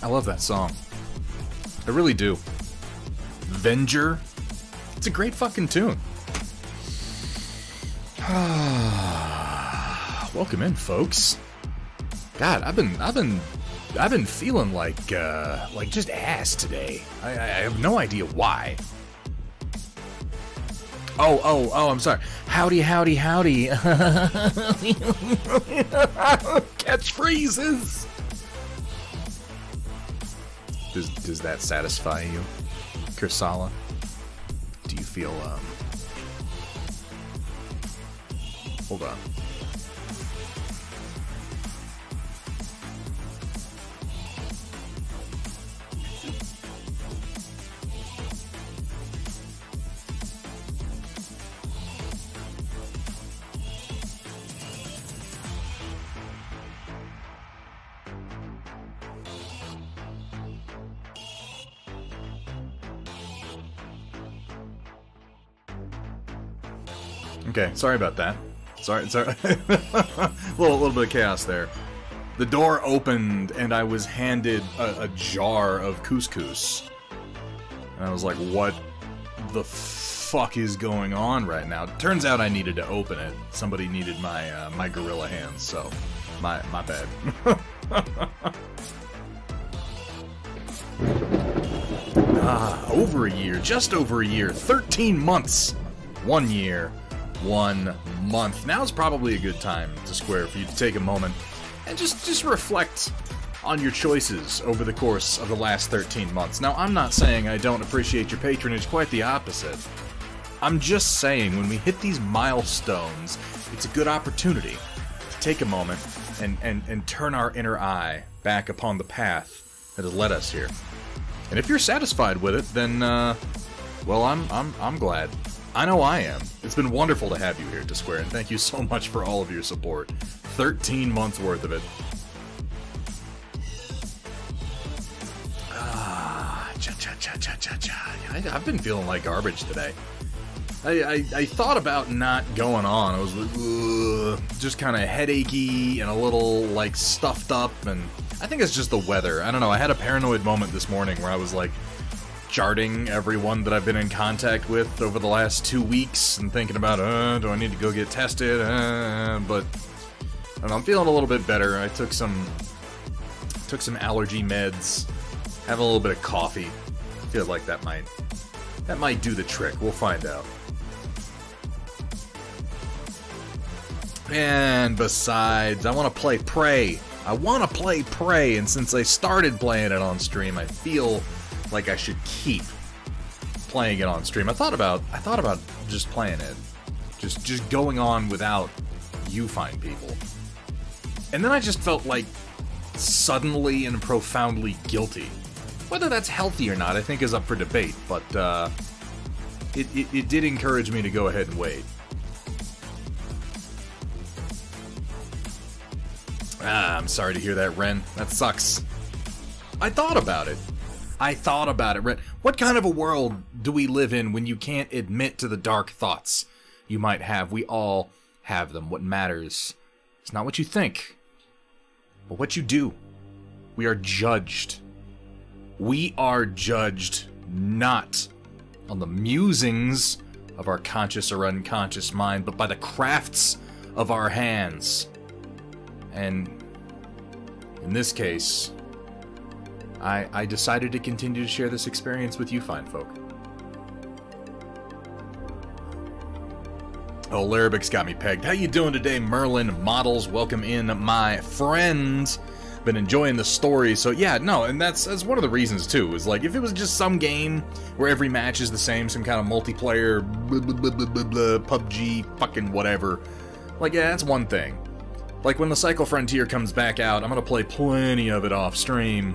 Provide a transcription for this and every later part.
I love that song. I really do. Venger. It's a great fucking tune. Welcome in, folks. God, I've been feeling like just ass today. I have no idea why. Oh, I'm sorry. Howdy. Catchphrases. Does that satisfy you, Kursala? Do you feel, hold on. Okay, sorry about that. Sorry. a little bit of chaos there. The door opened and I was handed a jar of couscous. And I was like, what the fuck is going on right now? Turns out I needed to open it. Somebody needed my my gorilla hands, so my bad. Over a year, just over a year, 13 months, 1 year. 1 month. Now's probably a good time to Square for you to take a moment and just reflect on your choices over the course of the last 13 months. Now, I'm not saying I don't appreciate your patronage, quite the opposite. I'm just saying when we hit these milestones, it's a good opportunity to take a moment and turn our inner eye back upon the path that has led us here. And if you're satisfied with it, then well, I'm glad. I know I am. It's been wonderful to have you here, to Square, and thank you so much for all of your support. 13 months worth of it. I've been feeling like garbage today. I thought about not going on. I was like, just kind of headachy and a little, like, stuffed up, and I think it's just the weather. I don't know, I had a paranoid moment this morning where I was like, charting everyone that I've been in contact with over the last 2 weeks and thinking about, do I need to go get tested? But I don't know, I'm feeling a little bit better. I took some allergy meds, have a little bit of coffee. Feels like that might do the trick. We'll find out. And besides, I want to play Prey. And since I started playing it on stream, I feel like I should keep playing it on stream. I thought about just playing it. Just going on without you fine people. And then I just felt like suddenly and profoundly guilty. Whether that's healthy or not, I think is up for debate, but it did encourage me to go ahead and wait. I'm sorry to hear that, Ren. That sucks. I thought about it, Ren. What kind of a world do we live in when you can't admit to the dark thoughts you might have? We all have them. What matters is not what you think, but what you do. We are judged. We are judged not on the musings of our conscious or unconscious mind, but by the crafts of our hands. And in this case, I decided to continue to share this experience with you fine folk. Oh, Larabix got me pegged. How you doing today, Merlin Models? Welcome in, my friend. Been enjoying the story, so yeah, no, and that's one of the reasons too, is like, if it was just some game where every match is the same, some kind of multiplayer, blah, blah, blah, blah, blah, blah, PUBG, fucking whatever, like, yeah, that's one thing. Like, when the Cycle Frontier comes back out, I'm gonna play plenty of it off stream.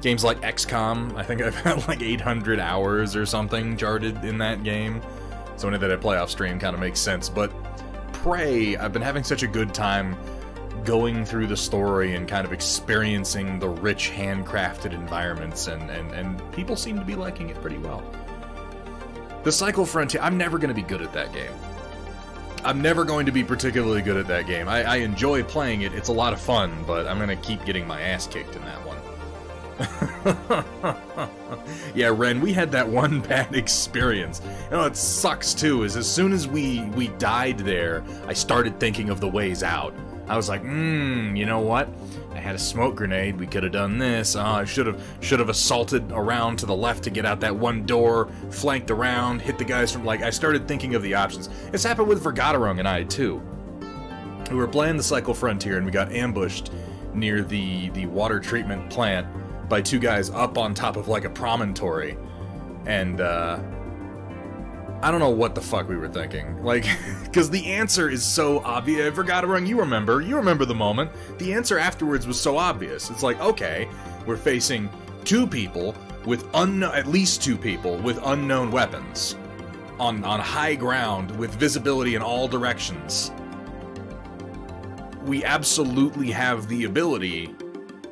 Games like XCOM, I think I've had like 800 hours or something charted in that game, so any that I play off stream kind of makes sense, but Prey, I've been having such a good time going through the story and kind of experiencing the rich handcrafted environments, and people seem to be liking it pretty well. The Cycle Frontier, I'm never going to be good at that game. I'm never going to be particularly good at that game. I enjoy playing it, it's a lot of fun, but I'm gonna keep getting my ass kicked in that one. Yeah, Ren, we had that one bad experience. You know, it sucks too, is as soon as we died there, I started thinking of the ways out. I was like, you know what? I had a smoke grenade, we could have done this. I should have assaulted around to the left to get out that one door, flanked around, hit the guys from, like, I started thinking of the options. It's happened with Vergaderung and I, too. We were playing the Cycle Frontier and we got ambushed near the water treatment plant by two guys up on top of, like, a promontory. And, I don't know what the fuck we were thinking. Like, because the answer is so obvious. Vergaderung, you remember the moment. The answer afterwards was so obvious. It's like, okay, we're facing two people with at least two people with unknown weapons on high ground with visibility in all directions. We absolutely have the ability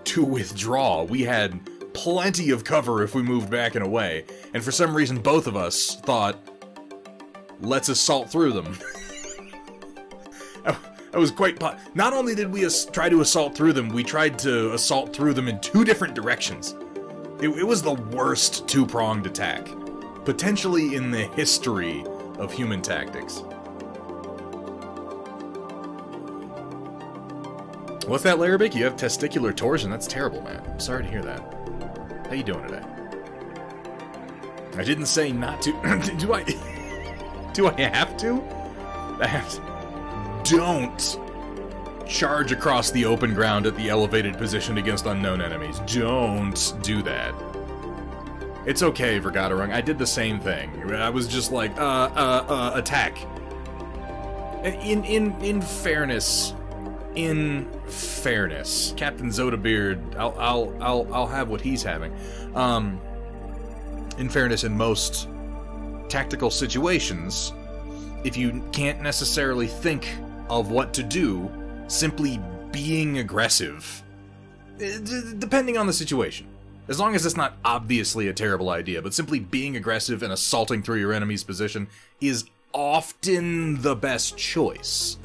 to withdraw. We had plenty of cover if we moved back and away, and for some reason both of us thought, let's assault through them. I was quite not only did we try to assault through them, we tried to assault through them in two different directions. It was the worst two-pronged attack, potentially in the history of human tactics. What's that, Larabik? You have testicular torsion? That's terrible, man. I'm sorry to hear that. How you doing today? I didn't say not to. Do I have to? Don't charge across the open ground at the elevated position against unknown enemies. Don't do that. It's okay, Vergaderung. I did the same thing. I was just like, attack. In fairness, Captain Zodabeard, I'll have what he's having. In fairness, in most tactical situations, if you can't necessarily think of what to do, simply being aggressive, depending on the situation, as long as it's not obviously a terrible idea, but simply being aggressive and assaulting through your enemy's position is often the best choice.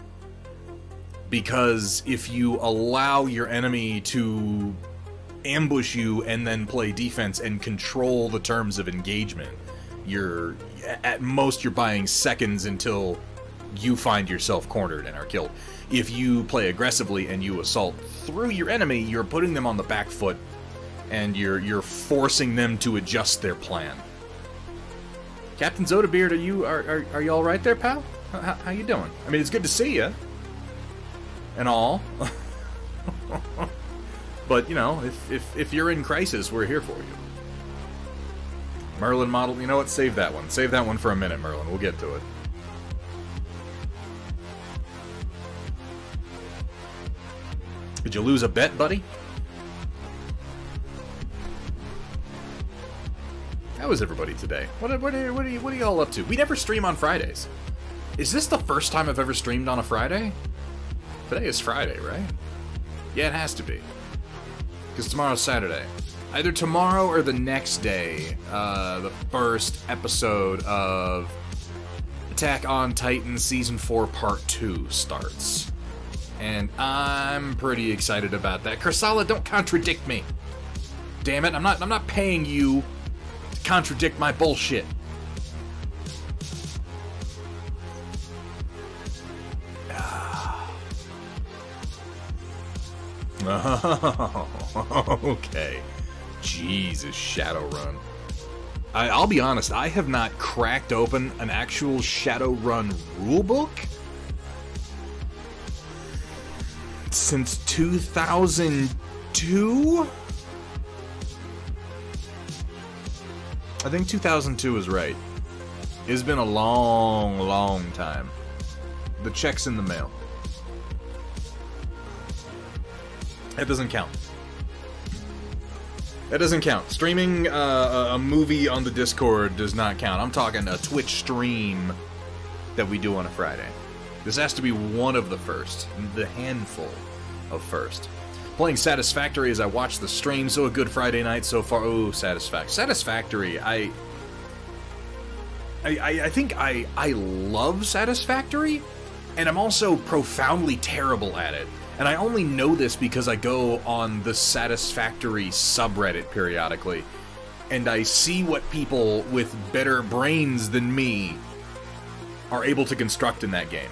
Because if you allow your enemy to ambush you and then play defense and control the terms of engagement, at most you're buying seconds until you find yourself cornered and are killed. If you play aggressively and you assault through your enemy, you're putting them on the back foot and you're forcing them to adjust their plan. Captain Zodabeard, are you all right there, pal? How you doing? I mean, it's good to see you and all. But, you know, if you're in crisis, we're here for you. Merlin model, you know what? Save that one. Save that one for a minute, Merlin. We'll get to it. Did you lose a bet, buddy? How is everybody today? What are you all up to? We never stream on Fridays. Is this the first time I've ever streamed on a Friday? Today is Friday, right? Yeah, it has to be. Because tomorrow's Saturday. Either tomorrow or the next day, the first episode of Attack on Titan Season 4 Part 2 starts. And I'm pretty excited about that. Kursala, don't contradict me. Damn it, I'm not paying you to contradict my bullshit. Okay. Jesus, Shadowrun. I'll be honest, I have not cracked open an actual Shadowrun rulebook since 2002? I think 2002 is right. It's been a long, long time. The check's in the mail. That doesn't count. That doesn't count. Streaming a movie on the Discord does not count. I'm talking a Twitch stream that we do on a Friday. This has to be one of the first. The handful of first. Playing Satisfactory as I watch the stream, so a good Friday night so far. Oh, Satisfactory. I think I love Satisfactory, And I'm also profoundly terrible at it. And I only know this because I go on the Satisfactory subreddit periodically, and I see what people with better brains than me are able to construct in that game.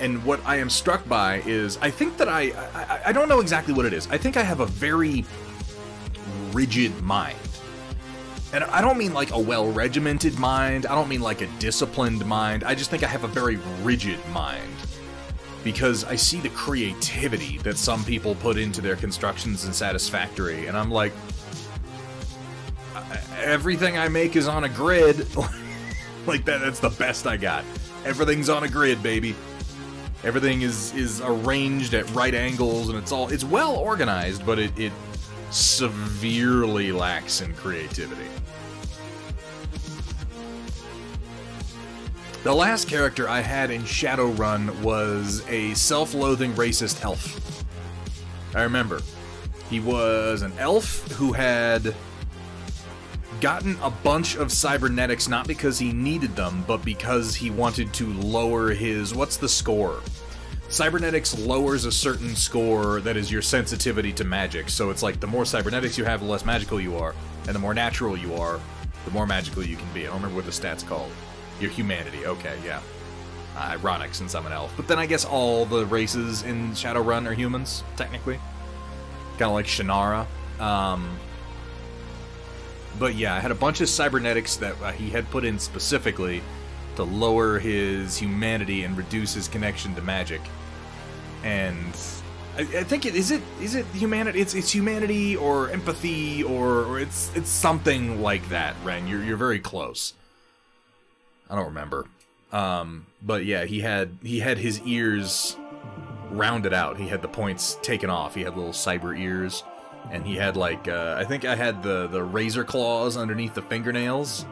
And what I am struck by is, I think that I don't know exactly what it is. I think I have a very rigid mind. And I don't mean like a well-regimented mind, I don't mean like a disciplined mind, I just think I have a very rigid mind. Because I see the creativity that some people put into their constructions in Satisfactory, and I'm like, everything I make is on a grid. Like that's the best I got. Everything's on a grid, baby. Everything is arranged at right angles, and it's well organized, but it severely lacks in creativity. The last character I had in Shadowrun was a self-loathing racist elf. I remember. He was an elf who had gotten a bunch of cybernetics not because he needed them, but because he wanted to lower his... what's the score? Cybernetics lowers a certain score that is your sensitivity to magic. So it's like the more cybernetics you have, the less magical you are. And the more natural you are, the more magical you can be. I don't remember what the stat's called. Your humanity, okay, yeah. Ironic, since I'm an elf. But then I guess all the races in Shadowrun are humans, technically. Kind of like Shannara. But yeah, I had a bunch of cybernetics that he had put in specifically to lower his humanity and reduce his connection to magic. And I think is it humanity? It's humanity or empathy or it's something like that, Ren. You're very close. I don't remember. But yeah, he had his ears rounded out. He had the points taken off. He had little cyber ears. And he had like, I think I had the razor claws underneath the fingernails.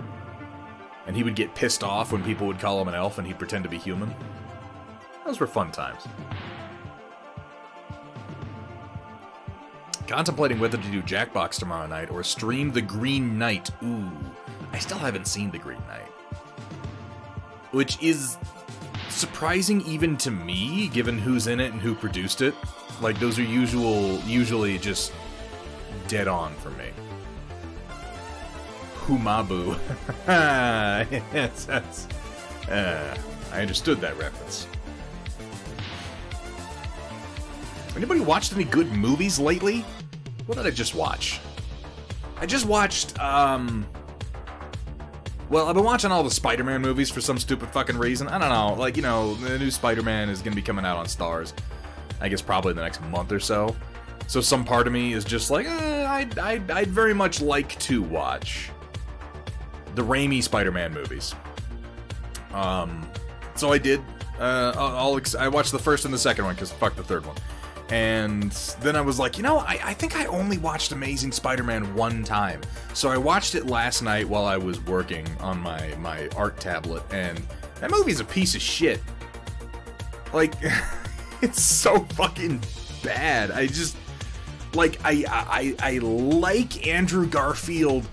And he would get pissed off when people would call him an elf and he'd pretend to be human. Those were fun times. Contemplating whether to do Jackbox tomorrow night or stream The Green Knight. Ooh, I still haven't seen The Green Knight. Which is surprising even to me, given who's in it and who produced it. Like, those are usually just dead on for me. Humabu. Yes, that's... I understood that reference. Anybody watched any good movies lately? What did I just watch? I just watched, well, I've been watching all the Spider-Man movies for some stupid fucking reason. I don't know, like, you know, the new Spider-Man is gonna be coming out on Starz. I guess probably the next month or so. So some part of me is just like, I'd very much like to watch the Raimi Spider-Man movies. So I did. I watched the first and the second one, because fuck the third one. And then I was like, you know, I think I only watched Amazing Spider-Man one time. So I watched it last night while I was working on my art tablet, and that movie's a piece of shit. Like, it's so fucking bad. I just, like, I like Andrew Garfield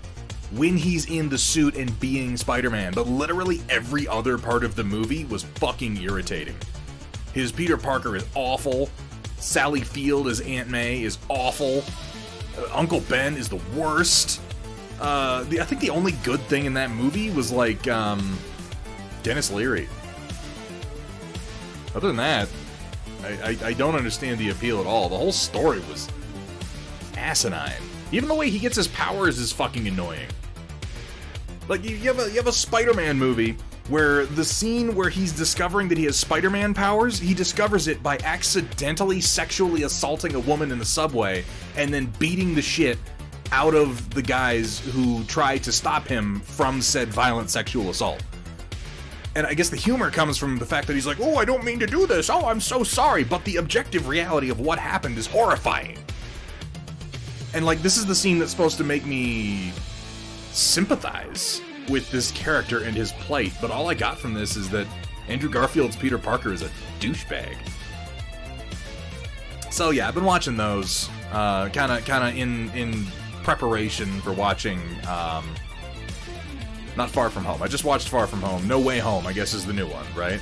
when he's in the suit and being Spider-Man, but literally every other part of the movie was fucking irritating. His Peter Parker is awful. Sally Field as Aunt May is awful. Uncle Ben is the worst. I think the only good thing in that movie was, like, Dennis Leary. Other than that, I don't understand the appeal at all. The whole story was asinine. Even the way he gets his powers is fucking annoying. Like, you have a Spider-Man movie where the scene where he's discovering that he has Spider-Man powers, he discovers it by accidentally sexually assaulting a woman in the subway and then beating the shit out of the guys who try to stop him from said violent sexual assault. And I guess the humor comes from the fact that he's like, oh, I don't mean to do this, oh, I'm so sorry, but the objective reality of what happened is horrifying. And, like, this is the scene that's supposed to make me sympathize with this character and his plight, but all I got from this is that Andrew Garfield's Peter Parker is a douchebag. So yeah, I've been watching those, kinda in preparation for watching, not Far From Home. I just watched Far From Home. No Way Home, I guess, is the new one, right?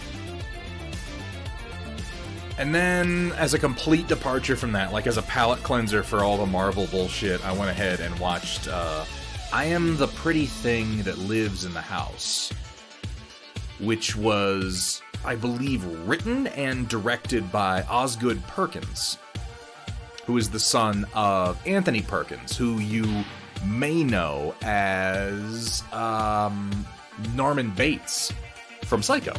And then, as a complete departure from that, like as a palate cleanser for all the Marvel bullshit, I went ahead and watched I Am the Pretty Thing That Lives in the House, which was, I believe, written and directed by Osgood Perkins, who is the son of Anthony Perkins, who you may know as Norman Bates from Psycho.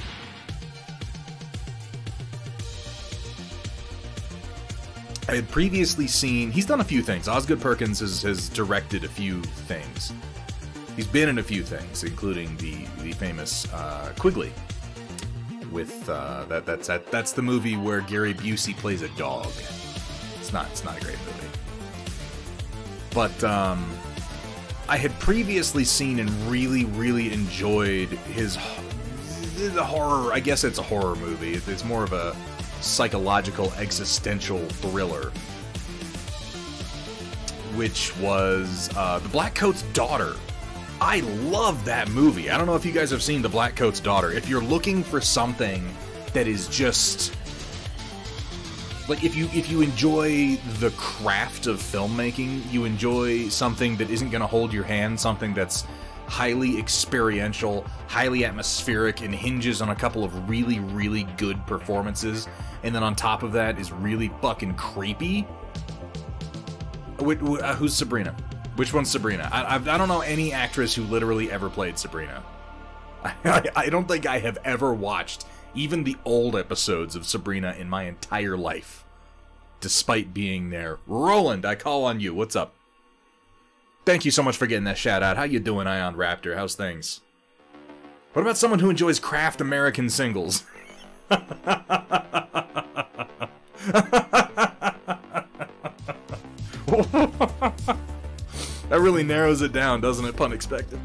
I had previously seen... He's done a few things. Osgood Perkins has directed a few things. He's been in a few things, including the famous Quigley. With that's the movie where Gary Busey plays a dog. It's not a great movie. But I had previously seen and really enjoyed the horror. I guess it's a horror movie. It's more of a psychological existential thriller, which was The Blackcoat's Daughter. I love that movie. I don't know if you guys have seen The Blackcoat's Daughter. If you're looking for something that is just like, if you enjoy the craft of filmmaking, you enjoy something that isn't going to hold your hand, something that's highly experiential, highly atmospheric, and hinges on a couple of really good performances, and then on top of that is really fucking creepy. Who's Sabrina? Which one's Sabrina? I don't know any actress who literally ever played Sabrina. I don't think I have ever watched even the old episodes of Sabrina in my entire life, despite being there. Roland, I call on you. What's up? Thank you so much for getting that shout out. How you doing, Ion Raptor? How's things? What about someone who enjoys craft American singles? That really narrows it down, doesn't it, pun expected?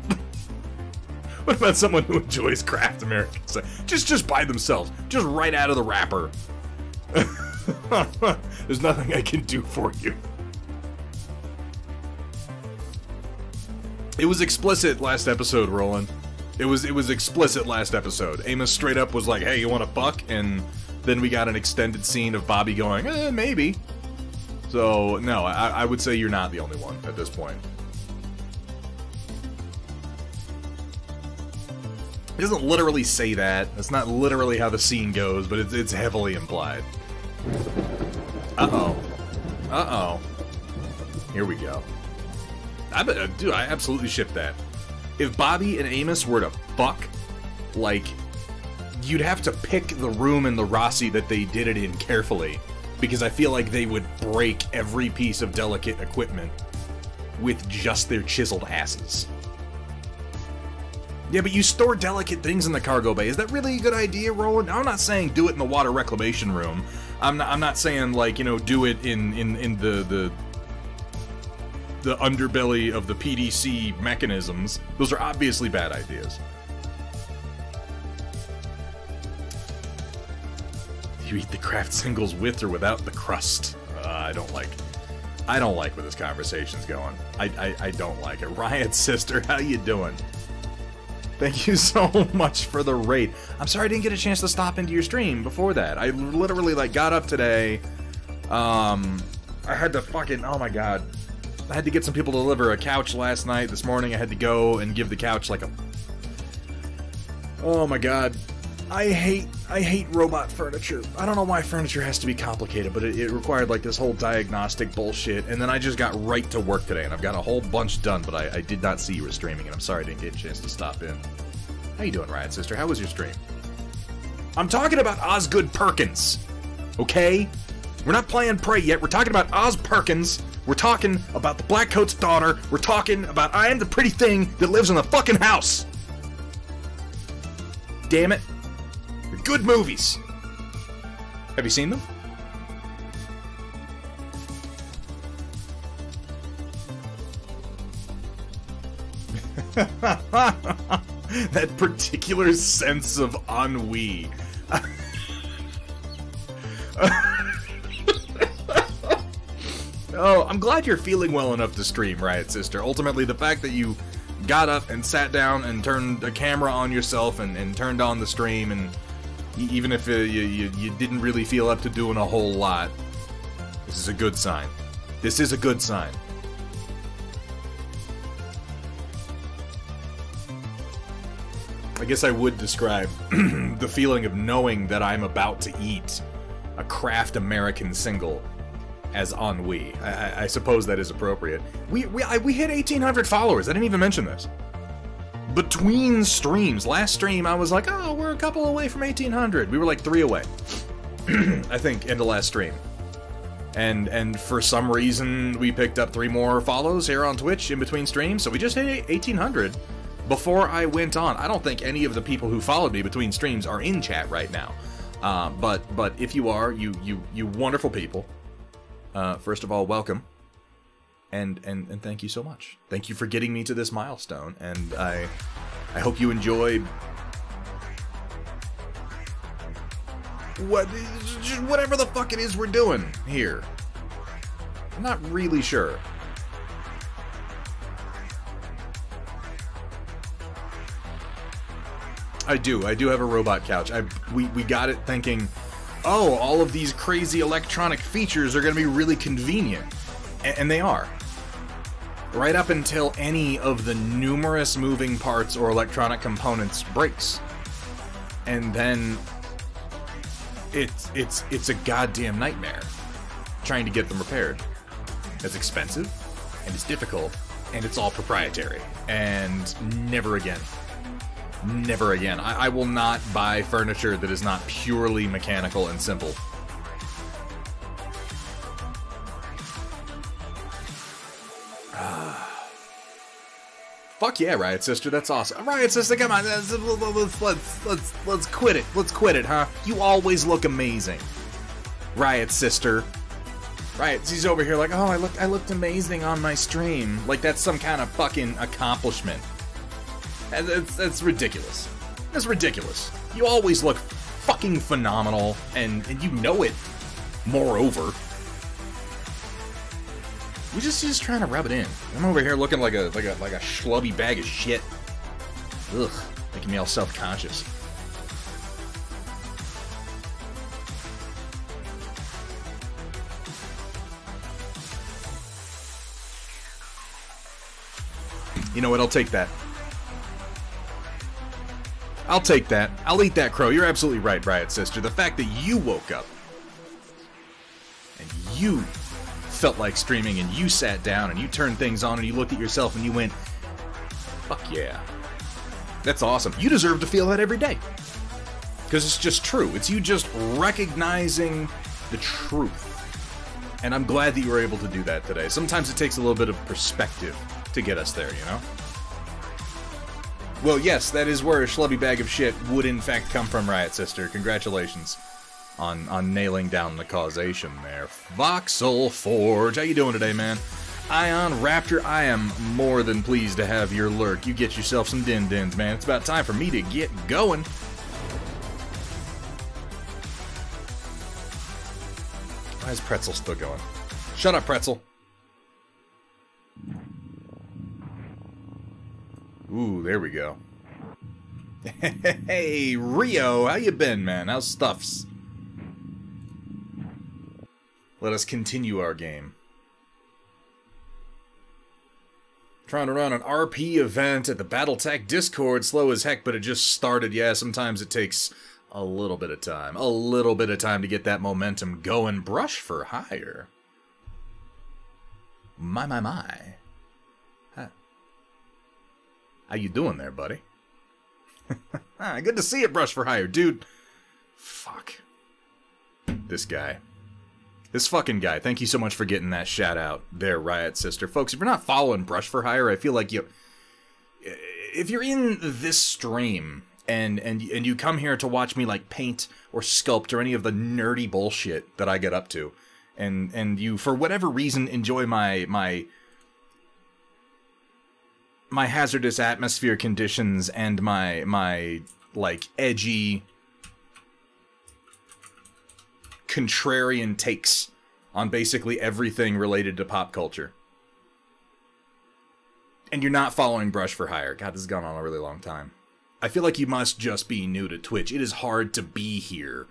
What about someone who enjoys craft American singles? Just by themselves. Just right out of the wrapper. There's nothing I can do for you. It was explicit last episode, Roland. It was explicit last episode. Amos straight up was like, hey, you want to fuck? And then we got an extended scene of Bobby going, maybe. So, no, I would say you're not the only one at this point. It doesn't literally say that. That's not literally how the scene goes, but it's heavily implied. Uh-oh. Uh-oh. Here we go. Dude, I absolutely ship that. If Bobby and Amos were to fuck, like, you'd have to pick the room in the Rossi that they did it in carefully, because I feel like they would break every piece of delicate equipment with just their chiseled asses. Yeah, but you store delicate things in the cargo bay. Is that really a good idea, Roland? I'm not saying do it in the water reclamation room. I'm not saying, like, you know, do it in the underbelly of the PDC mechanisms. Those are obviously bad ideas. You eat the craft singles with or without the crust. I don't like where this conversation's going. I don't like it. Riot Sister, how you doing? Thank you so much for the raid. I'm sorry I didn't get a chance to stop into your stream before that. I literally, like, got up today. I had to fucking, oh my god. I had to get some people to deliver a couch last night. This morning I had to go and give the couch like a... Oh my god. I hate robot furniture. I don't know why furniture has to be complicated, but it required like this whole diagnostic bullshit, and then I just got right to work today, and I've got a whole bunch done, but I did not see you were streaming, and I'm sorry I didn't get a chance to stop in. How you doing, Riot Sister? How was your stream? I'm talking about Osgood Perkins, okay? We're not playing Prey yet. We're talking about Oz Perkins. We're talking about The Blackcoat's Daughter. We're talking about I Am the Pretty Thing That Lives in the Fucking House. Damn it. They're good movies. Have you seen them? That particular sense of ennui. Oh, I'm glad you're feeling well enough to stream, Riot Sister. Ultimately, the fact that you got up and sat down and turned a camera on yourself and turned on the stream and Even if you didn't really feel up to doing a whole lot, this is a good sign. This is a good sign. I guess I would describe the feeling of knowing that I'm about to eat a Kraft American single as ennui. I suppose that is appropriate. We hit 1,800 followers. I didn't even mention this. Between streams. Last stream, I was like, oh, we're a couple away from 1,800. We were like 3 away. I think, into last stream. And for some reason, we picked up 3 more follows here on Twitch in between streams, so we just hit 1,800 before I went on. I don't think any of the people who followed me between streams are in chat right now. But if you are, you wonderful people, first of all, welcome. And thank you so much. Thank you for getting me to this milestone, and I hope you enjoy whatever the fuck it is we're doing here. I'm not really sure. I do have a robot couch. We got it thinking, oh, all of these crazy electronic features are going to be really convenient. And they are. Right up until any of the numerous moving parts or electronic components breaks. And then it's a goddamn nightmare trying to get them repaired. It's expensive, and it's difficult, and it's all proprietary. And never again. Never again. I will not buy furniture that is not purely mechanical and simple. Fuck yeah, Riot Sister, that's awesome. Riot Sister, come on, let's quit it. Let's quit it, huh? You always look amazing. Riot Sister. Riot, she's over here like, oh, I looked amazing on my stream. Like that's some kind of fucking accomplishment. That's ridiculous. That's ridiculous. You always look fucking phenomenal, and you know it. Moreover, we're just trying to rub it in. I'm over here looking like a schlubby bag of shit. Ugh, making me all self-conscious. You know what? I'll take that. I'll take that. I'll eat that crow. You're absolutely right, Riot Sister. The fact that you woke up and you felt like streaming and you sat down and you turned things on and you looked at yourself and you went, fuck yeah. That's awesome. You deserve to feel that every day. Because it's just true. It's you just recognizing the truth. And I'm glad that you were able to do that today. Sometimes it takes a little bit of perspective to get us there, you know? Well, yes, that is where a schlubby bag of shit would in fact come from, Riot Sister. Congratulations on nailing down the causation there. Voxel Forge, how you doing today, man? Ion Raptor, I am more than pleased to have your lurk. You get yourself some din-dins, man. It's about time for me to get going. Why is Pretzel still going? Shut up, Pretzel. Ooh, there we go. Hey, Rio, how you been, man? How's stuffs? Let us continue our game. Trying to run an RP event at the Battletech Discord. Slow as heck, but it just started. Yeah, sometimes it takes a little bit of time. A little bit of time to get that momentum going. Brush for hire. My. Huh. How you doing there, buddy? Good to see you, Brush for hire, dude. Fuck. This guy. This fucking guy. Thank you so much for getting that shout out there, Riot Sister. Folks, if you're not following Brush for Hire, I feel like you... If you're in this stream and you come here to watch me like paint or sculpt or any of the nerdy bullshit that I get up to, and you, for whatever reason, enjoy my hazardous atmosphere conditions and my like edgy contrarian takes on basically everything related to pop culture, and you're not following Brush for Hire. God, this has gone on a really long time. I feel like you must just be new to Twitch. It is hard to be here,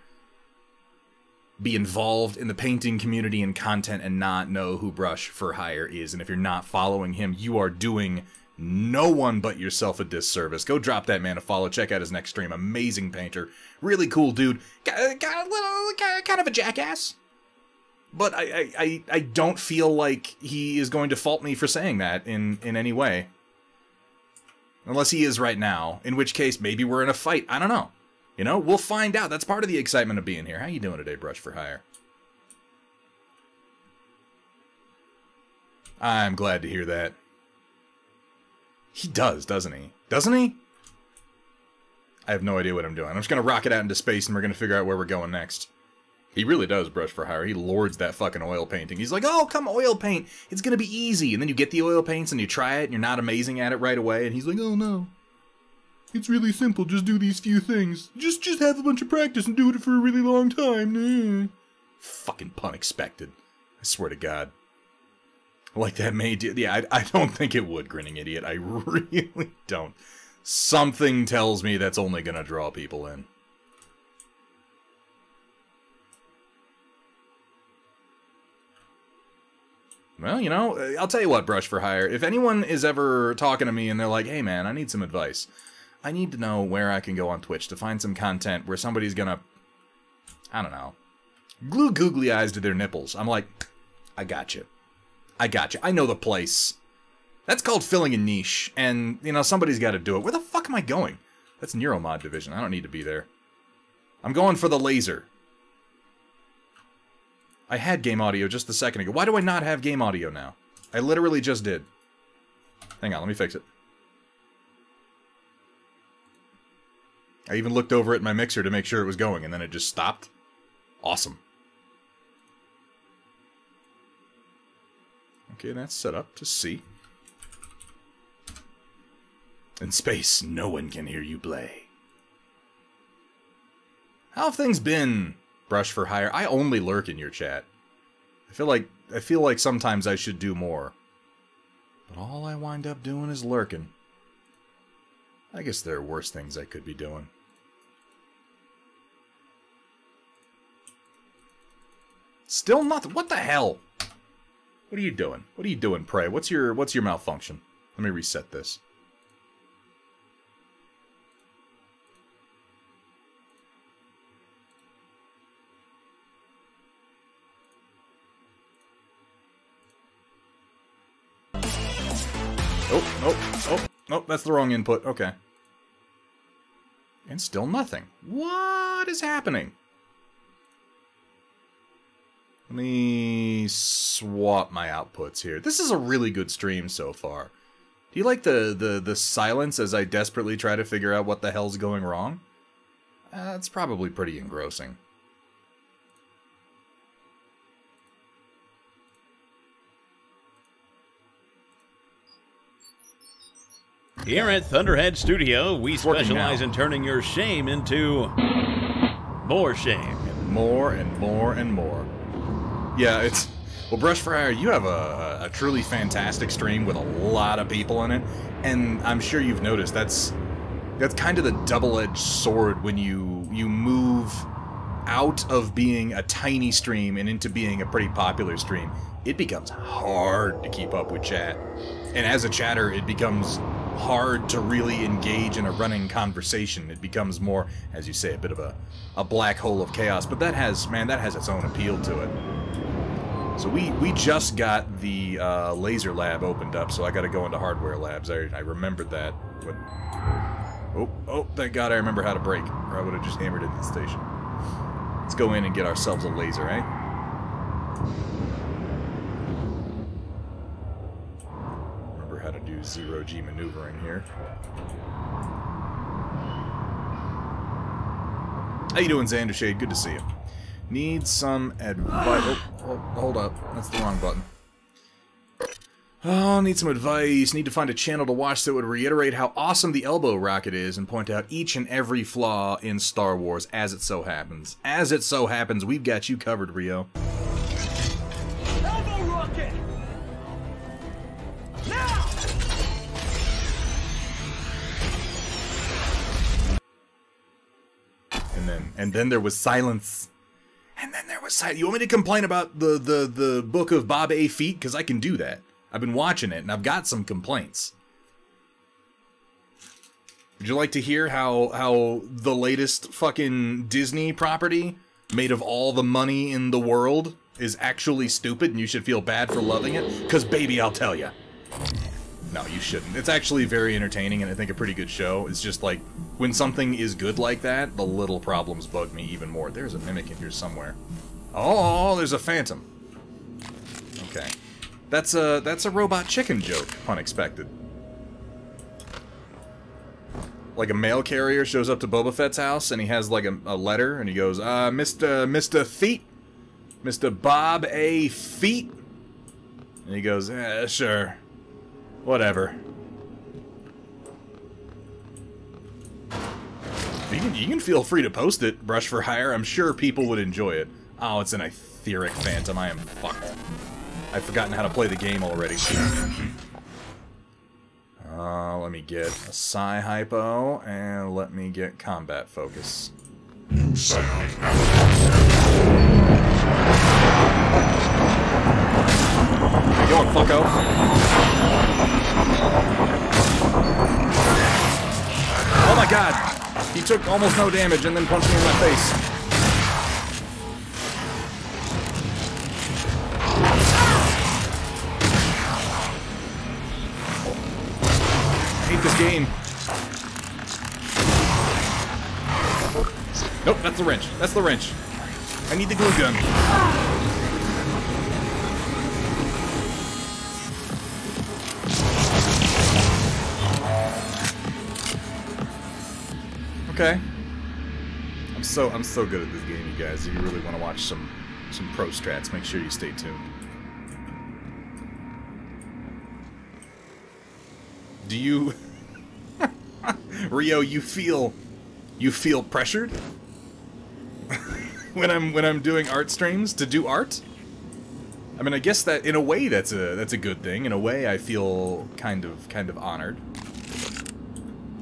be involved in the painting community and content, and not know who Brush for Hire is. And if you're not following him, you are doing no one but yourself a disservice. Go drop that man a follow. Check out his next stream. Amazing painter. Really cool dude. Kind of a jackass. But I don't feel like he is going to fault me for saying that in any way. Unless he is right now. In which case, maybe we're in a fight. I don't know. You know, we'll find out. That's part of the excitement of being here. How you doing today, Brush for Hire? I'm glad to hear that. He does, doesn't he? Doesn't he? I have no idea what I'm doing. I'm just going to rocket out into space and we're going to figure out where we're going next. He really does, Brush for Hire. He lords that fucking oil painting. He's like, oh, come oil paint. It's going to be easy. And then you get the oil paints and you try it and you're not amazing at it right away. And he's like, oh, no. It's really simple. Just do these few things. Just have a bunch of practice and do it for a really long time. Fucking pun expected. I swear to God. Like that made... Yeah, I don't think it would, Grinning Idiot. I really don't. Something tells me that's only going to draw people in. Well, you know, I'll tell you what, Brush for Hire. If anyone is ever talking to me and they're like, hey man, I need some advice. I need to know where I can go on Twitch to find some content where somebody's gonna, I don't know, glue googly eyes to their nipples. I'm like, I got you. I got you. I know the place. That's called filling a niche. And, you know, somebody's got to do it. Where the fuck am I going? That's Neuromod Division. I don't need to be there. I'm going for the laser. I had game audio just a second ago. Why do I not have game audio now? I literally just did. Hang on, let me fix it. I even looked over at my mixer to make sure it was going, and then it just stopped. Awesome. Okay, that's set up to see. In space, no one can hear you play. How have things been, Brush for Hire? I only lurk in your chat. I feel like sometimes I should do more. But all I wind up doing is lurking. I guess there are worse things I could be doing. Still nothing. What the hell? What are you doing? What are you doing, Prey? What's your malfunction? Let me reset this. Oh, that's the wrong input. Okay. And still nothing. What is happening? Let me swap my outputs here. This is a really good stream so far. Do you like the silence as I desperately try to figure out what the hell's going wrong? It's probably pretty engrossing. Here at Thunderhead Studio, we specialize in turning your shame into more shame. And more and more and more. Yeah, it's... Well, Brush for Hire, you have a truly fantastic stream with a lot of people in it, and I'm sure you've noticed that's kind of the double-edged sword when you move out of being a tiny stream and into being a pretty popular stream. It becomes hard to keep up with chat. And as a chatter, it becomes hard to really engage in a running conversation. It becomes more, as you say, a bit of a black hole of chaos. But that has its own appeal to it. So we just got the laser lab opened up, so I gotta go into hardware labs. I remembered that. But, oh, thank God I remember how to brake, or I would have just hammered into the station. Let's go in and get ourselves a laser, eh? Remember how to do zero-G maneuvering here. How you doing, Xandershade? Good to see you. Need some advice. Oh, hold up. That's the wrong button. Oh, need some advice. Need to find a channel to watch that would reiterate how awesome the elbow rocket is and point out each and every flaw in Star Wars as it so happens. As it so happens, we've got you covered, Rio. Elbow rocket! Now! And then there was silence. And then there was silence. You want me to complain about the book of Bob A. Feet? Because I can do that. I've been watching it, and I've got some complaints. Would you like to hear how the latest fucking Disney property, made of all the money in the world, is actually stupid, and you should feel bad for loving it? Because, baby, I'll tell ya. No, you shouldn't. It's actually very entertaining, and I think a pretty good show. It's just like, when something is good like that, the little problems bug me even more. There's a mimic in here somewhere. Oh, there's a phantom. Okay. That's a robot chicken joke, unexpected. Like a mail carrier shows up to Boba Fett's house, and he has like a letter, and he goes, Mr. Feet? Mr. Bob A. Feet? And he goes, sure. Whatever. You can feel free to post it, Brush for Hire. I'm sure people would enjoy it. Oh, it's an etheric phantom. I am fucked. I've forgotten how to play the game already. Let me get a Psi Hypo, and let me get Combat Focus. Psi Hypo. Where you going, fucko? Oh my god! He took almost no damage and then punched me in my face. This game. Nope, that's the wrench. That's the wrench. I need the glue gun. Okay. I'm so good at this game, you guys. If you really want to watch some pro strats, make sure you stay tuned. Do you Rio, you feel pressured when I'm doing art streams to do art? I mean, I guess that in a way that's a good thing. In a way, I feel kind of honored.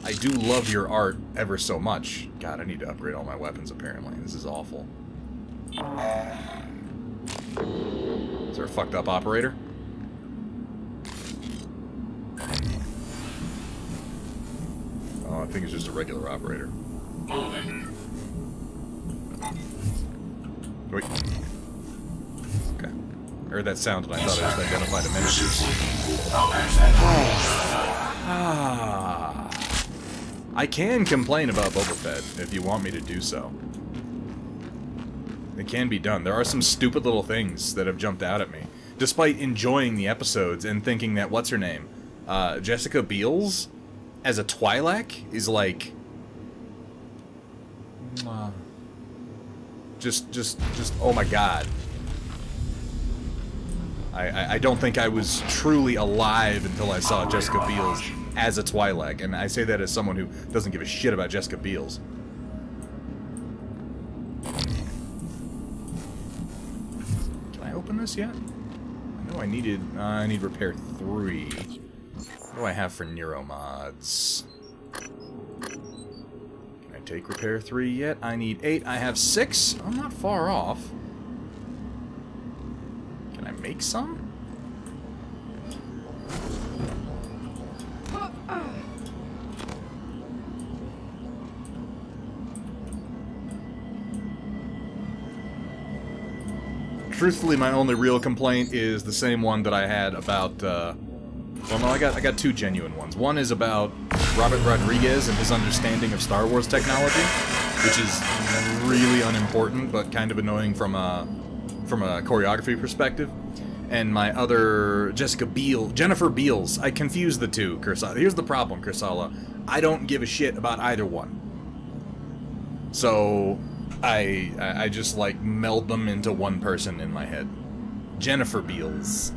I do love your art ever so much. God, I need to upgrade all my weapons. Apparently, this is awful. Is there a fucked up operator? Oh, I think it's just a regular operator. Wait. Okay. I heard that sound and I thought I just identified a miniature. Ah. I can complain about Boba Fett if you want me to do so. It can be done. There are some stupid little things that have jumped out at me. Despite enjoying the episodes and thinking that, what's her name? Jessica Biel's as a Twi'lek is like... Just, oh my god. I don't think I was truly alive until I saw Jessica Biel's as a Twi'lek, and I say that as someone who doesn't give a shit about Jessica Biel's. Can I open this yet? I know I need repair 3. What do I have for Neuromods? Can I take repair 3 yet? I need 8. I have 6. I'm not far off. Can I make some? Truthfully, my only real complaint is the same one that I had about, well, no, I got 2 genuine ones. One is about Robert Rodriguez and his understanding of Star Wars technology, which is really unimportant, but kind of annoying from a choreography perspective. And my other, Jennifer Beals. I confuse the two, Kursala. Here's the problem, Kursala. I don't give a shit about either one. So I just like meld them into one person in my head. Jennifer Beals.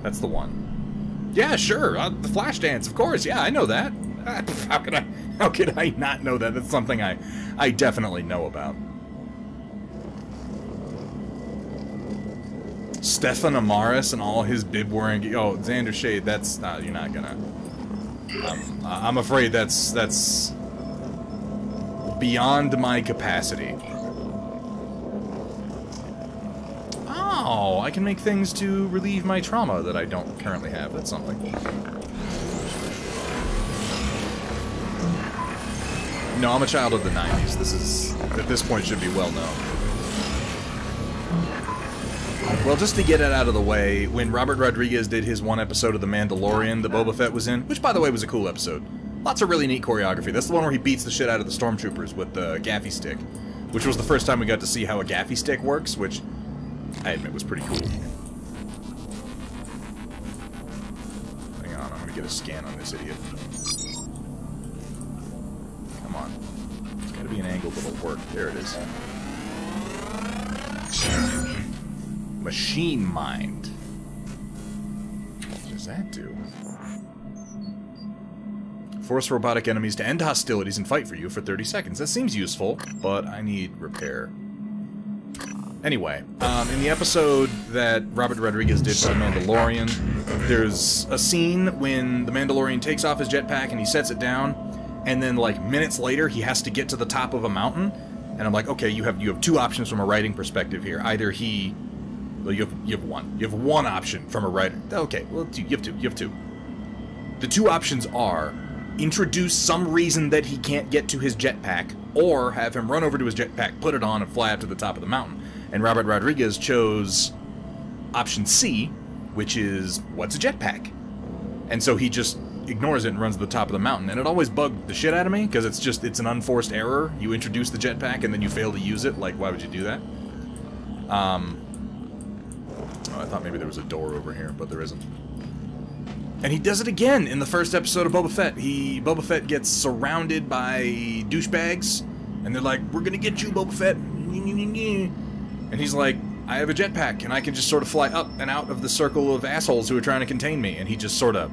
That's the one. Yeah, sure. The Flashdance, of course. Yeah, I know that. How could I not know that? That's something I definitely know about. Stefan Amaris and all his bib wearing. Oh, Xander Shade. That's you're not gonna. I'm afraid that's. beyond my capacity. Oh, I can make things to relieve my trauma that I don't currently have. That's something. No, I'm a child of the 90s. This is, at this point, should be well known. Well, just to get it out of the way, when Robert Rodriguez did his one episode of The Mandalorian that Boba Fett was in, which, by the way, was a cool episode. Lots of really neat choreography. That's the one where he beats the shit out of the stormtroopers with the gaffy stick, which was the first time we got to see how a gaffy stick works, which I admit was pretty cool. Hang on, I'm gonna get a scan on this idiot. Come on. There's gotta be an angle that'll work. There it is. Machine mind. What does that do? Force robotic enemies to end hostilities and fight for you for 30 seconds. That seems useful, but I need repair. Anyway, in the episode that Robert Rodriguez did for The Mandalorian, there's a scene when the Mandalorian takes off his jetpack and he sets it down, and then like minutes later he has to get to the top of a mountain, and I'm like, okay, you have two options from a writing perspective here. Either he, well, you have one option from a writer. Okay, well, you have two. The two options are introduce some reason that he can't get to his jetpack, or have him run over to his jetpack, put it on, and fly up to the top of the mountain. And Robert Rodriguez chose option C, which is, what's a jetpack? And so he just ignores it and runs to the top of the mountain. And it always bugged the shit out of me, because it's an unforced error. You introduce the jetpack and then you fail to use it. Like, why would you do that? Oh, I thought maybe there was a door over here, but there isn't. And he does it again in the first episode of Boba Fett. Boba Fett gets surrounded by douchebags, and they're like, we're gonna get you, Boba Fett. And he's like, I have a jetpack, and I can just sort of fly up and out of the circle of assholes who are trying to contain me. And he just sort of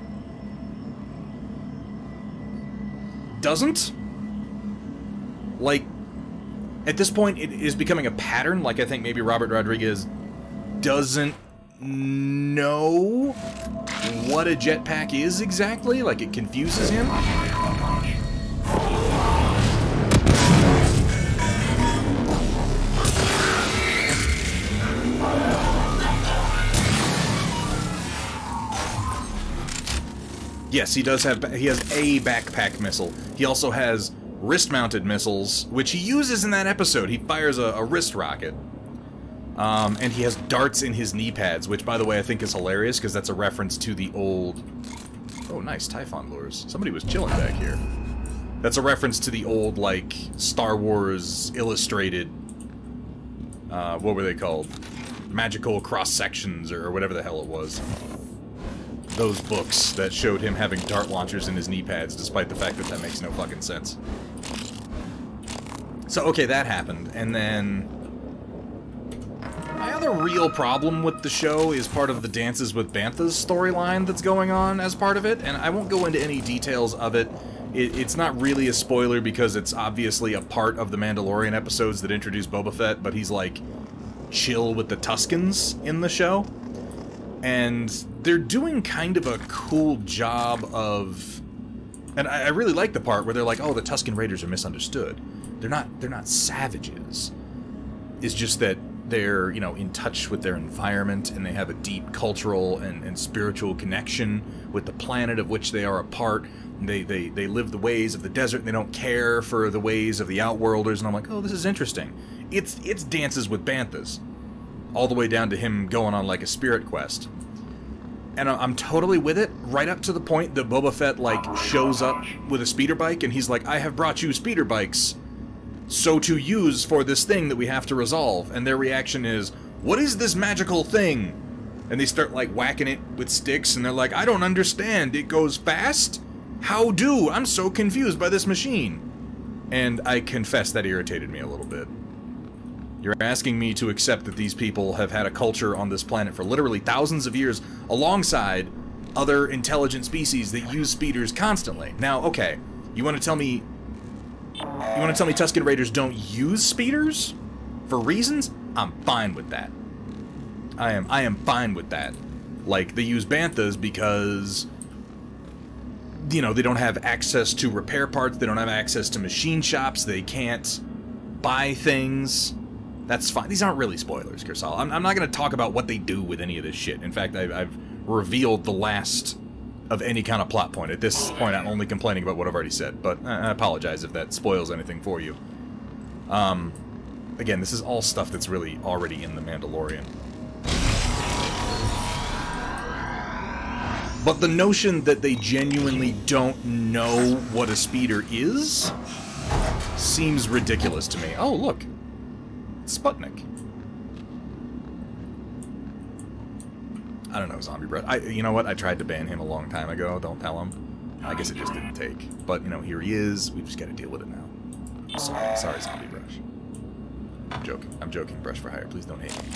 doesn't. Like, at this point, it is becoming a pattern. Like, I think maybe Robert Rodriguez doesn't know what a jetpack is exactly. Like, it confuses him. Yes, he has a backpack missile. He also has wrist-mounted missiles, which he uses in that episode. He fires a wrist rocket. And he has darts in his knee pads, which, by the way, I think is hilarious, because that's a reference to the old... Oh, nice, Typhon lures. Somebody was chilling back here. That's a reference to the old, like, Star Wars illustrated... what were they called? Magical cross-sections, or whatever the hell it was. Those books that showed him having dart launchers in his knee pads, despite the fact that that makes no fucking sense. So, okay, that happened, and then... My other real problem with the show is part of the Dances with Banthas storyline that's going on as part of it, and I won't go into any details of it. It's not really a spoiler because it's obviously a part of the Mandalorian episodes that introduce Boba Fett, but he's like chill with the Tuskens in the show. And they're doing kind of a cool job of... And I really like the part where they're like, oh, the Tusken Raiders are misunderstood. They're not savages. It's just that they're, you know, in touch with their environment, and they have a deep cultural and spiritual connection with the planet of which they are a part. They live the ways of the desert, and they don't care for the ways of the Outworlders, and I'm like, oh, this is interesting. It's Dances with Banthas, all the way down to him going on, like, a spirit quest. And I'm totally with it, right up to the point that Boba Fett, like, shows up with a speeder bike, and he's like, I have brought you speeder bikes, so to use for this thing that we have to resolve. And their reaction is, what is this magical thing? And they start, like, whacking it with sticks, and they're like, I don't understand, it goes fast? How do? I'm so confused by this machine. And I confess that irritated me a little bit. You're asking me to accept that these people have had a culture on this planet for literally thousands of years, alongside other intelligent species that use speeders constantly. Now, okay, you want to tell me Tusken Raiders don't use speeders for reasons? I'm fine with that. I am fine with that. Like, they use Banthas because you know, they don't have access to repair parts, they don't have access to machine shops, they can't buy things. That's fine. These aren't really spoilers, Kersal. I'm not going to talk about what they do with any of this shit. In fact, I've revealed the last of any kind of plot point. At this point, I'm only complaining about what I've already said, but I apologize if that spoils anything for you. Again, this is all stuff that's really already in The Mandalorian. But the notion that they genuinely don't know what a speeder is seems ridiculous to me. Oh, look. Sputnik. I don't know, Zombie Breath. You know what? I tried to ban him a long time ago. Don't tell him. I guess it just didn't take. But, you know, here he is. We've just got to deal with it now. Sorry, Zombie Brush. I'm joking. I'm joking, Brush for Hire. Please don't hate me.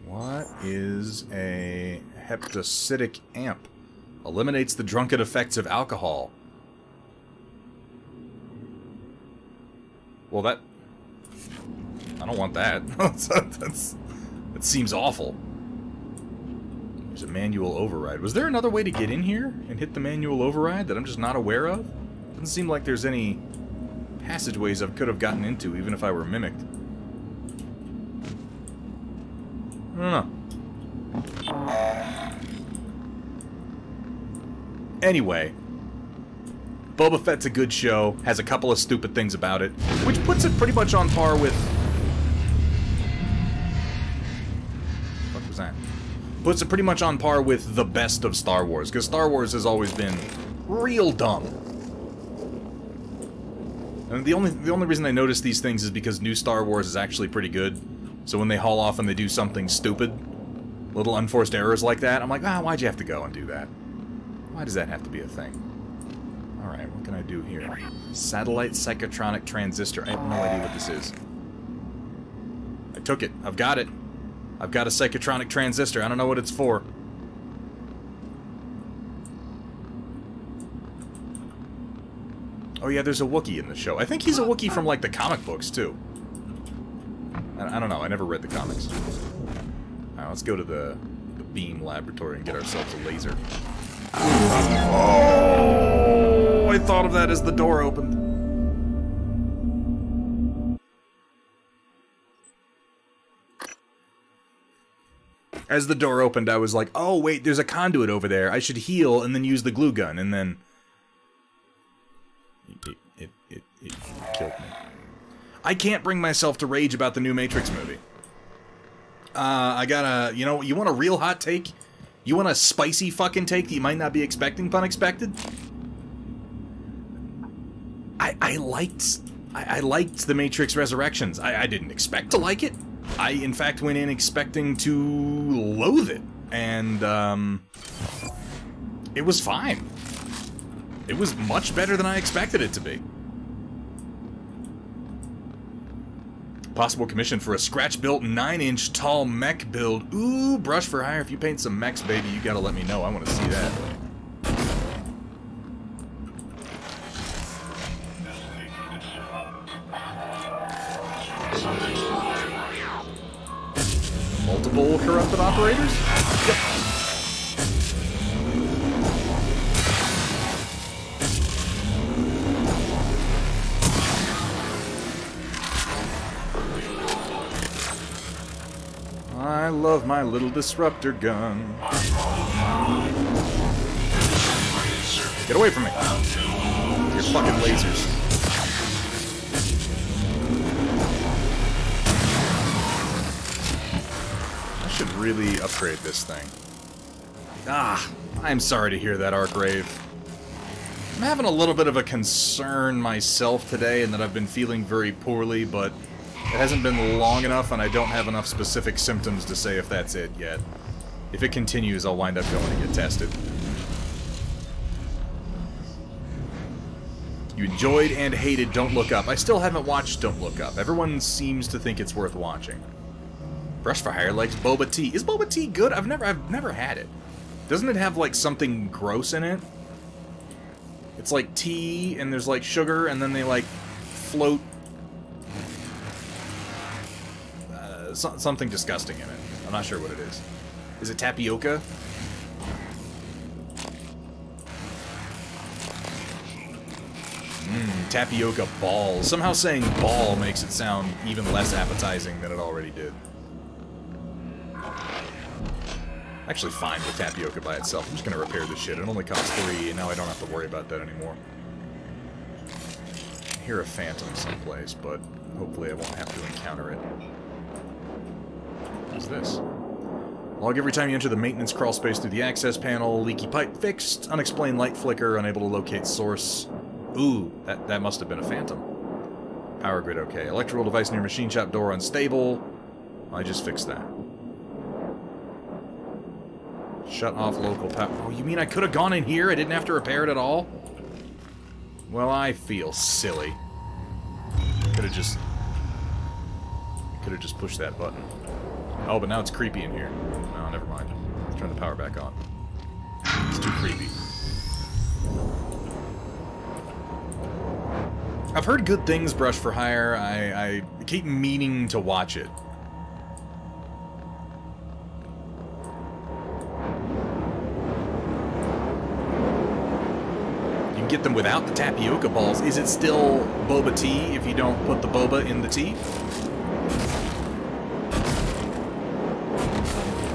What is a heptacidic amp? Eliminates the drunken effects of alcohol. Well, that... I don't want that. That seems awful. There's a manual override. Was there another way to get in here and hit the manual override that I'm just not aware of? Doesn't seem like there's any passageways I could have gotten into, even if I were mimicked. I don't know. Anyway, Boba Fett's a good show, has a couple of stupid things about it, which puts it pretty much on par with... What was that? Puts it pretty much on par with the best of Star Wars, because Star Wars has always been real dumb. And the only reason I notice these things is because new Star Wars is actually pretty good. So when they haul off and they do something stupid, little unforced errors like that, I'm like, ah, why'd you have to go and do that? Why does that have to be a thing? Alright, what can I do here? Satellite psychotronic transistor. I have no idea what this is. I took it. I've got it. I've got a psychotronic transistor. I don't know what it's for. Oh yeah, there's a Wookiee in the show. I think he's a Wookiee from, like, the comic books, too. I don't know. I never read the comics. Alright, let's go to the Beam Laboratory and get ourselves a laser. Oh! I thought of that as the door opened. As the door opened, I was like, oh, wait, there's a conduit over there. I should heal and then use the glue gun, and then... It killed me. I can't bring myself to rage about the new Matrix movie. I gotta... You know, you want a real hot take? You want a spicy fucking take that you might not be expecting, Punexpected? I liked The Matrix Resurrections. I didn't expect to like it. I, in fact, went in expecting to loathe it. And, it was fine. It was much better than I expected it to be. Possible commission for a scratch-built 9-inch tall mech build. Ooh, Brush for Hire. If you paint some mechs, baby, you gotta let me know. I want to see that. Multiple corrupted operators? Yep. I love my little disruptor gun. Get away from me. Your fucking lasers. I should really upgrade this thing. Ah, I'm sorry to hear that, Arcgrave. I'm having a little bit of a concern myself today in that I've been feeling very poorly, but it hasn't been long enough, and I don't have enough specific symptoms to say if that's it yet. If it continues, I'll wind up going to get tested. You enjoyed and hated Don't Look Up. I still haven't watched Don't Look Up. Everyone seems to think it's worth watching. Brush for Hire likes boba tea. Is boba tea good? I've never had it. Doesn't it have, like, something gross in it? It's like tea, and there's, like, sugar, and then they, like, float... something disgusting in it. I'm not sure what it is. Is it tapioca? Tapioca balls. Somehow saying ball makes it sound even less appetizing than it already did. Actually fine with tapioca by itself. I'm just gonna repair this shit. It only costs 3, and now I don't have to worry about that anymore. I hear a phantom someplace, but hopefully I won't have to encounter it. What's this? Log every time you enter the maintenance crawl space through the access panel. Leaky pipe fixed. Unexplained light flicker. Unable to locate source. Ooh, that must have been a phantom. Power grid okay. Electrical device near machine shop door unstable. I just fixed that. Shut off local power. Oh, you mean I could have gone in here? I didn't have to repair it at all? Well, I feel silly. Could have just pushed that button. Oh, but now it's creepy in here. No, never mind. Let's turn the power back on. It's too creepy. I've heard good things, Brush for Hire. I keep meaning to watch it. You can get them without the tapioca balls. Is it still boba tea if you don't put the boba in the tea?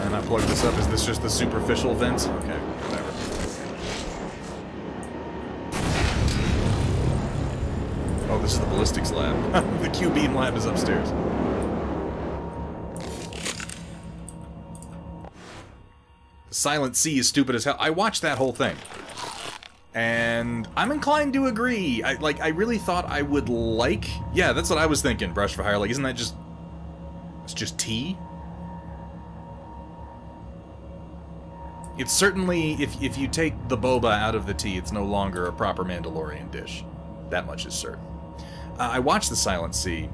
And I plug this up. Is this just the superficial vent? Okay, whatever. Oh, this is the ballistics lab. The Q-beam lab is upstairs. The Silent Sea is stupid as hell. I watched that whole thing. And I'm inclined to agree. I really thought I would like... Yeah, that's what I was thinking, Brush for Hire. Like, isn't that just... It's just tea? It's certainly... If you take the boba out of the tea, it's no longer a proper Mandalorian dish. That much is certain. I watched The Silent Sea.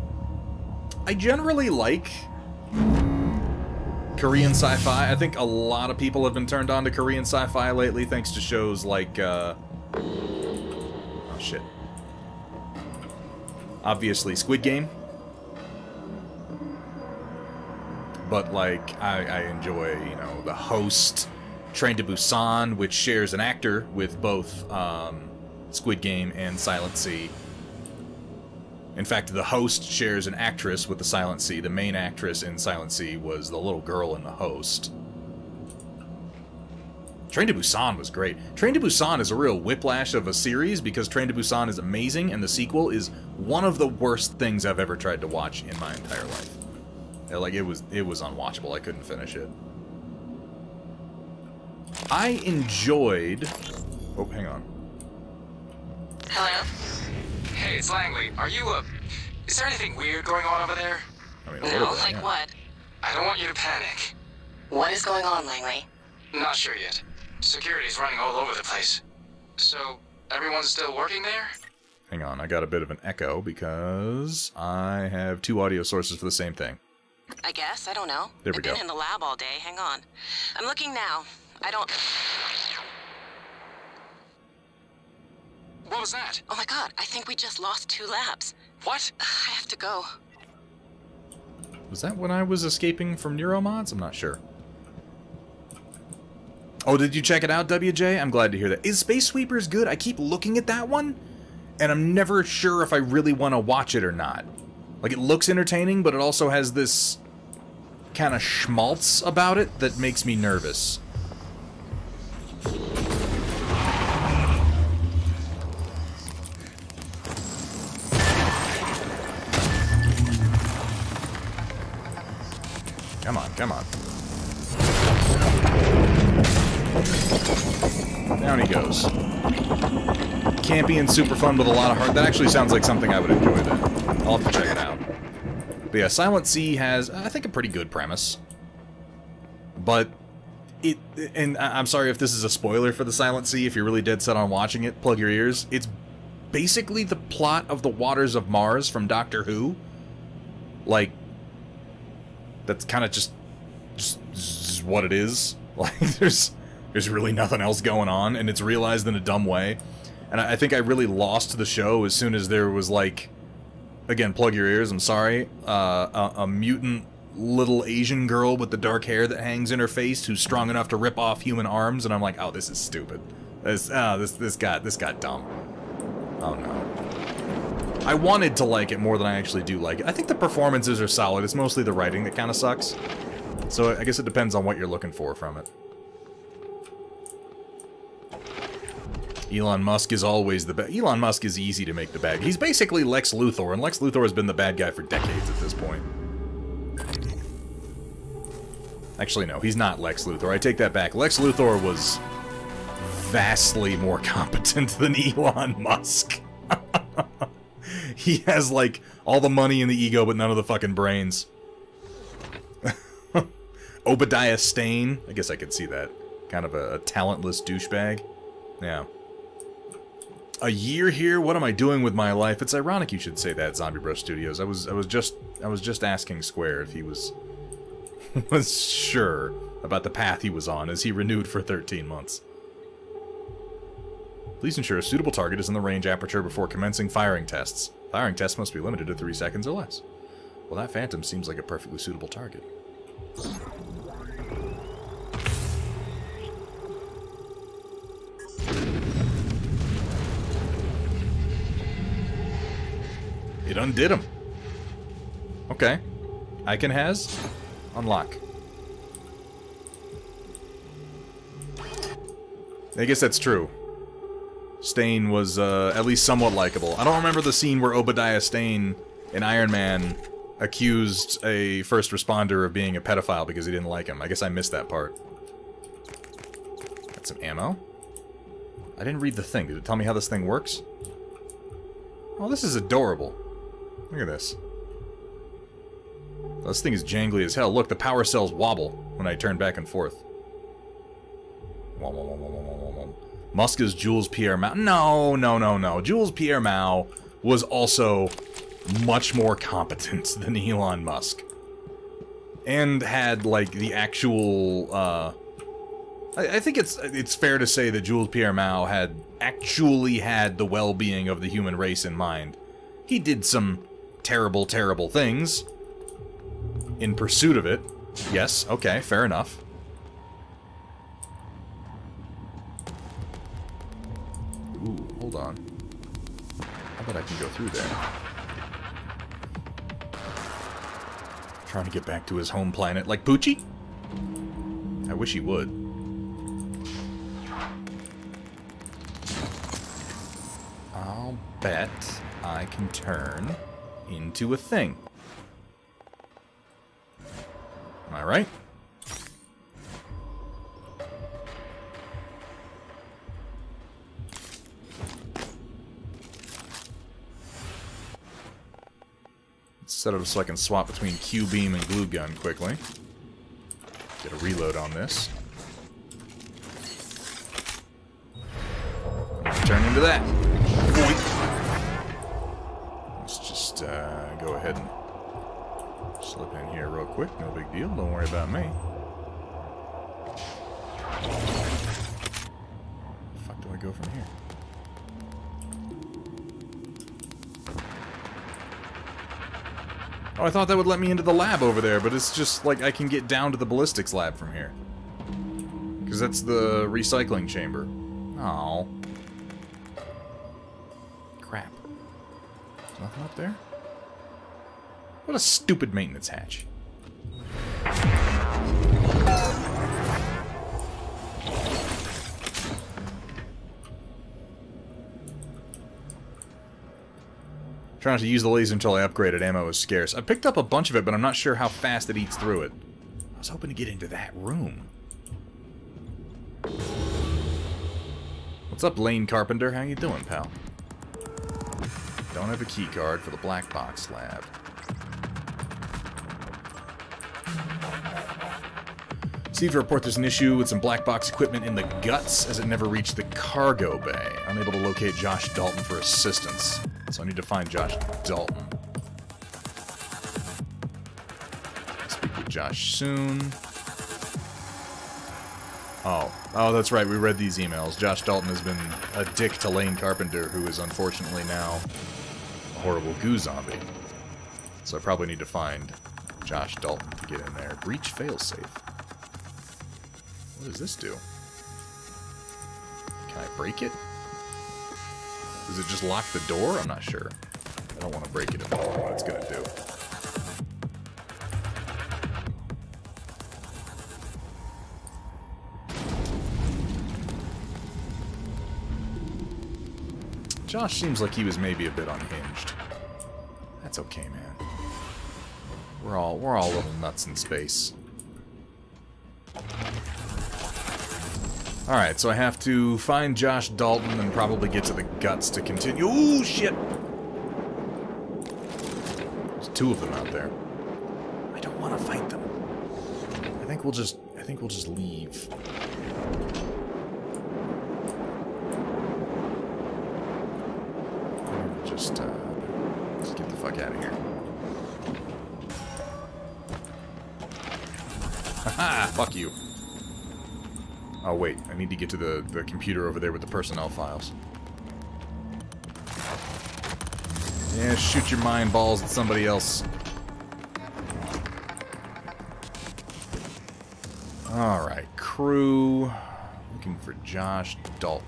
I generally like Korean sci-fi. I think a lot of people have been turned on to Korean sci-fi lately, thanks to shows like, oh shit. Obviously Squid Game. But, like, I enjoy, you know, The Host, Train to Busan, which shares an actor with both, Squid Game and Silent Sea. In fact, The Host shares an actress with The Silent Sea. The main actress in Silent Sea was the little girl in The Host. Train to Busan was great. Train to Busan is a real whiplash of a series because Train to Busan is amazing and the sequel is one of the worst things I've ever tried to watch in my entire life. Like, it was unwatchable. I couldn't finish it. I enjoyed... Oh, hang on. Hello? Hey, it's Langley. Are you, is there anything weird going on over there? I mean, No, bit, like yeah. what? I don't want you to panic. What is going on, Langley? Not sure yet. Security's running all over the place. So, everyone's still working there? Hang on, I got a bit of an echo because I have 2 audio sources for the same thing. I guess. I don't know. There we go. I've been in the lab all day. Hang on. I'm looking now. I don't... What was that? Oh my god, I think we just lost 2 labs. What? I have to go. Was that when I was escaping from Neuromods? I'm not sure. Oh, did you check it out, WJ? I'm glad to hear that. Is Space Sweepers good? I keep looking at that one, and I'm never sure if I really want to watch it or not. Like, it looks entertaining, but it also has this kind of schmaltz about it that makes me nervous. Come on, come on. Down he goes. Campy and super fun with a lot of heart. That actually sounds like something I would enjoy then. I'll have to check it out. But yeah, Silent Sea has, I think, a pretty good premise. But it, and I'm sorry if this is a spoiler for the Silent Sea, if you're really dead set on watching it, plug your ears. It's basically the plot of The Waters of Mars from Doctor Who. Like, that's kind of just what it is. Like, there's really nothing else going on, and it's realized in a dumb way. And I think I really lost the show as soon as there was, like, again, plug your ears, I'm sorry, a mutant little Asian girl with the dark hair that hangs in her face who's strong enough to rip off human arms, and I'm like, oh, this is stupid. This got dumb. Oh no. I wanted to like it more than I actually do like it. I think the performances are solid. It's mostly the writing that kind of sucks. So I guess it depends on what you're looking for from it. Elon Musk is always the bad. Elon Musk is easy to make the bad. He's basically Lex Luthor, and Lex Luthor has been the bad guy for decades at this point. Actually, no, he's not Lex Luthor. I take that back. Lex Luthor was vastly more competent than Elon Musk. He has, like, all the money and the ego, but none of the fucking brains. Obadiah Stane. I guess I could see that. Kind of a talentless douchebag. Yeah. A year here? What am I doing with my life? It's ironic you should say that, Zombie Bro Studios. I was just asking Square if he was sure about the path he was on as he renewed for 13 months. Please ensure a suitable target is in the range aperture before commencing firing tests. Firing tests must be limited to 3 seconds or less. Well, that Phantom seems like a perfectly suitable target. It undid him. Okay. Icon has. Unlock. I guess that's true. Stane was at least somewhat likable. I don't remember the scene where Obadiah Stane in Iron Man accused a first responder of being a pedophile because he didn't like him. I guess I missed that part. Got some ammo. I didn't read the thing. Did it tell me how this thing works? Oh, this is adorable. Look at this. Oh, this thing is jangly as hell. Look, the power cells wobble when I turn back and forth. Musk is Jules Pierre Mao. No, no, no, no. Jules Pierre Mao was also much more competent than Elon Musk. And had, like, the actual, I think it's fair to say that Jules Pierre Mao actually had the well-being of the human race in mind. He did some terrible, terrible things in pursuit of it. Yes, okay, fair enough. Ooh, hold on. How about I can go through there? Trying to get back to his home planet like Poochie? I wish he would. I'll bet I can turn into a thing. Am I right? Let's set it up so I can swap between Q-beam and glue gun quickly. Get a reload on this. Turn into that. Boink. Let's just go ahead and slip in here real quick. No big deal. Don't worry about me. Where the fuck do I go from here? Oh, I thought that would let me into the lab over there, but it's just like I can get down to the ballistics lab from here. Because that's the recycling chamber. Oh. Crap. There's nothing up there? What a stupid maintenance hatch. Trying not to use the laser until I upgraded. Ammo is scarce. I picked up a bunch of it, but I'm not sure how fast it eats through it. I was hoping to get into that room. What's up, Lane Carpenter? How you doing, pal? Don't have a key card for the black box lab. Received a report there's an issue with some black box equipment in the guts as it never reached the cargo bay. Unable to locate Josh Dalton for assistance. So I need to find Josh Dalton. Speak with Josh soon. Oh, that's right. We read these emails. Josh Dalton has been a dick to Lane Carpenter, who is unfortunately now a horrible goo zombie. So I probably need to find Josh Dalton to get in there. Breach failsafe. What does this do? Can I break it? Does it just lock the door? I'm not sure. I don't want to break it at all. What it's going to do. Josh seems like he was maybe a bit unhinged. That's okay, man. We're all little nuts in space. Alright, so I have to find Josh Dalton and probably get to the guts to continue. Ooh, shit! There's two of them out there. I don't want to fight them. I think we'll just leave. Just get the fuck out of here. Haha! Fuck you. Oh wait, I need to get to the computer over there with the personnel files. Yeah, shoot your mind balls at somebody else. Alright, crew. Looking for Josh Dalton.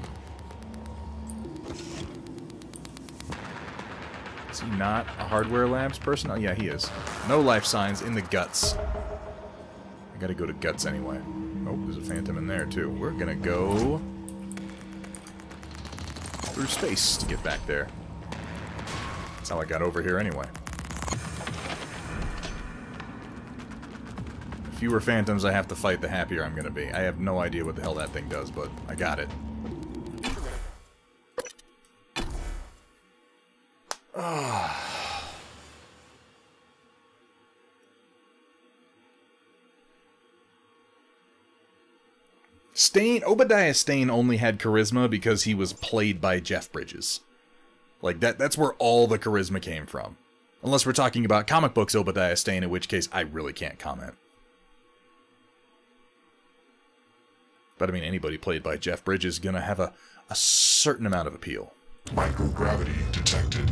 Is he not a Hardware Labs person? Oh yeah, he is. No life signs in the guts. I gotta go to guts anyway. Oh, there's a phantom in there too. We're gonna go through space to get back there. That's how I got over here anyway. The fewer phantoms I have to fight, the happier I'm gonna be. I have no idea what the hell that thing does, but I got it. Obadiah Stane only had charisma because he was played by Jeff Bridges. Like, that's where all the charisma came from. Unless we're talking about comic books Obadiah Stane, in which case I really can't comment. But I mean, anybody played by Jeff Bridges is gonna have a certain amount of appeal. Microgravity detected.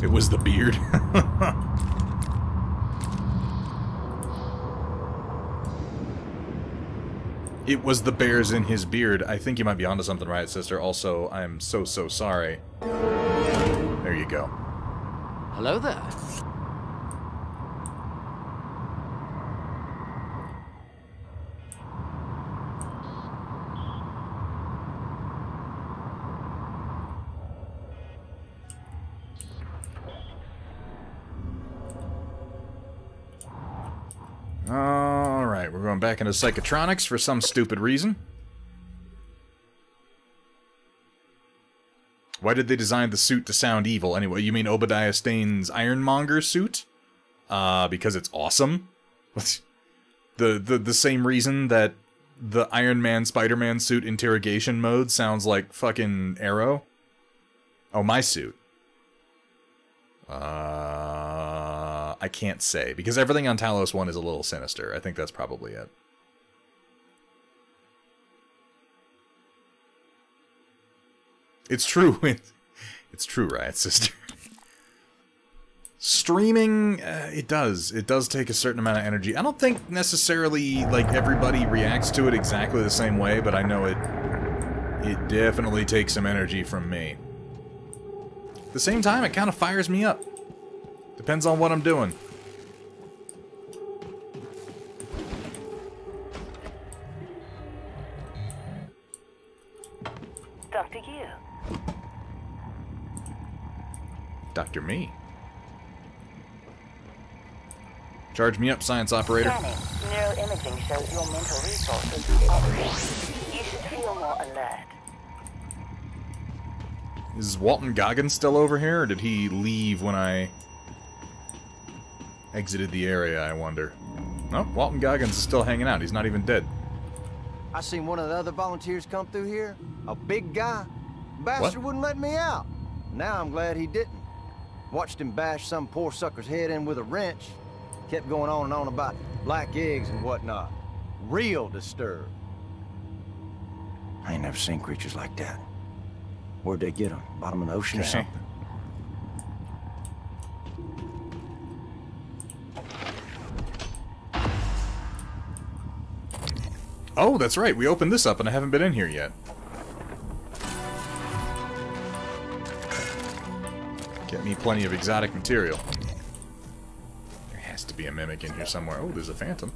It was the beard. It was the bears in his beard. I think you might be onto something, right, sister? Also, I'm so sorry. There you go. Hello there. Alright, we're going back into psychotronics for some stupid reason. Why did they design the suit to sound evil anyway? You mean Obadiah Stane's Ironmonger suit? Because it's awesome? The same reason that the Iron Man Spider-Man suit interrogation mode sounds like fucking Arrow? Oh, my suit. I can't say, because everything on Talos I is a little sinister. I think that's probably it. It's true. It's true, right, sister? Streaming, it does. It does take a certain amount of energy. I don't think necessarily, like, everybody reacts to it exactly the same way, but I know it definitely takes some energy from me. At the same time, it kind of fires me up. Depends on what I'm doing. Dr. Yu. Dr. Me. Charge me up, science operator. Scanning. Neuroimaging shows your mental resources decreased. You should feel more alert. Is Walton Goggins still over here, or did he leave when I exited the area, I wonder? No, Walton Goggins is still hanging out. He's not even dead. I seen one of the other volunteers come through here. A big guy. Bastard wouldn't let me out. Now I'm glad he didn't. Watched him bash some poor sucker's head in with a wrench. Kept going on and on about black eggs and whatnot. Real disturbed. I ain't never seen creatures like that. Where'd they get them? Bottom of the ocean or something? Oh, that's right. We opened this up and I haven't been in here yet. Get me plenty of exotic material. There has to be a mimic in here somewhere. Oh, there's a phantom.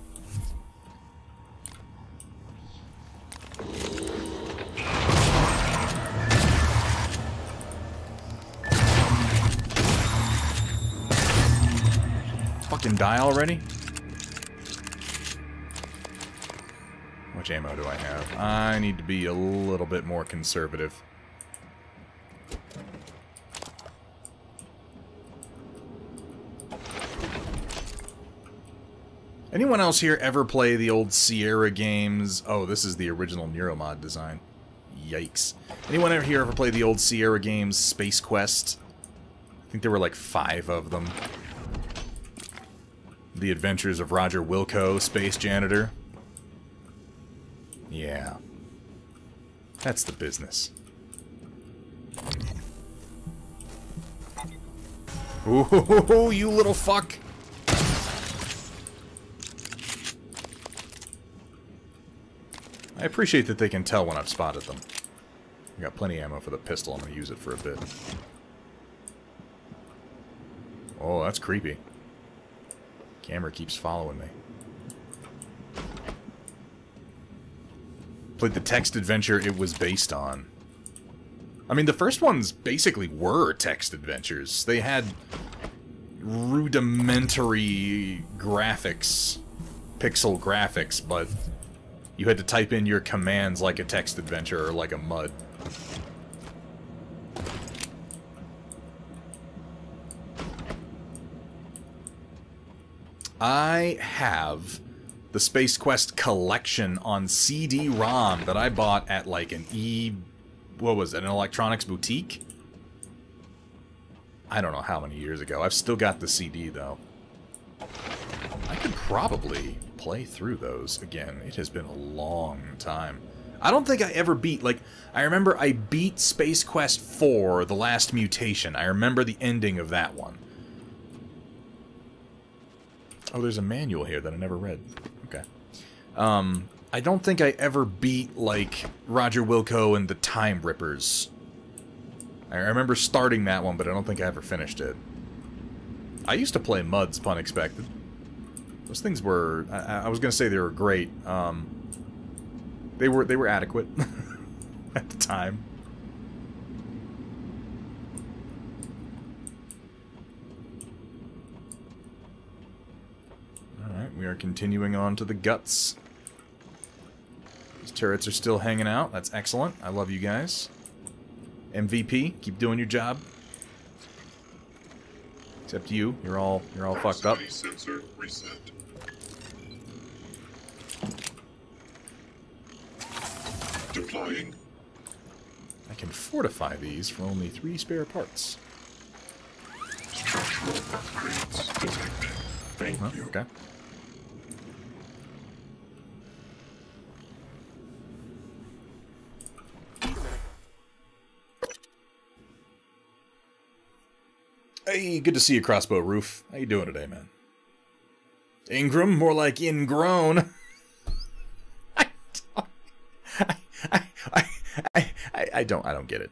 Fucking die already? How much ammo do I have? I need to be a little bit more conservative. Anyone else here ever play the old Sierra games? Oh, this is the original Neuromod design. Yikes. Anyone here ever play the old Sierra games, Space Quest? I think there were like 5 of them. The Adventures of Roger Wilco, Space Janitor. Yeah. That's the business. Ooh, you little fuck! I appreciate that they can tell when I've spotted them. I got plenty of ammo for the pistol. I'm going to use it for a bit. Oh, that's creepy. Camera keeps following me. Played the text adventure it was based on. I mean, the first ones basically were text adventures. They had rudimentary graphics, pixel graphics, but you had to type in your commands like a text adventure or like a MUD. I have the Space Quest collection on CD-ROM that I bought at like an what was it, an electronics boutique? I don't know how many years ago. I've still got the CD though. I could probably play through those again. It has been a long time. I don't think I ever beat, like, I remember I beat Space Quest 4, The Last Mutation. I remember the ending of that one. Oh, there's a manual here that I never read. Okay. I don't think I ever beat, like, Roger Wilco and the Time Rippers. I remember starting that one, but I don't think I ever finished it. I used to play MUDs, pun expected. Those things were... I was gonna say they were great. They were adequate at the time. Alright, we are continuing on to the guts. These turrets are still hanging out. That's excellent. I love you guys. MVP, keep doing your job. Except you. You're all fucked up. Sensor reset. Deploying. I can fortify these for only 3 spare parts. Structural upgrades detected. Thank you. Okay. Hey, good to see you, Crossbow Roof. How you doing today, man? Ingram, more like ingrown. I don't get it.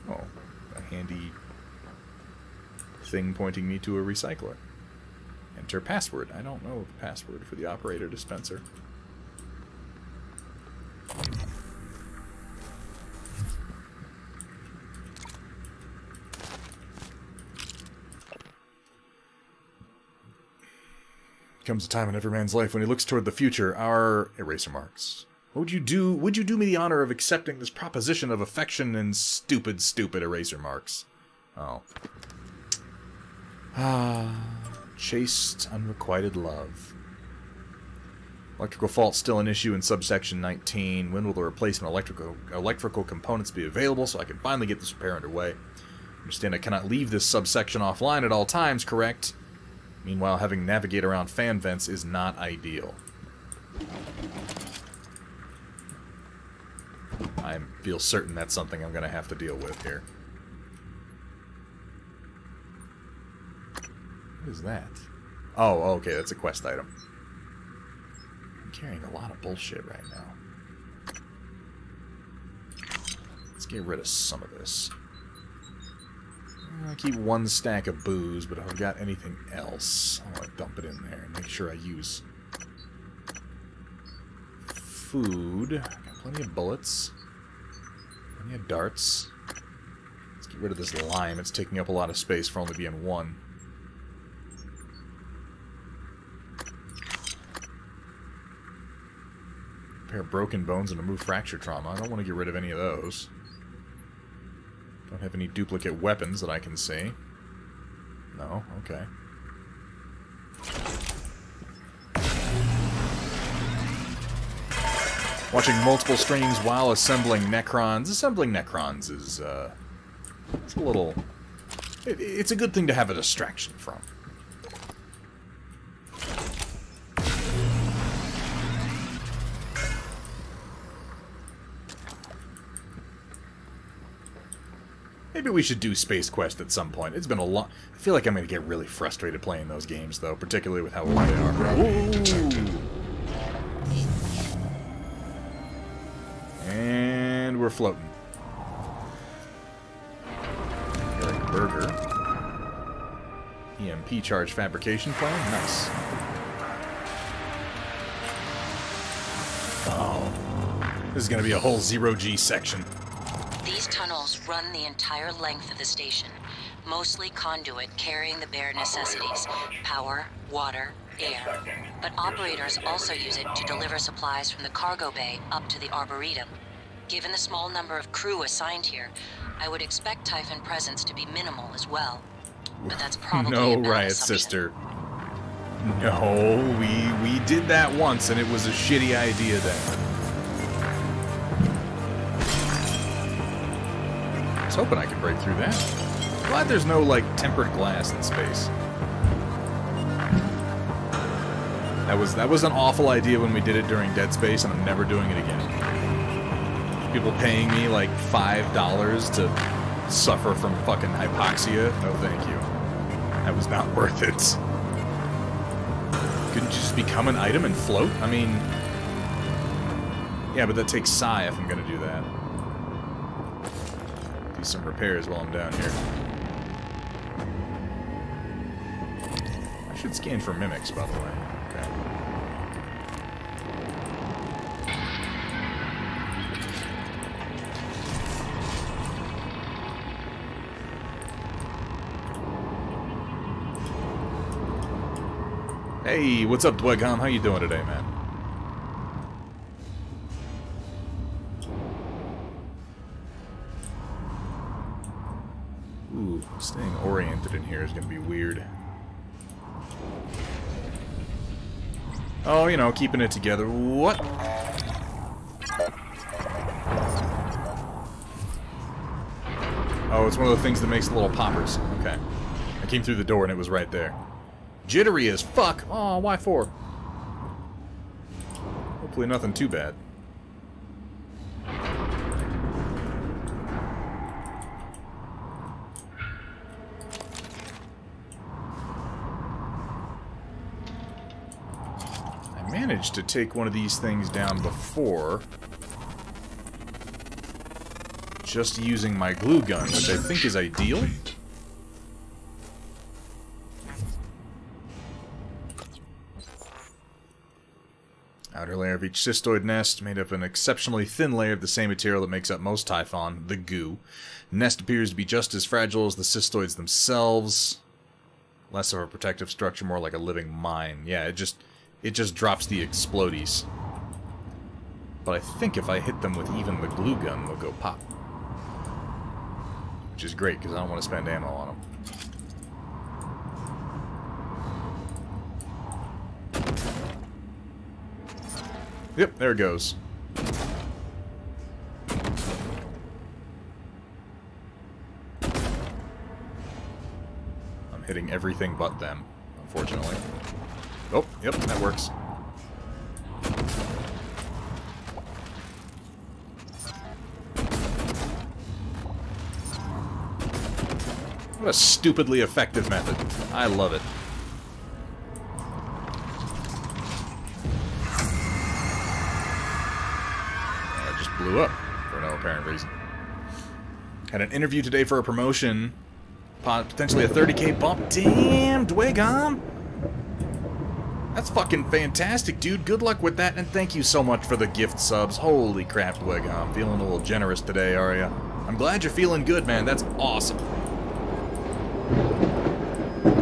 Oh, a handy thing pointing me to a recycler. Enter password. I don't know the password for the operator dispenser. Comes a time in every man's life when he looks toward the future. Our eraser marks. What would you do? Would you do me the honor of accepting this proposition of affection and stupid eraser marks? Oh. Chaste, unrequited love. Electrical fault still an issue in subsection 19. When will the replacement electrical components be available so I can finally get this repair underway? Understand I cannot leave this subsection offline at all times, correct? Meanwhile, having navigate around fan vents is not ideal. I feel certain that's something I'm going to have to deal with here. What is that? Oh, okay, that's a quest item. I'm carrying a lot of bullshit right now. Let's get rid of some of this. I'll keep one stack of booze, but if I've got anything else, I want to dump it in there and make sure I use food. I've got plenty of bullets. Plenty of darts. Let's get rid of this lime. It's taking up a lot of space for only being one. A pair of broken bones and remove fracture trauma. I don't want to get rid of any of those. Don't have any duplicate weapons that I can see. No? Okay. Watching multiple streams while assembling Necrons. Assembling Necrons is, it's a little... It's a good thing to have a distraction from. Maybe we should do Space Quest at some point. It's been a long... I feel like I'm going to get really frustrated playing those games, though, particularly with how old they are. Ooh. And we're floating. Eric Burger. EMP charge fabrication plan. Nice. Oh. This is going to be a whole zero-G section. These tunnels run the entire length of the station, mostly conduit carrying the bare necessities, power, water, air. But operators also use it to deliver supplies from the cargo bay up to the Arboretum. Given the small number of crew assigned here, I would expect Typhon presence to be minimal as well. But that's probably no, a bad Riot assumption. Sister. No, we did that once, and it was a shitty idea then. I was hoping I could break through that. Glad there's no, like, tempered glass in space. That was an awful idea when we did it during Dead Space, and I'm never doing it again. People paying me, like, $5 to suffer from fucking hypoxia? No, thank you. That was not worth it. Couldn't you just become an item and float? I mean... Yeah, but that takes Psi if I'm gonna do that. Do some repairs while I'm down here. I should scan for mimics, by the way. Okay. Hey, what's up, Dwegom? How you doing today, man? Ooh, staying oriented in here is going to be weird. Oh, you know, keeping it together. What? Oh, it's one of the things that makes the little poppers. Okay. I came through the door and it was right there. Jittery as fuck. Oh, why for? Hopefully nothing too bad. I managed to take one of these things down before, just using my glue gun, which I think is ideal. Outer layer of each cystoid nest, made up of an exceptionally thin layer of the same material that makes up most Typhon, the goo. Nest appears to be just as fragile as the cystoids themselves. Less of a protective structure, more like a living mine. Yeah, it just drops the explodies. But I think if I hit them with even the glue gun, they'll go pop. Which is great, because I don't want to spend ammo on them. Yep, there it goes. I'm hitting everything but them, unfortunately. Oh, yep, that works. What a stupidly effective method. I love it. It just blew up for no apparent reason. Had an interview today for a promotion. Potentially a 30K bump. Damn, Dwagom! That's fucking fantastic, dude. Good luck with that, and thank you so much for the gift subs. Holy crap, Dwagom. Feeling a little generous today, are ya? I'm glad you're feeling good, man. That's awesome.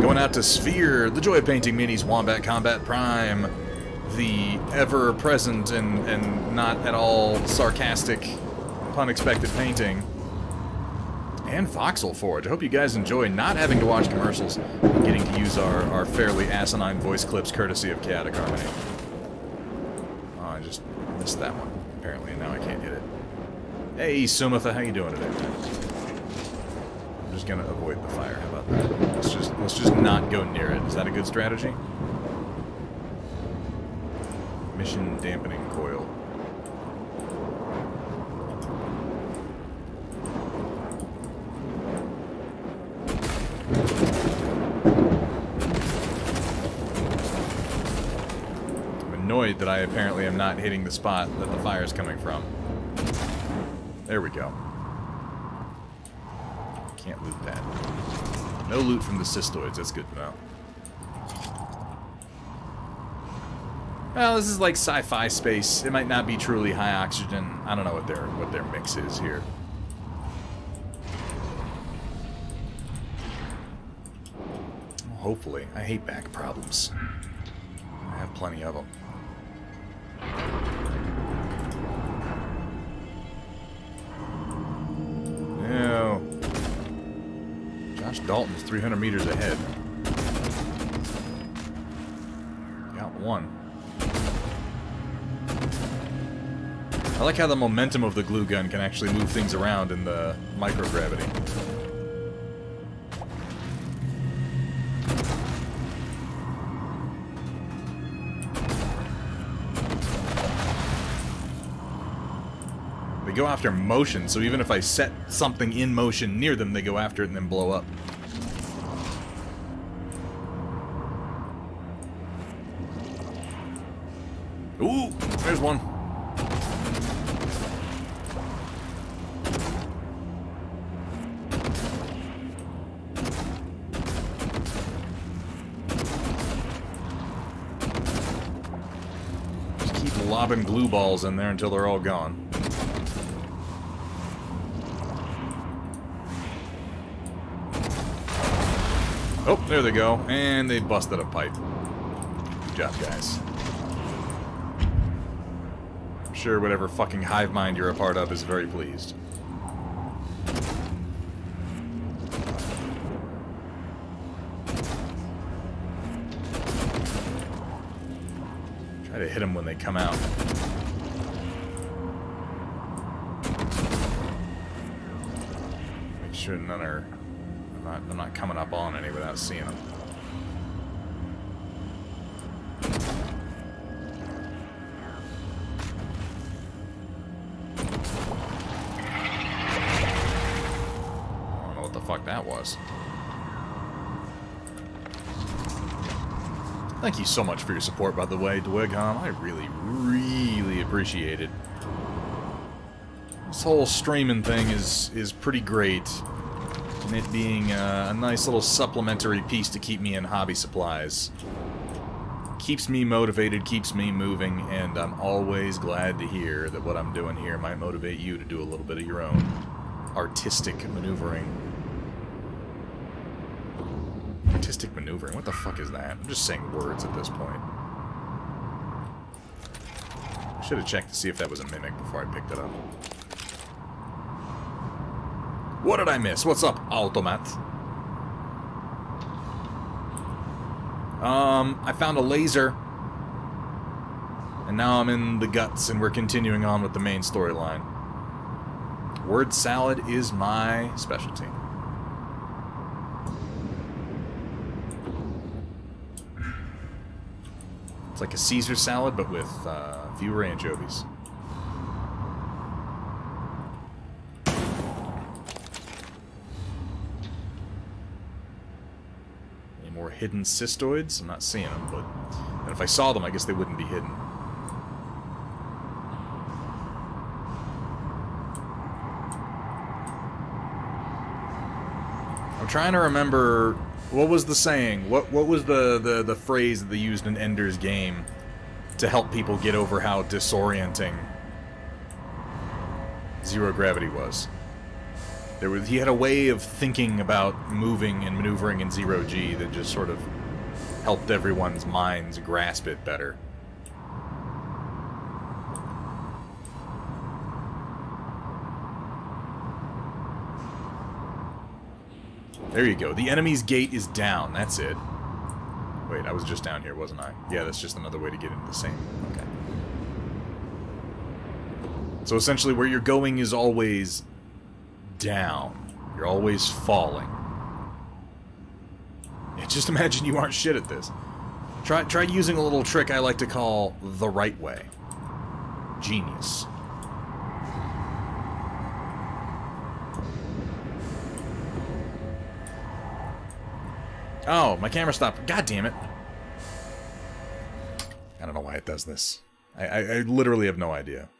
Going out to Sphere, the Joy of Painting Minis, Wombat Combat Prime, the ever-present and not at all sarcastic, unexpected painting, and Voxel Forge. I hope you guys enjoy not having to watch commercials and getting to use our fairly asinine voice clips courtesy of Chaotic Harmony. Oh, I just missed that one, apparently, and now I can't hit it. Hey, Sumatha, how you doing today, man? I'm just gonna avoid the fire. How about that? Let's just not go near it. Is that a good strategy? Mission dampening coil. I'm annoyed that I apparently am not hitting the spot that the fire is coming from. There we go. Can't loot that. No loot from the cystoids, that's good to know. Well, this is like sci-fi space. It might not be truly high oxygen. I don't know what their mix is here. Well, hopefully. I hate back problems. I have plenty of them. No. Josh Dalton's 300 meters ahead. Got one. I like how the momentum of the glue gun can actually move things around in the microgravity. They go after motion, so even if I set something in motion near them, they go after it and then blow up. Ooh, there's one. Just keep lobbing glue balls in there until they're all gone. Oh, there they go. And they busted a pipe. Good job, guys. I'm sure whatever fucking hive mind you're a part of is very pleased. Try to hit them when they come out. Make sure none are... I'm not coming up on any without seeing them. I don't know what the fuck that was. Thank you so much for your support, by the way, Dwagom. I really, really appreciate it. This whole streaming thing is pretty great. And it being a nice little supplementary piece to keep me in hobby supplies. Keeps me motivated, keeps me moving, and I'm always glad to hear that what I'm doing here might motivate you to do a little bit of your own artistic maneuvering. Artistic maneuvering? What the fuck is that? I'm just saying words at this point. I should have checked to see if that was a mimic before I picked it up. What did I miss? What's up, Automat? I found a laser. And now I'm in the guts, and we're continuing on with the main storyline. Word salad is my specialty. It's like a Caesar salad, but with fewer anchovies. More hidden cystoids? I'm not seeing them, but... And if I saw them, I guess they wouldn't be hidden. I'm trying to remember... What was the saying? What was the phrase that they used in Ender's Game to help people get over how disorienting zero gravity was? He had a way of thinking about moving and maneuvering in zero G that just sort of helped everyone's minds grasp it better. There you go. The enemy's gate is down. That's it. Wait, I was just down here, wasn't I? Yeah, that's just another way to get into the same... Okay. So essentially where you're going is always down. You're always falling. Yeah, just imagine you aren't shit at this. Try using a little trick I like to call the right way. Genius. Oh, my camera stopped. God damn it. I don't know why it does this. I literally have no idea.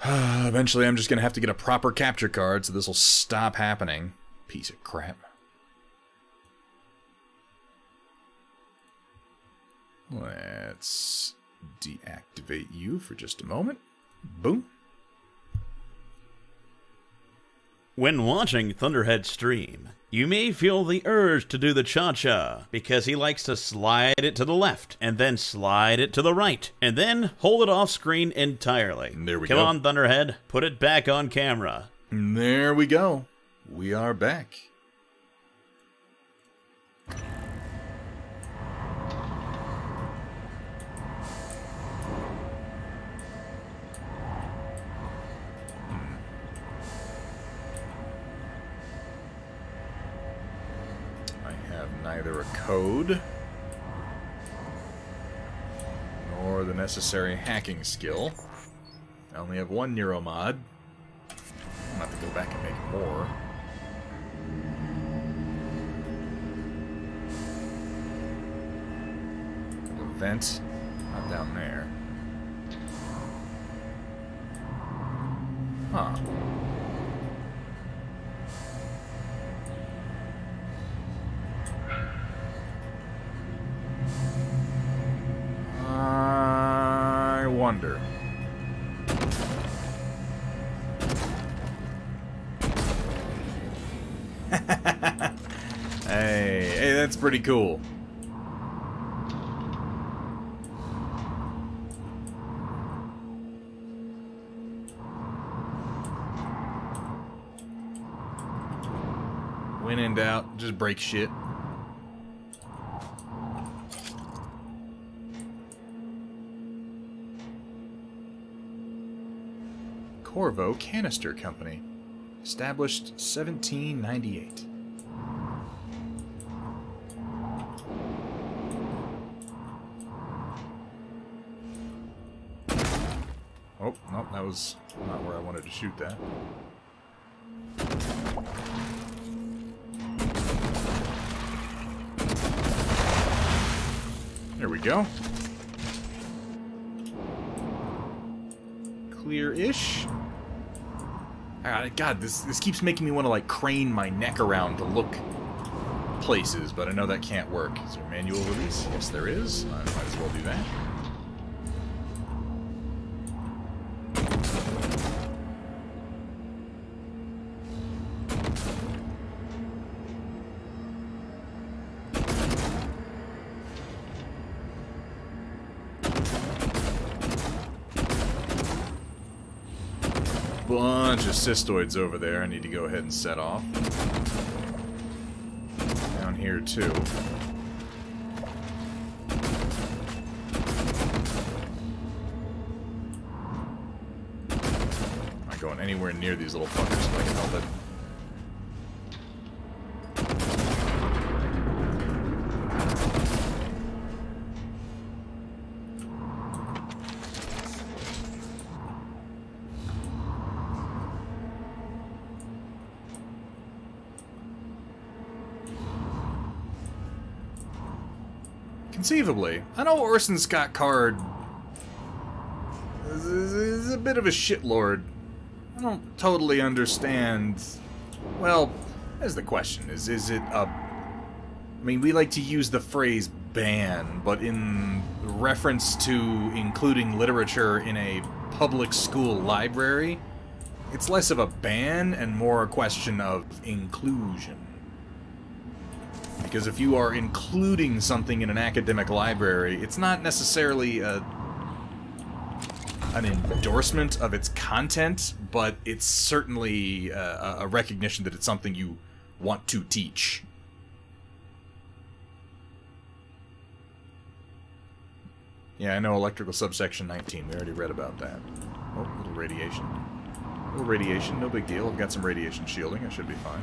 Eventually I'm just gonna have to get a proper capture card so this will stop happening. Piece of crap. Let's deactivate you for just a moment. Boom. When watching Thunderhead stream, you may feel the urge to do the cha-cha, because he likes to slide it to the left, and then slide it to the right, and then hold it off screen entirely. There we go. Come on, Thunderhead, put it back on camera. There we go. We are back. Neither a code nor the necessary hacking skill. I only have one neuromod. I'm gonna have to go back and make more. The vent, not down there. Huh. I wonder. Hey, that's pretty cool. When in doubt, just break shit. Corvo Canister Company, established 1798. Oh, no, that was not where I wanted to shoot that. There we go. Clear-ish. God, this keeps making me want to, like, crane my neck around to look places, but I know that can't work. Is there a manual release? Yes, there is. I might as well do that. Bunch of cystoids over there I need to go ahead and set off. Down here too. I'm not going anywhere near these little fuckers if I can help it. Conceivably. I know Orson Scott Card is a bit of a shitlord. I don't totally understand. Well, that's the question. Is it a... I mean, we like to use the phrase ban, but in reference to including literature in a public school library, it's less of a ban and more a question of inclusion. Because if you are including something in an academic library, it's not necessarily an endorsement of its content, but it's certainly a recognition that it's something you want to teach. Yeah, I know electrical subsection 19. We already read about that. Oh, a little radiation. A little radiation, no big deal. I've got some radiation shielding. I should be fine.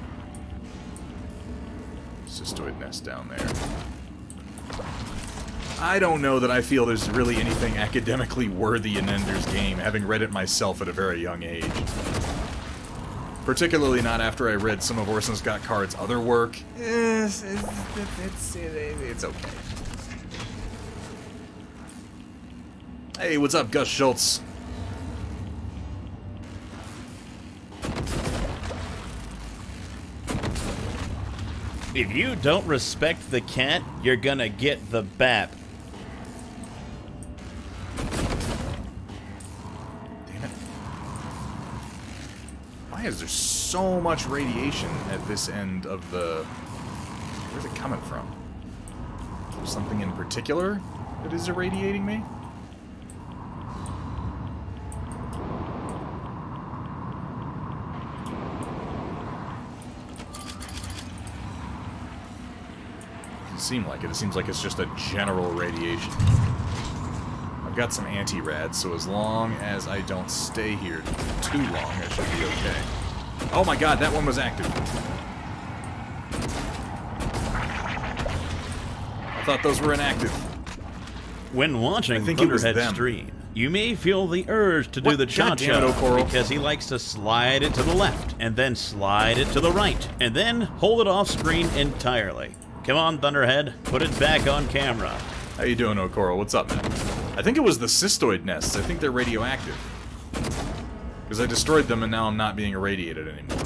Cystoid nest down there. I don't know that I feel there's really anything academically worthy in Ender's Game, having read it myself at a very young age. Particularly not after I read some of Orson Scott Card's other work. It's okay. Hey, what's up, Gus Schultz? If you don't respect the cat, you're gonna get the bap. Damn it. Why is there so much radiation at this end of the... Where's it coming from? Is there something in particular that is irradiating me? Seem like it. It seems like it's just a general radiation. I've got some anti-rads, so as long as I don't stay here too long, I should be okay. Oh my god, that one was active. I thought those were inactive. When watching Thunderhead's stream, you may feel the urge to do the cha-cha because he likes to slide it to the left, and then slide it to the right, and then hold it off screen entirely. Come on, Thunderhead, put it back on camera. How you doing, Okoro? What's up, man? I think it was the cystoid nests. I think they're radioactive. Because I destroyed them and now I'm not being irradiated anymore.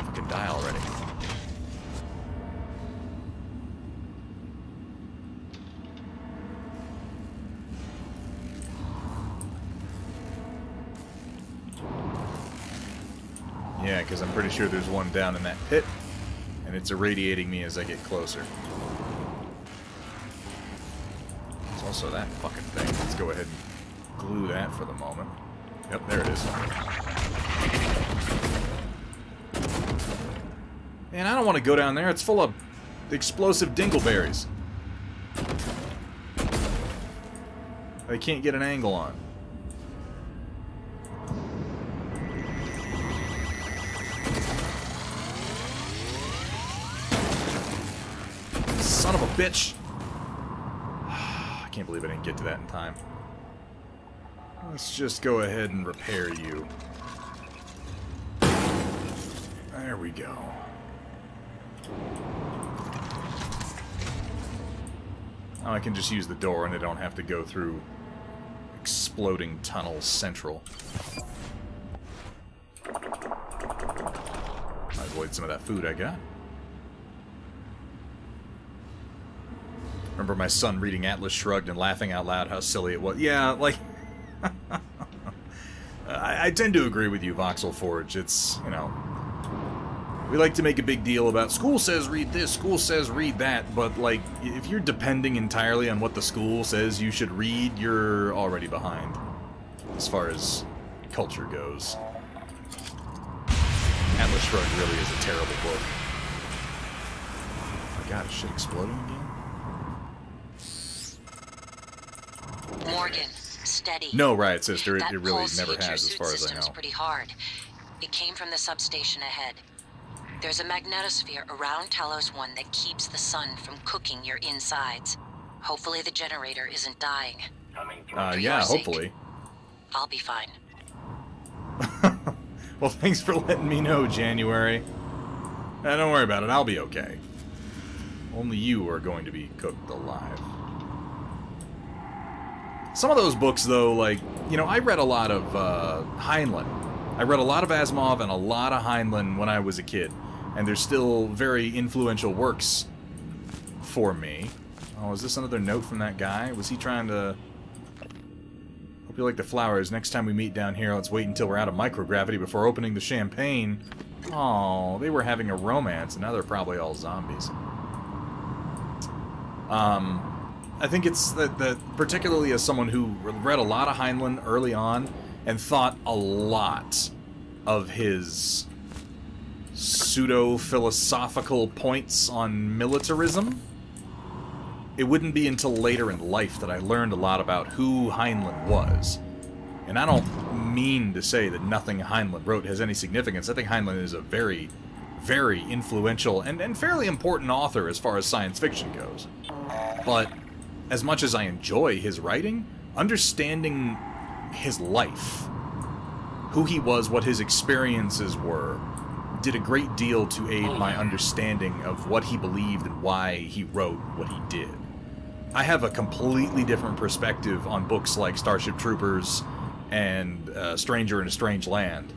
Fucking die already. Yeah, because I'm pretty sure there's one down in that pit. And it's irradiating me as I get closer. There's also that fucking thing. Let's go ahead and glue that for the moment. Yep, there it is. Man, I don't want to go down there. It's full of explosive dingleberries. I can't get an angle on. Son of a bitch! I can't believe I didn't get to that in time. Let's just go ahead and repair you. There we go. Now I can just use the door and I don't have to go through exploding tunnels central. Might avoid some of that food I got. Remember my son reading Atlas Shrugged and laughing out loud how silly it was. Yeah, like... I tend to agree with you, Voxel Forge. It's, you know... We like to make a big deal about school says read this, school says read that, but, like, if you're depending entirely on what the school says you should read, you're already behind. As far as culture goes. Atlas Shrugged really is a terrible book. Oh my god, is shit exploding again? Morgan, steady. No, Riot Sister, it really pulse never hit your has, as suit far as I system's know. pretty hard. It came from the substation ahead. There's a magnetosphere around Talos I that keeps the sun from cooking your insides. Hopefully the generator isn't dying. Yeah, hopefully. I'll be fine. Well, thanks for letting me know, January. Don't worry about it, I'll be okay. Only you are going to be cooked alive. Some of those books, though, like, you know, I read a lot of Heinlein. I read a lot of Asimov and a lot of Heinlein when I was a kid. And they're still very influential works for me. Oh, is this another note from that guy? Was he trying to... Hope you like the flowers. Next time we meet down here, let's wait until we're out of microgravity before opening the champagne. Oh, they were having a romance, and now they're probably all zombies. I think it's that particularly as someone who read a lot of Heinlein early on and thought a lot of his pseudo-philosophical points on militarism, it wouldn't be until later in life that I learned a lot about who Heinlein was. And I don't mean to say that nothing Heinlein wrote has any significance. I think Heinlein is a very, very influential and fairly important author as far as science fiction goes. But as much as I enjoy his writing, understanding his life, who he was, what his experiences were, did a great deal to aid my understanding of what he believed and why he wrote what he did. I have a completely different perspective on books like Starship Troopers and Stranger in a Strange Land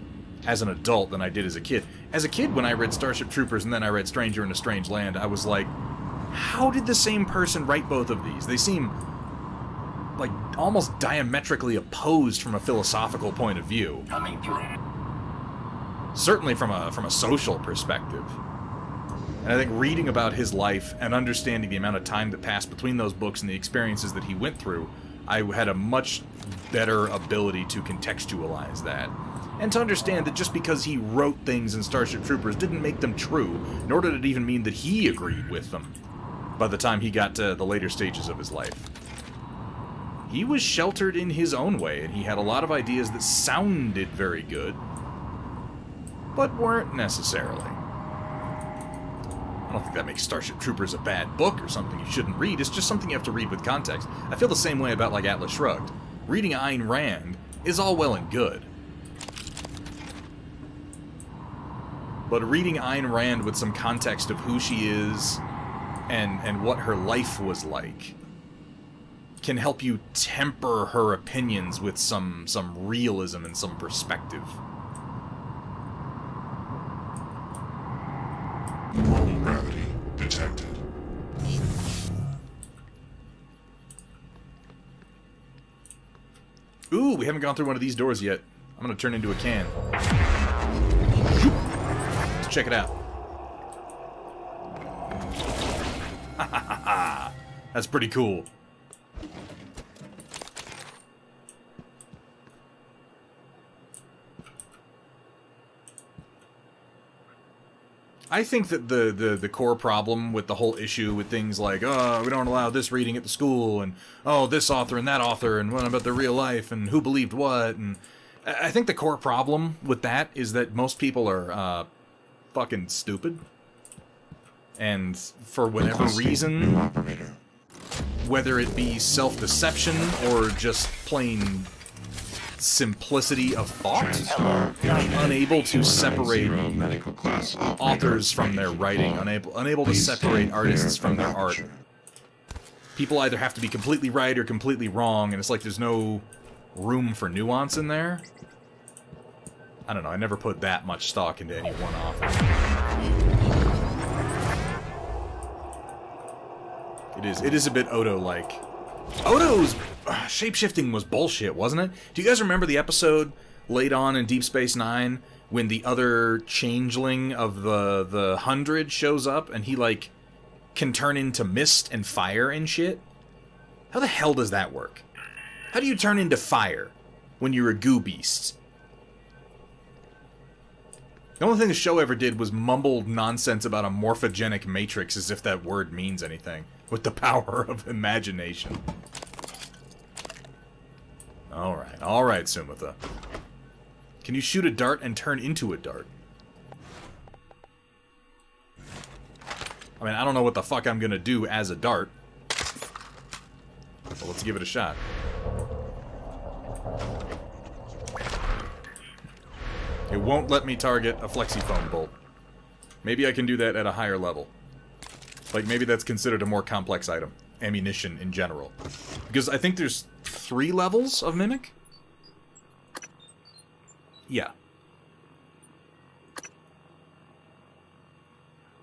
as an adult than I did as a kid. As a kid, when I read Starship Troopers and then I read Stranger in a Strange Land, I was like, how did the same person write both of these? They seem like almost diametrically opposed from a philosophical point of view. Coming through. Certainly from a social perspective. And I think reading about his life and understanding the amount of time that passed between those books and the experiences that he went through, I had a much better ability to contextualize that. And to understand that just because he wrote things in Starship Troopers didn't make them true, nor did it even mean that he agreed with them by the time he got to the later stages of his life. He was sheltered in his own way, and he had a lot of ideas that sounded very good, but weren't necessarily. I don't think that makes Starship Troopers a bad book or something you shouldn't read. It's just something you have to read with context. I feel the same way about, like, Atlas Shrugged. Reading Ayn Rand is all well and good. But reading Ayn Rand with some context of who she is and what her life was like can help you temper her opinions with some realism and some perspective. Low gravity detected. Ooh, we haven't gone through one of these doors yet. I'm gonna turn into a can. Let's check it out. That's pretty cool. I think that the core problem with the whole issue with things like, oh, we don't allow this reading at the school, and oh, this author and that author, and what about their real life, and who believed what, and I think the core problem with that is that most people are fucking stupid. And for whatever reason, whether it be self-deception or just plain simplicity of thought, unable to separate authors from their writing, unable to separate artists from their art. People either have to be completely right or completely wrong, and it's like there's no room for nuance in there. I don't know, I never put that much stock into any one author. It is a bit Odo-like. Odo's shape-shifting was bullshit, wasn't it? Do you guys remember the episode late on in Deep Space Nine when the other changeling of the 100 shows up and he, like, can turn into mist and fire and shit? How the hell does that work? How do you turn into fire when you're a goo beast? The only thing the show ever did was mumble nonsense about a morphogenic matrix as if that word means anything, with the power of imagination. Alright, Sumitha. Can you shoot a dart and turn into a dart? I mean, I don't know what the fuck I'm gonna do as a dart. But let's give it a shot. It won't let me target a flexifoam bolt. Maybe I can do that at a higher level. Like, maybe that's considered a more complex item. Ammunition in general. Because I think there's 3 levels of Mimic? Yeah.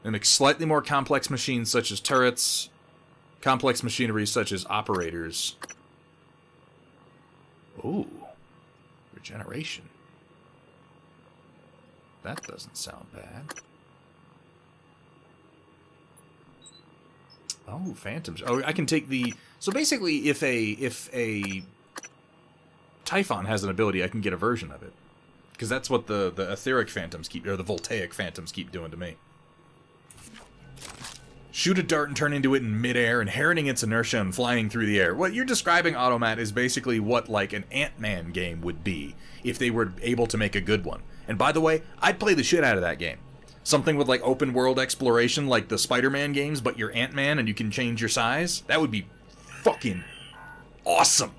Mimic slightly more complex machines such as turrets, complex machinery such as operators. Ooh. Regeneration. That doesn't sound bad. Oh, phantoms. Oh, I can take the... So basically, if a Typhon has an ability, I can get a version of it. Because that's what the etheric phantoms keep... Or the voltaic phantoms keep doing to me. Shoot a dart and turn into it in midair, inheriting its inertia and flying through the air. What you're describing, Automat, is basically what, like, an Ant-Man game would be if they were able to make a good one. And by the way, I'd play the shit out of that game. Something with, like, open-world exploration, like the Spider-Man games, but you're Ant-Man and you can change your size. That would be fucking awesome.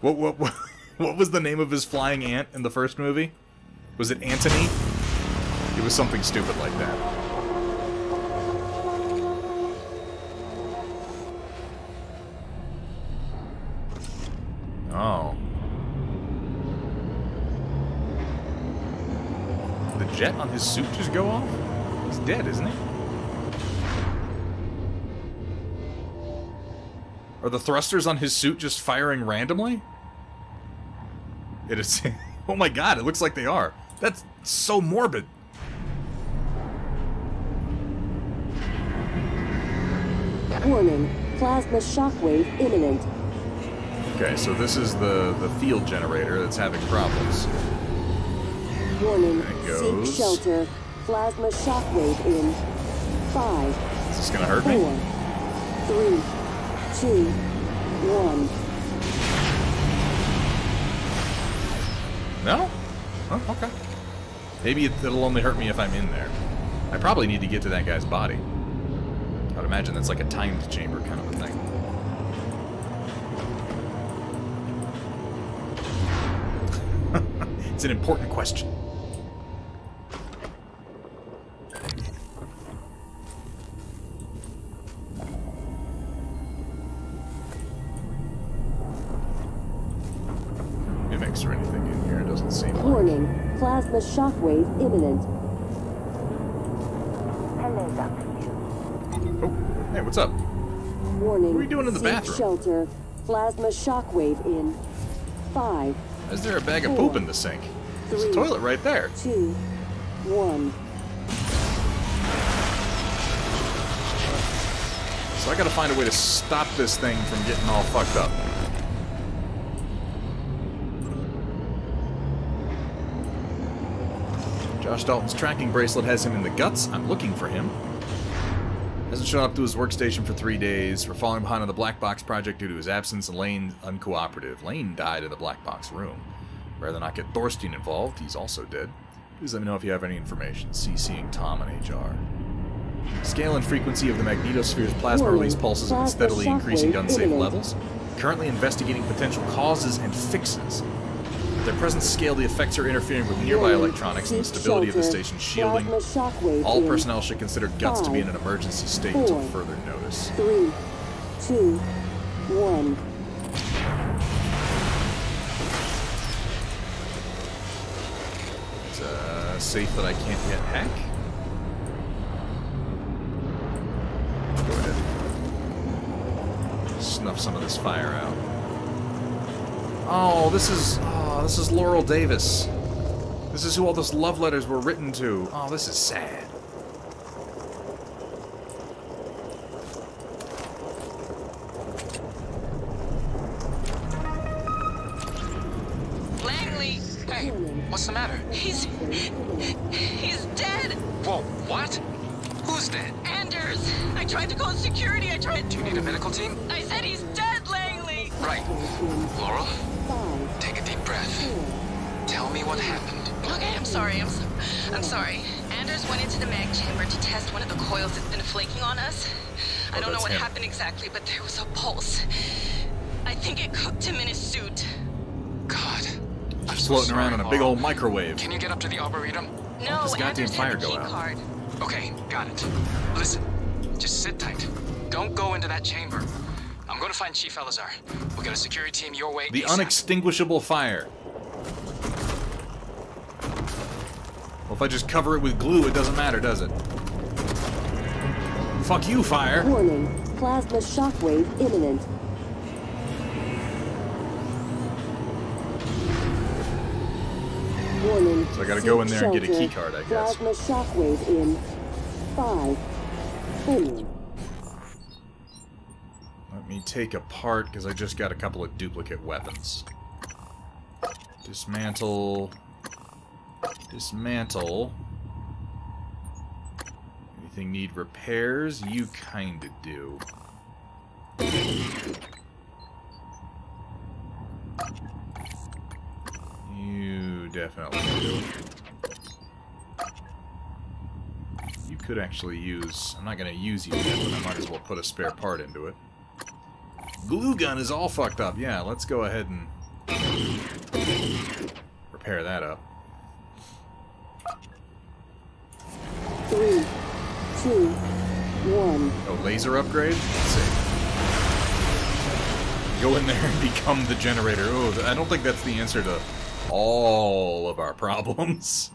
What was the name of his flying ant in the first movie? Was it Antony? It was something stupid like that. Oh. The jet on his suit just go off? He's dead, isn't he? Are the thrusters on his suit just firing randomly? It is... Oh my god, it looks like they are. That's so morbid. Warning, plasma shockwave imminent. Okay, so this is the field generator that's having problems. Warning, goes. seek shelter. Plasma shockwave in 5. Is this gonna hurt 4, me? 3, 2, 1. No? Oh, okay. Maybe it'll only hurt me if I'm in there. I probably need to get to that guy's body. I'd imagine that's like a timed chamber kind of a thing. It's an important question. Mimics or anything in here, it doesn't seem like. Warning, plasma shockwave imminent. Hello, Dr. Oh, hey, what's up? Warning, What are you doing in the seek bathroom? shelter. Plasma shockwave in 5. Is there a bag of 4, poop in the sink? There's a 3, toilet right there. 2, 1. So I gotta find a way to stop this thing from getting all fucked up. Josh Dalton's tracking bracelet has him in the guts. I'm looking for him. Hasn't shown up to his workstation for 3 days. We're falling behind on the Black Box project due to his absence, and Lane uncooperative. Lane died in the Black Box room. Rather not get Thorstein involved, he's also dead. Please let me know if you have any information. CCing Tom and HR. Scale and frequency of the magnetosphere's plasma release pulses have been steadily increasing to unsafe levels. Currently investigating potential causes and fixes. At their present scale, the effects are interfering with nearby electronics and the stability of the station's shielding. All personnel should consider guts to be in an emergency state until further notice. 3, 2, 1. It's safe that I can't yet hack. Go ahead. Snuff some of this fire out. Oh, this is Laurel Davis. This is who all those love letters were written to. Oh, this is sad. Langley! Hey, what's the matter? He's dead! Whoa, what? Who's dead? Anders! I tried to call security, I tried... Do you need a medical team? I said he's dead, Langley! Right. Laurel, take a deep breath. Tell me what happened. Okay, I'm sorry, I'm sorry. Anders went into the mag chamber to test one of the coils that's been flaking on us. I don't know what happened exactly, but there was a pulse. I think it cooked him in his suit. God. I'm Just floating so sorry, around in a big Laurel. old microwave. Can you get up to the Arboretum? No, this goddamn Anders fire had the go key out? card. Okay, got it. Listen, just sit tight. Don't go into that chamber. I'm going to find Chief Elazar. We'll get a security team your way. The ASAP. unextinguishable fire. Well, if I just cover it with glue, it doesn't matter, does it? Fuck you, fire! Warning. Plasma shockwave imminent. Warning. So I gotta go in there and get a shelter. key card, I guess. Plasma shockwave in 5, 4. Let me take apart, because I just got a couple of duplicate weapons. Dismantle. Dismantle. Anything need repairs? You kinda do. You definitely do. You could actually use... I'm not gonna use you yet, but I might as well put a spare part into it. Glue gun is all fucked up. Yeah, let's go ahead and repair that up. 3, 2, 1. Oh, laser upgrade? Let's see. Go in there and become the generator. Oh, I don't think that's the answer to all of our problems.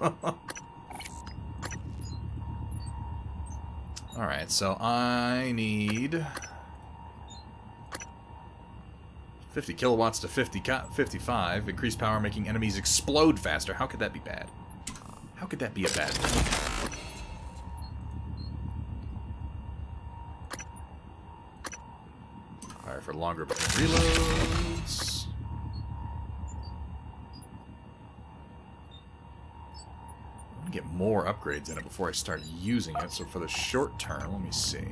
Alright, so I need 50 kilowatts to 55. Increased power making enemies explode faster. How could that be bad? How could that be a bad thing? Fire for longer between reloads. I want to get more upgrades in it before I start using it. So for the short term, let me see.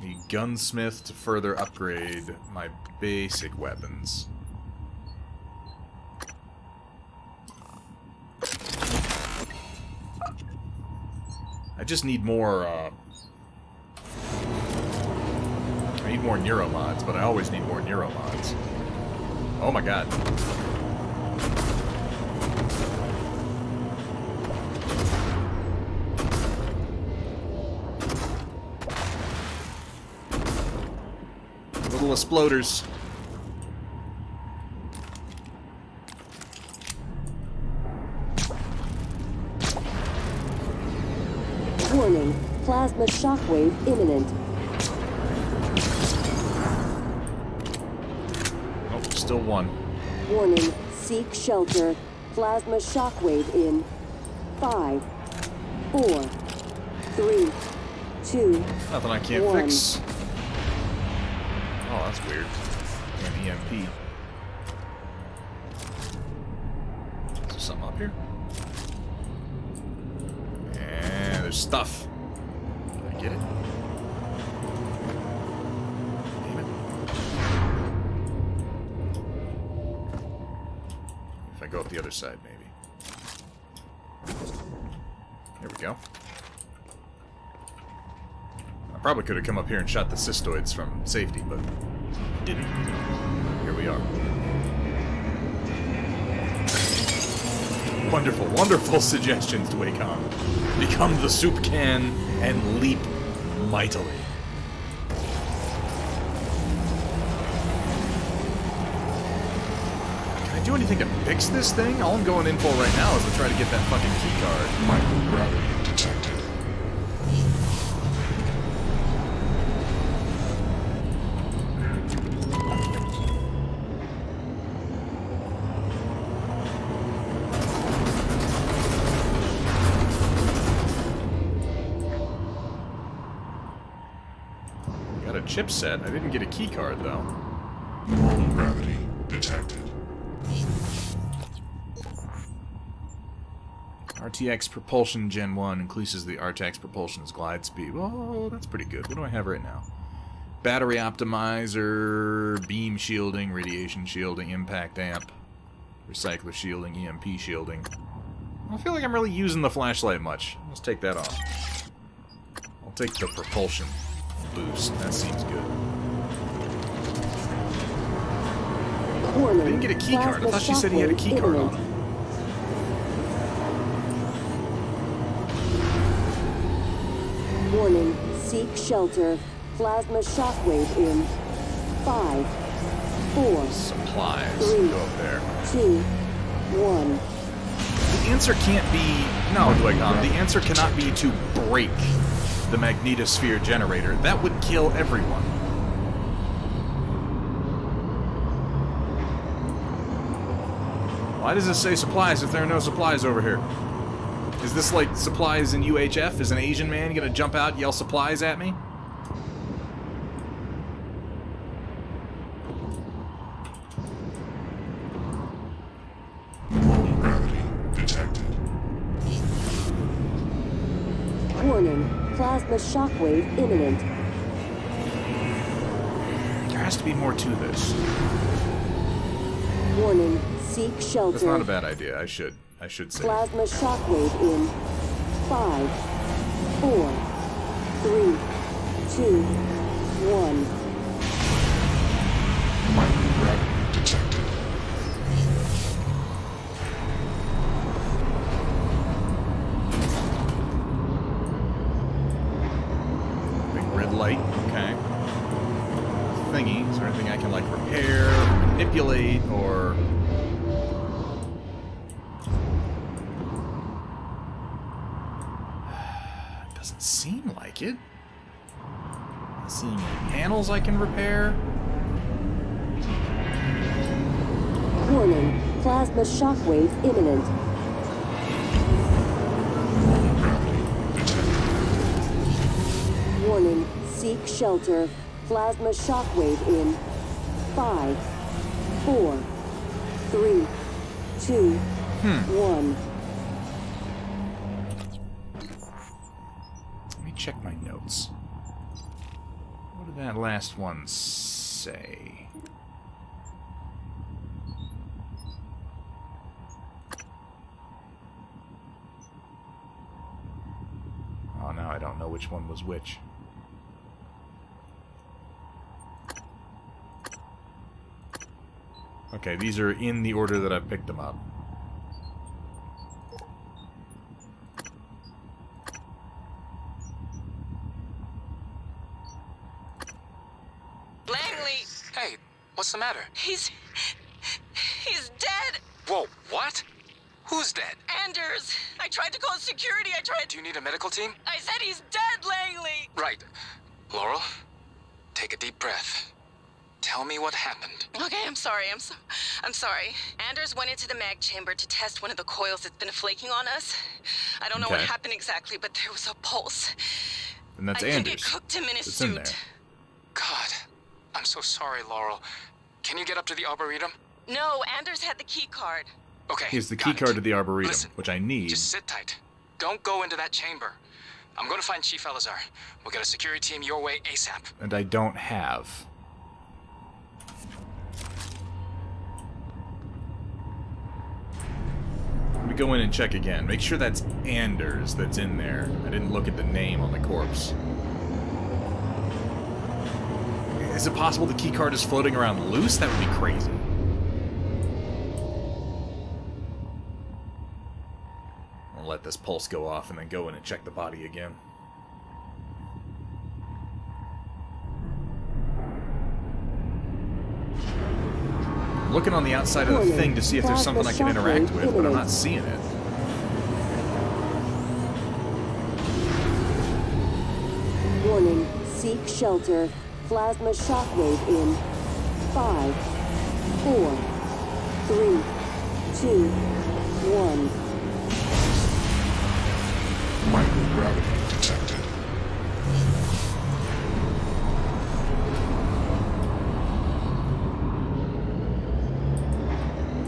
Need gunsmith to further upgrade my basic weapons. I just need more, I need more neuromods, but I always need more neuromods. Oh my god. Little exploders. Warning. Plasma shockwave imminent. Oh, still one. Warning. Seek shelter. Plasma shockwave in 5, 4, 3, 2. Nothing I can't 1. fix. Oh, that's weird. An EMP. Is there something up here? And there's stuff. Can I get it? Damn it. If I go up the other side, maybe. There we go. I probably could have come up here and shot the cystoids from safety, but didn't. Here we are. Wonderful, wonderful suggestions to wake on. Become the soup can and leap mightily. Can I do anything to fix this thing? All I'm going in for right now is to try to get that fucking key card. Microgravity detected. Got a chipset. I didn't get a key card though. Normal gravity detected. RTX propulsion Gen 1 increases the RTX propulsion's glide speed. Oh, that's pretty good. What do I have right now? Battery optimizer, beam shielding, radiation shielding, impact amp, recycler shielding, EMP shielding. I don't feel like I'm really using the flashlight much. Let's take that off. I'll take the propulsion boost. That seems good. Warning. I didn't get a key card. I thought she said he had a key card on him. Warning, seek shelter. Plasma shockwave in 5, 4, Supplies. 3, Go up there. 2, 1. The answer can't be... No, the answer cannot be to break the magnetosphere generator. That would kill everyone. Why does it say supplies if there are no supplies over here? Is this like supplies in UHF? Is an Asian man gonna jump out and yell supplies at me? Gravity detected. Warning, plasma shockwave imminent. There has to be more to this. Warning, seek shelter. That's not a bad idea. I should say. Plasma shockwave in 5, 4, 3, 2, 1. Microgravity detected. Big red light. Okay. Thingy. Is there anything I can like repair, or manipulate, or? Doesn't seem like it. Not seeing any panels I can repair. Warning, plasma shockwave imminent. Warning, seek shelter. Plasma shockwave in 5, 4, 3, 2, 1. Let me check my notes. What did that last one say? Oh, now I don't know which one was which. Okay, these are in the order that I've picked them up. Langley! Hey, what's the matter? He's dead! Whoa, what? Who's dead? Anders! I tried to call security, Do you need a medical team? I said he's dead, Langley! Right. Laurel, take a deep breath. Tell me what happened. Okay, I'm sorry, I'm sorry. Anders went into the mag chamber to test one of the coils that's been flaking on us. I don't know what Okay. happened exactly, but there was a pulse. And that's I Anders. think it cooked him in his It's suit. in there. God, I'm so sorry, Laurel. Can you get up to the Arboretum? No, Anders had the key card. Okay, Here's the got key it. card to the Arboretum, Listen, which I need. just sit tight. Don't go into that chamber. I'm going to find Chief Elazar. We'll get a security team your way ASAP. And I don't have. Let me go in and check again. Make sure that's Anders that's in there. I didn't look at the name on the corpse. Is it possible the keycard is floating around loose? That would be crazy. I'll let this pulse go off and then go in and check the body again. I'm looking on the outside of the thing to see if there's something I can interact with, but I'm not seeing it. Warning, seek shelter. Plasma shockwave in 5, 4, 3, 2, 1. Microgravity detected.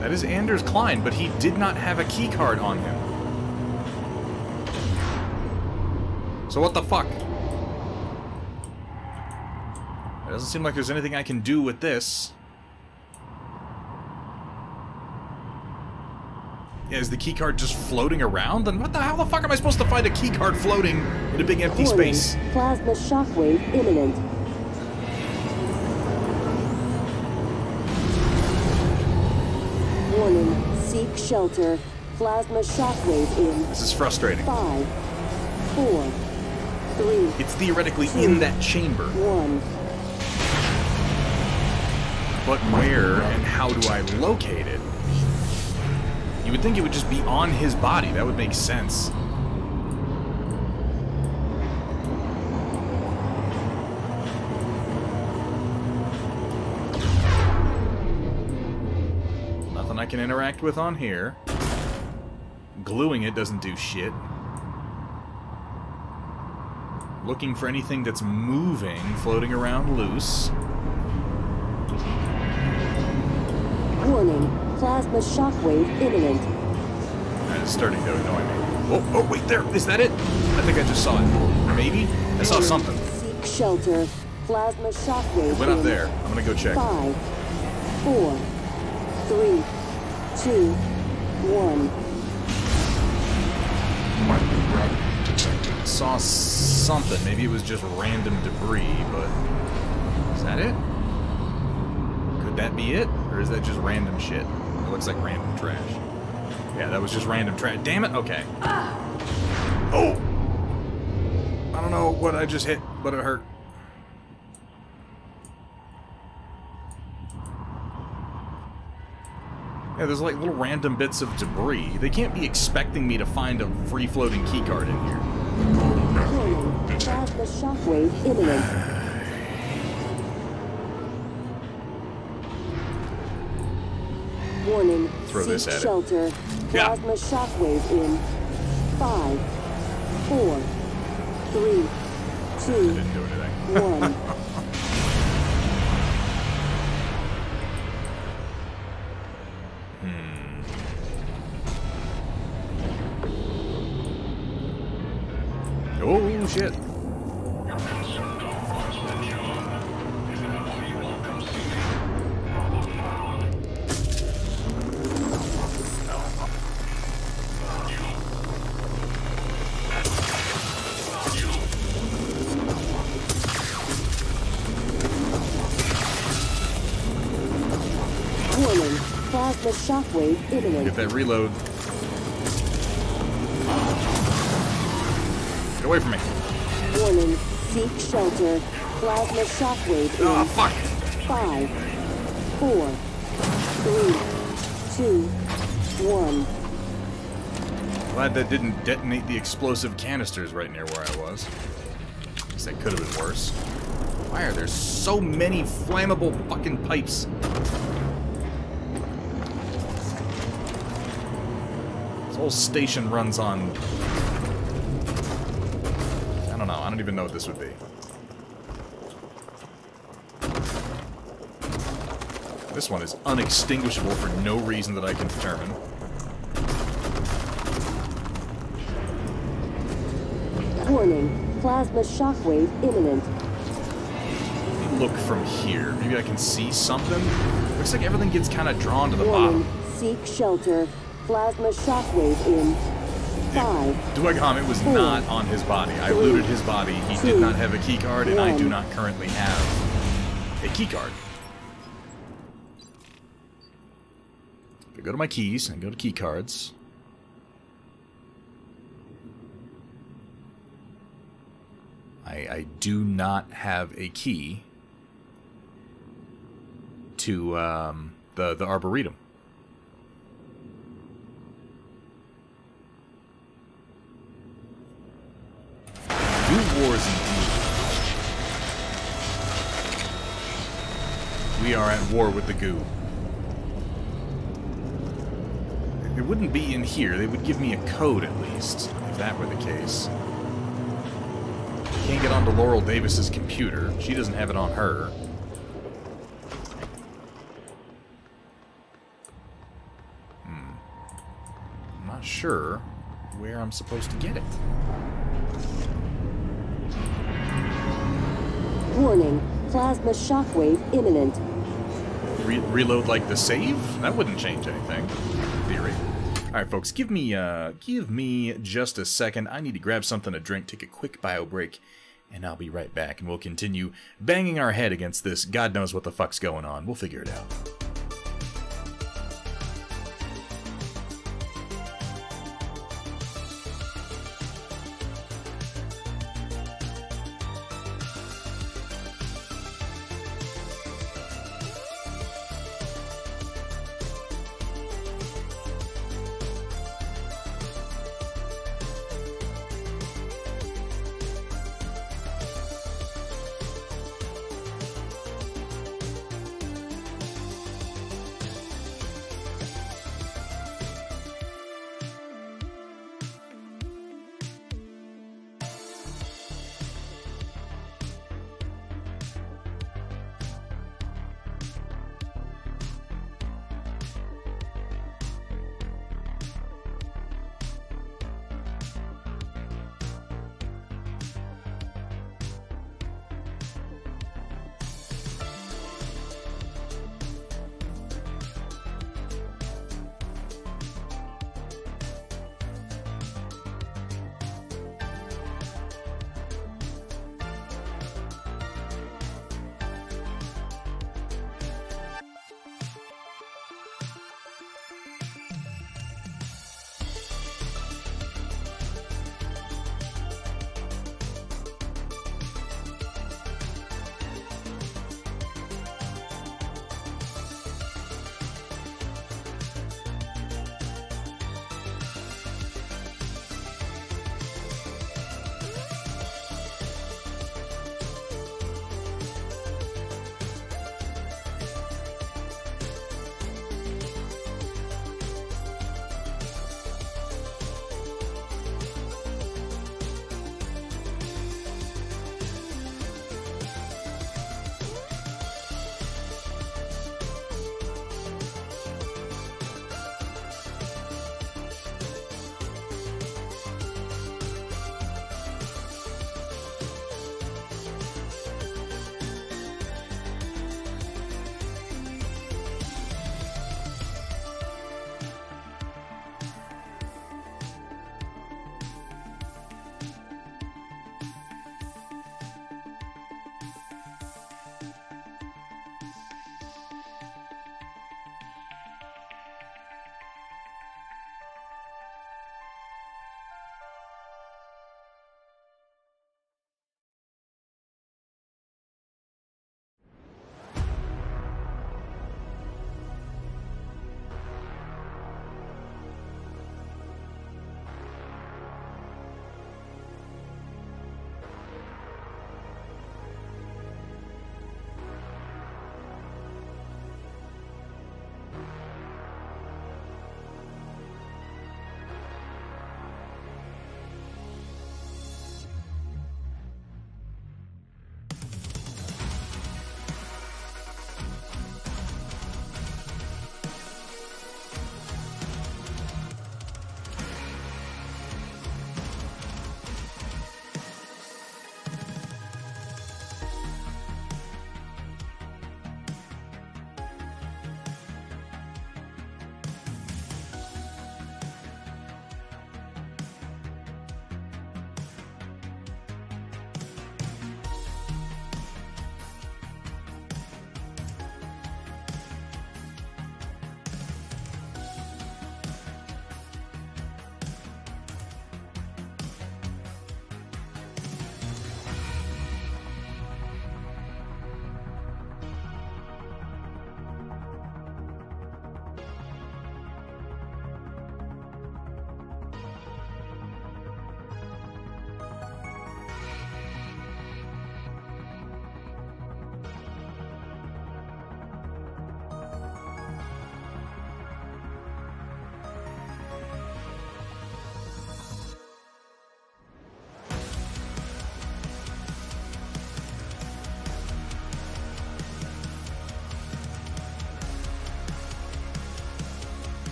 That is Anders Klein, but he did not have a keycard on him. So what the fuck? It doesn't seem like there's anything I can do with this. Yeah, is the keycard just floating around? Then what the hell the fuck am I supposed to find a keycard floating in a big empty Warning, space? plasma shockwave imminent. Warning, seek shelter. Plasma shockwave in This is frustrating. 5, 4, 3, It's theoretically in that chamber. 1. But where and how do I locate it? You would think it would just be on his body. That would make sense. Nothing I can interact with on here. Gluing it doesn't do shit. Looking for anything that's moving, floating around loose. Warning. Plasma shockwave imminent. It's starting to annoy me. Oh, wait, there. Is that it? I think I just saw it. Maybe? I saw something. Seek shelter. Plasma shockwave It went up in there. I'm gonna go check. 5, 4, 3, 2, 1. Microgravity detected. Saw something. Maybe it was just random debris, but... Is that it? Could that be it? Or is that just random shit? It looks like random trash. Yeah, that was just random trash. Damn it! Okay. Oh! I don't know what I just hit, but it hurt. Yeah, there's like little random bits of debris. They can't be expecting me to find a free-floating keycard in here. Warning. Plasma shockwave imminent. Warning. Throw this Seek at it. shelter. Yeah. Plasma shockwave in 5, 4, 3, 2, Didn't do anything. 1. Oh, shit. Warning. Plasma shockwave imminent. Get that reload. Get away from me. Warning. Seek shelter. Plasma shockwave in Oh, fuck. 5, 4, 3, 2, 1. Glad that didn't detonate the explosive canisters right near where I was. Guess that could have been worse. Why are there so many flammable fucking pipes? This whole station runs on... I don't know. I don't even know what this would be. This one is unextinguishable for no reason that I can determine. Warning. Plasma shockwave imminent. Look from here. Maybe I can see something? Looks like everything gets kind of drawn to the Warning. bottom. Seek shelter. Plasma shockwave in 5. Dwegom, it was not on his body. I looted his body. He did not have a keycard, and I do not currently have a keycard. I go to my keys and go to keycards. I do not have a key to the Arboretum. New wars indeed. We are at war with the goo. It wouldn't be in here. They would give me a code at least, if that were the case. Can't get onto Laurel Davis's computer. She doesn't have it on her. I'm not sure where I'm supposed to get it. Warning. Plasma shockwave imminent. Reload like the save? That wouldn't change anything. In theory. Alright, folks, give me just a second. I need to grab something to drink, take a quick bio break, and I'll be right back, and we'll continue banging our head against this. God knows what the fuck's going on. We'll figure it out.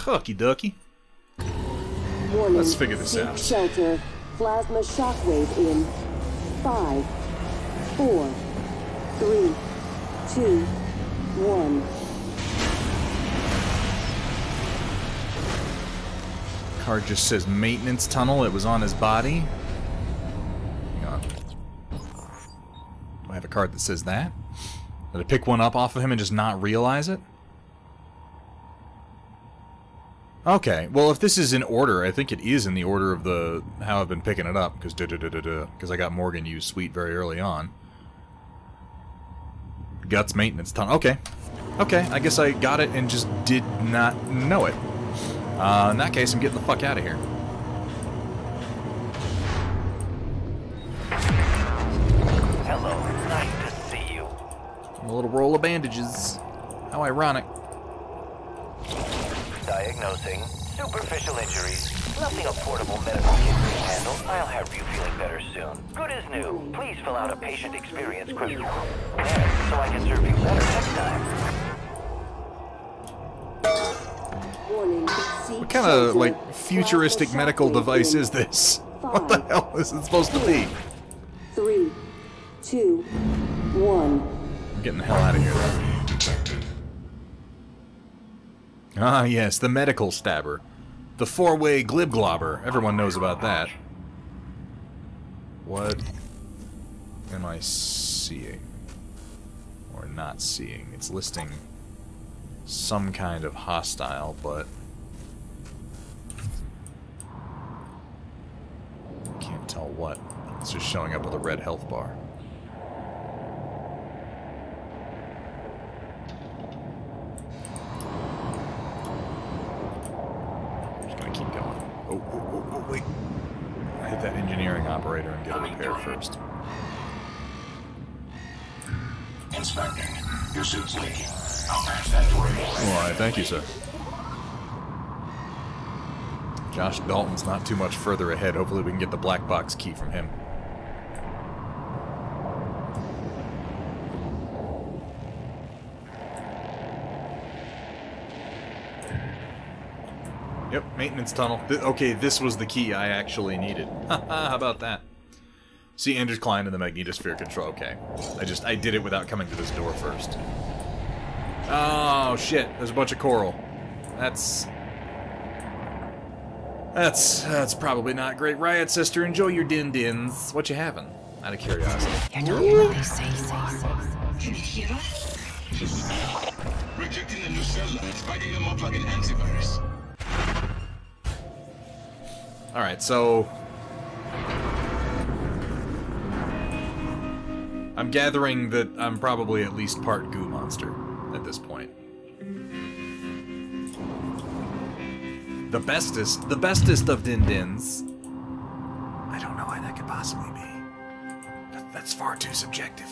Hooky ducky. Warning. Let's figure this Seek out. Shelter. Plasma shockwave in 5, 4, 3, 2, 1. Card just says maintenance tunnel. It was on his body. Hang on. Do I have a card that says that? Did I pick one up off of him and just not realize it? Okay, well if this is in order, I think it is in the order of the how I've been picking it up, because I got Morgan use Sweet very early on. Guts maintenance tunnel. Okay. Okay, I guess I got it and just did not know it. In that case, I'm getting the fuck out of here. Hello, nice to see you. A little roll of bandages. How ironic. Diagnosing superficial injuries. Nothing a portable medical kit can handle. I'll have you feeling better soon. Good as new. Please fill out a patient experience questionnaire so I can serve you better next time. What kind of, like, futuristic medical device is this? What the hell is it supposed to be? 3, 2, 1. I'm getting the hell out of here, though. Ah, yes, the medical stabber. The four-way glibglobber. Everyone knows about that. What am I seeing? Or not seeing? It's listing some kind of hostile, but can't tell what. It's just showing up with a red health bar. Just gonna keep going. Oh, wait. I hit that engineering operator and get a repair first. Inspecting. Your suit's leaking. I'll patch that for you. Alright, thank you, sir. Josh Dalton's not too much further ahead. Hopefully we can get the black box key from him. Yep, maintenance tunnel. Okay, this was the key I actually needed. How about that? See Anders Klein in the magnetosphere control. Okay. I did it without coming to this door first. Oh, shit. There's a bunch of coral. That's probably not great. Riot Sister, enjoy your din-dins. What you having? Out of curiosity. You're not what they say. Can you hear us? Rejecting the new cell line, spiking them up like an antivirus. Alright, so I'm gathering that I'm probably at least part goo monster at this point. The bestest of din-dins. I don't know why that could possibly be. That's far too subjective.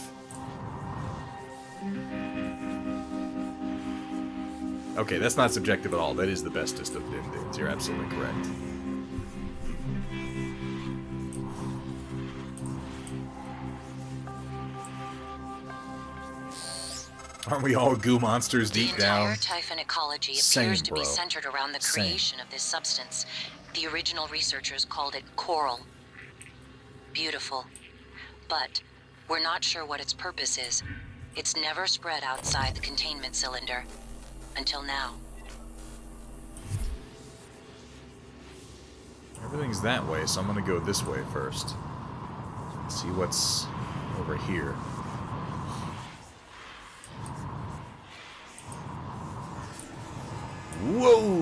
Okay, that's not subjective at all. That is the bestest of din-dins. You're absolutely correct. Aren't we all goo monsters deep down? The entire Typhon ecology Same, appears to be bro. centered around the Same. creation of this substance. The original researchers called it coral. Beautiful. But we're not sure what its purpose is. It's never spread outside the containment cylinder. Until now. Everything's that way, so I'm gonna go this way first. See what's over here. Whoa!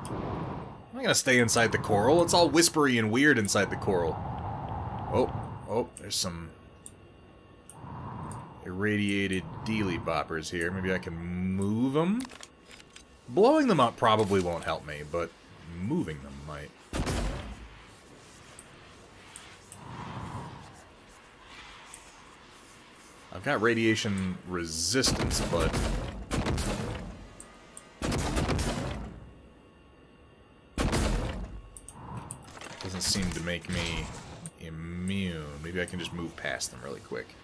I'm not gonna stay inside the coral. It's all whispery and weird inside the coral. Oh, there's some irradiated dealy boppers here. Maybe I can move them? Blowing them up probably won't help me, but moving them might. I've got radiation resistance, but doesn't seem to make me immune. Maybe I can just move past them really quick.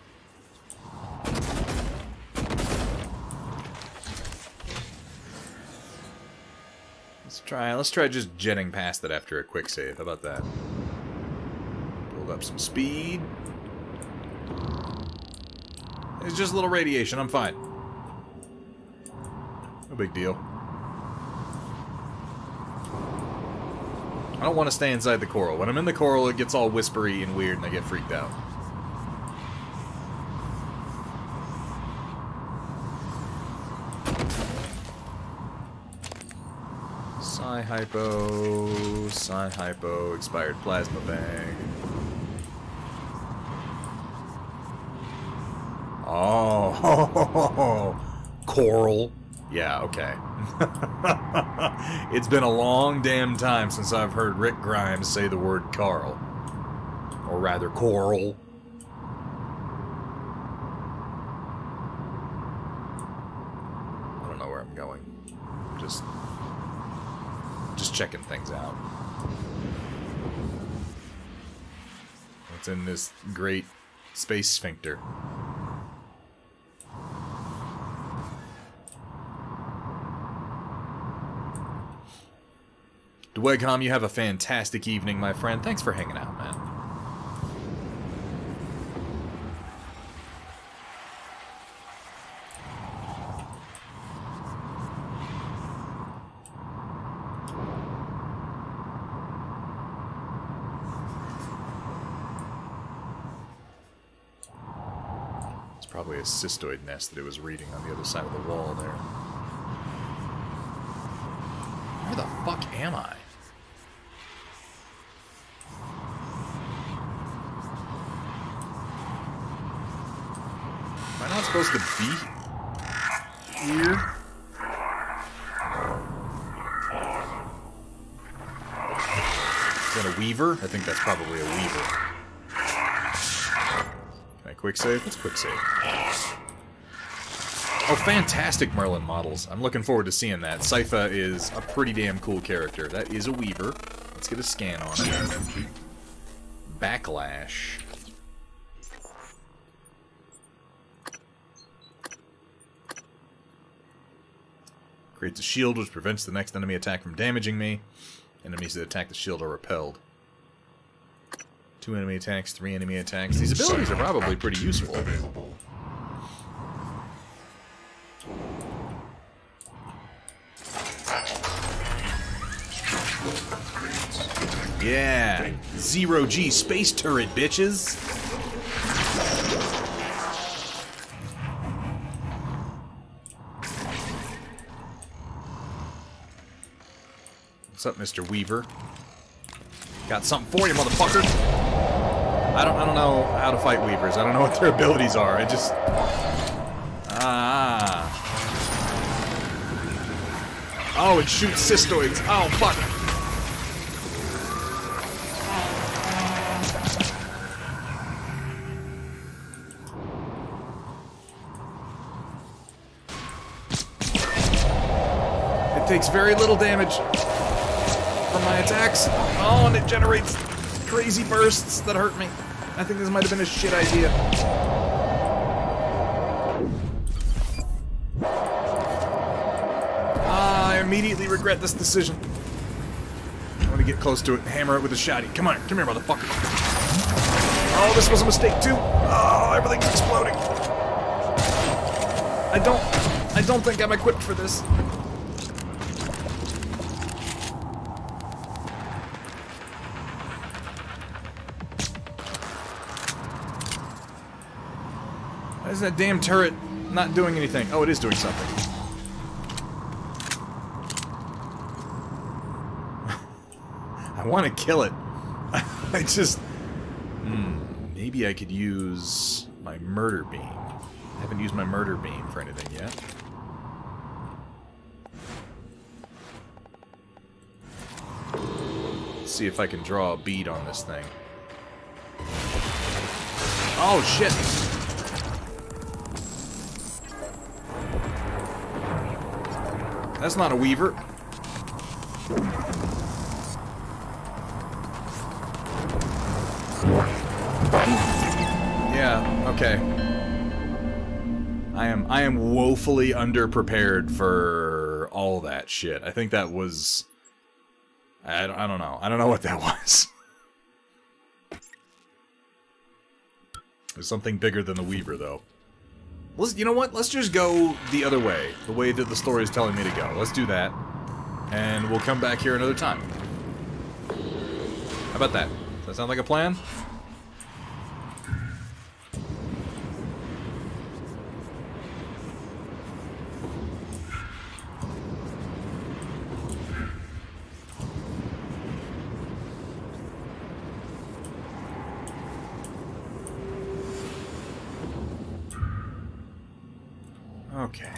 Let's try just jetting past it after a quick save. How about that? Build up some speed. It's just a little radiation, I'm fine. No big deal. I don't want to stay inside the coral. When I'm in the coral, it gets all whispery and weird and I get freaked out. Psi-hypo, expired plasma bag. Oh, coral. Yeah, okay. It's been a long damn time since I've heard Rick Grimes say the word Carl. Or rather, coral. I don't know where I'm going. Just checking things out. What's in this great space sphincter? Dwegcom, you have a fantastic evening, my friend. Thanks for hanging out, man. It's probably a cystoid nest that it was reading on the other side of the wall there. Where the fuck am I? Am I not supposed to be here? Is that a weaver? I think that's probably a weaver. Can I quick save? Let's quick save. Oh, fantastic Merlin models. I'm looking forward to seeing that. Sypha is a pretty damn cool character. That is a weaver. Let's get a scan on it. Backlash. Creates a shield which prevents the next enemy attack from damaging me. Enemies that attack the shield are repelled. 2 enemy attacks, 3 enemy attacks. These abilities are probably pretty useful. Yeah! Zero-G space turret, bitches! What's up, Mr. Weaver? Got something for you, motherfucker! I don't know how to fight Weavers. I don't know what their abilities are. I just... Oh, it shoots cystoids. Oh, fuck! It takes very little damage from my attacks. Oh, and it generates crazy bursts that hurt me. I think this might have been a shit idea. I immediately regret this decision. I want to get close to it and hammer it with a shotty. Come on, come here, motherfucker. Oh, this was a mistake too. Oh, everything's exploding. I don't think I'm equipped for this. Why is that damn turret not doing anything? Oh, it is doing something. I want to kill it. I just... maybe I could use my murder beam. I haven't used my murder beam for anything yet. Let's see if I can draw a bead on this thing. Oh, shit! That's not a weaver. Yeah, okay. I am woefully underprepared for all that shit. I think that was I don't know. I don't know what that was. There's something bigger than the Weaver, though. You know what? Let's just go the other way. The way that the story is telling me to go. Let's do that. And we'll come back here another time. How about that? Does that sound like a plan? Okay.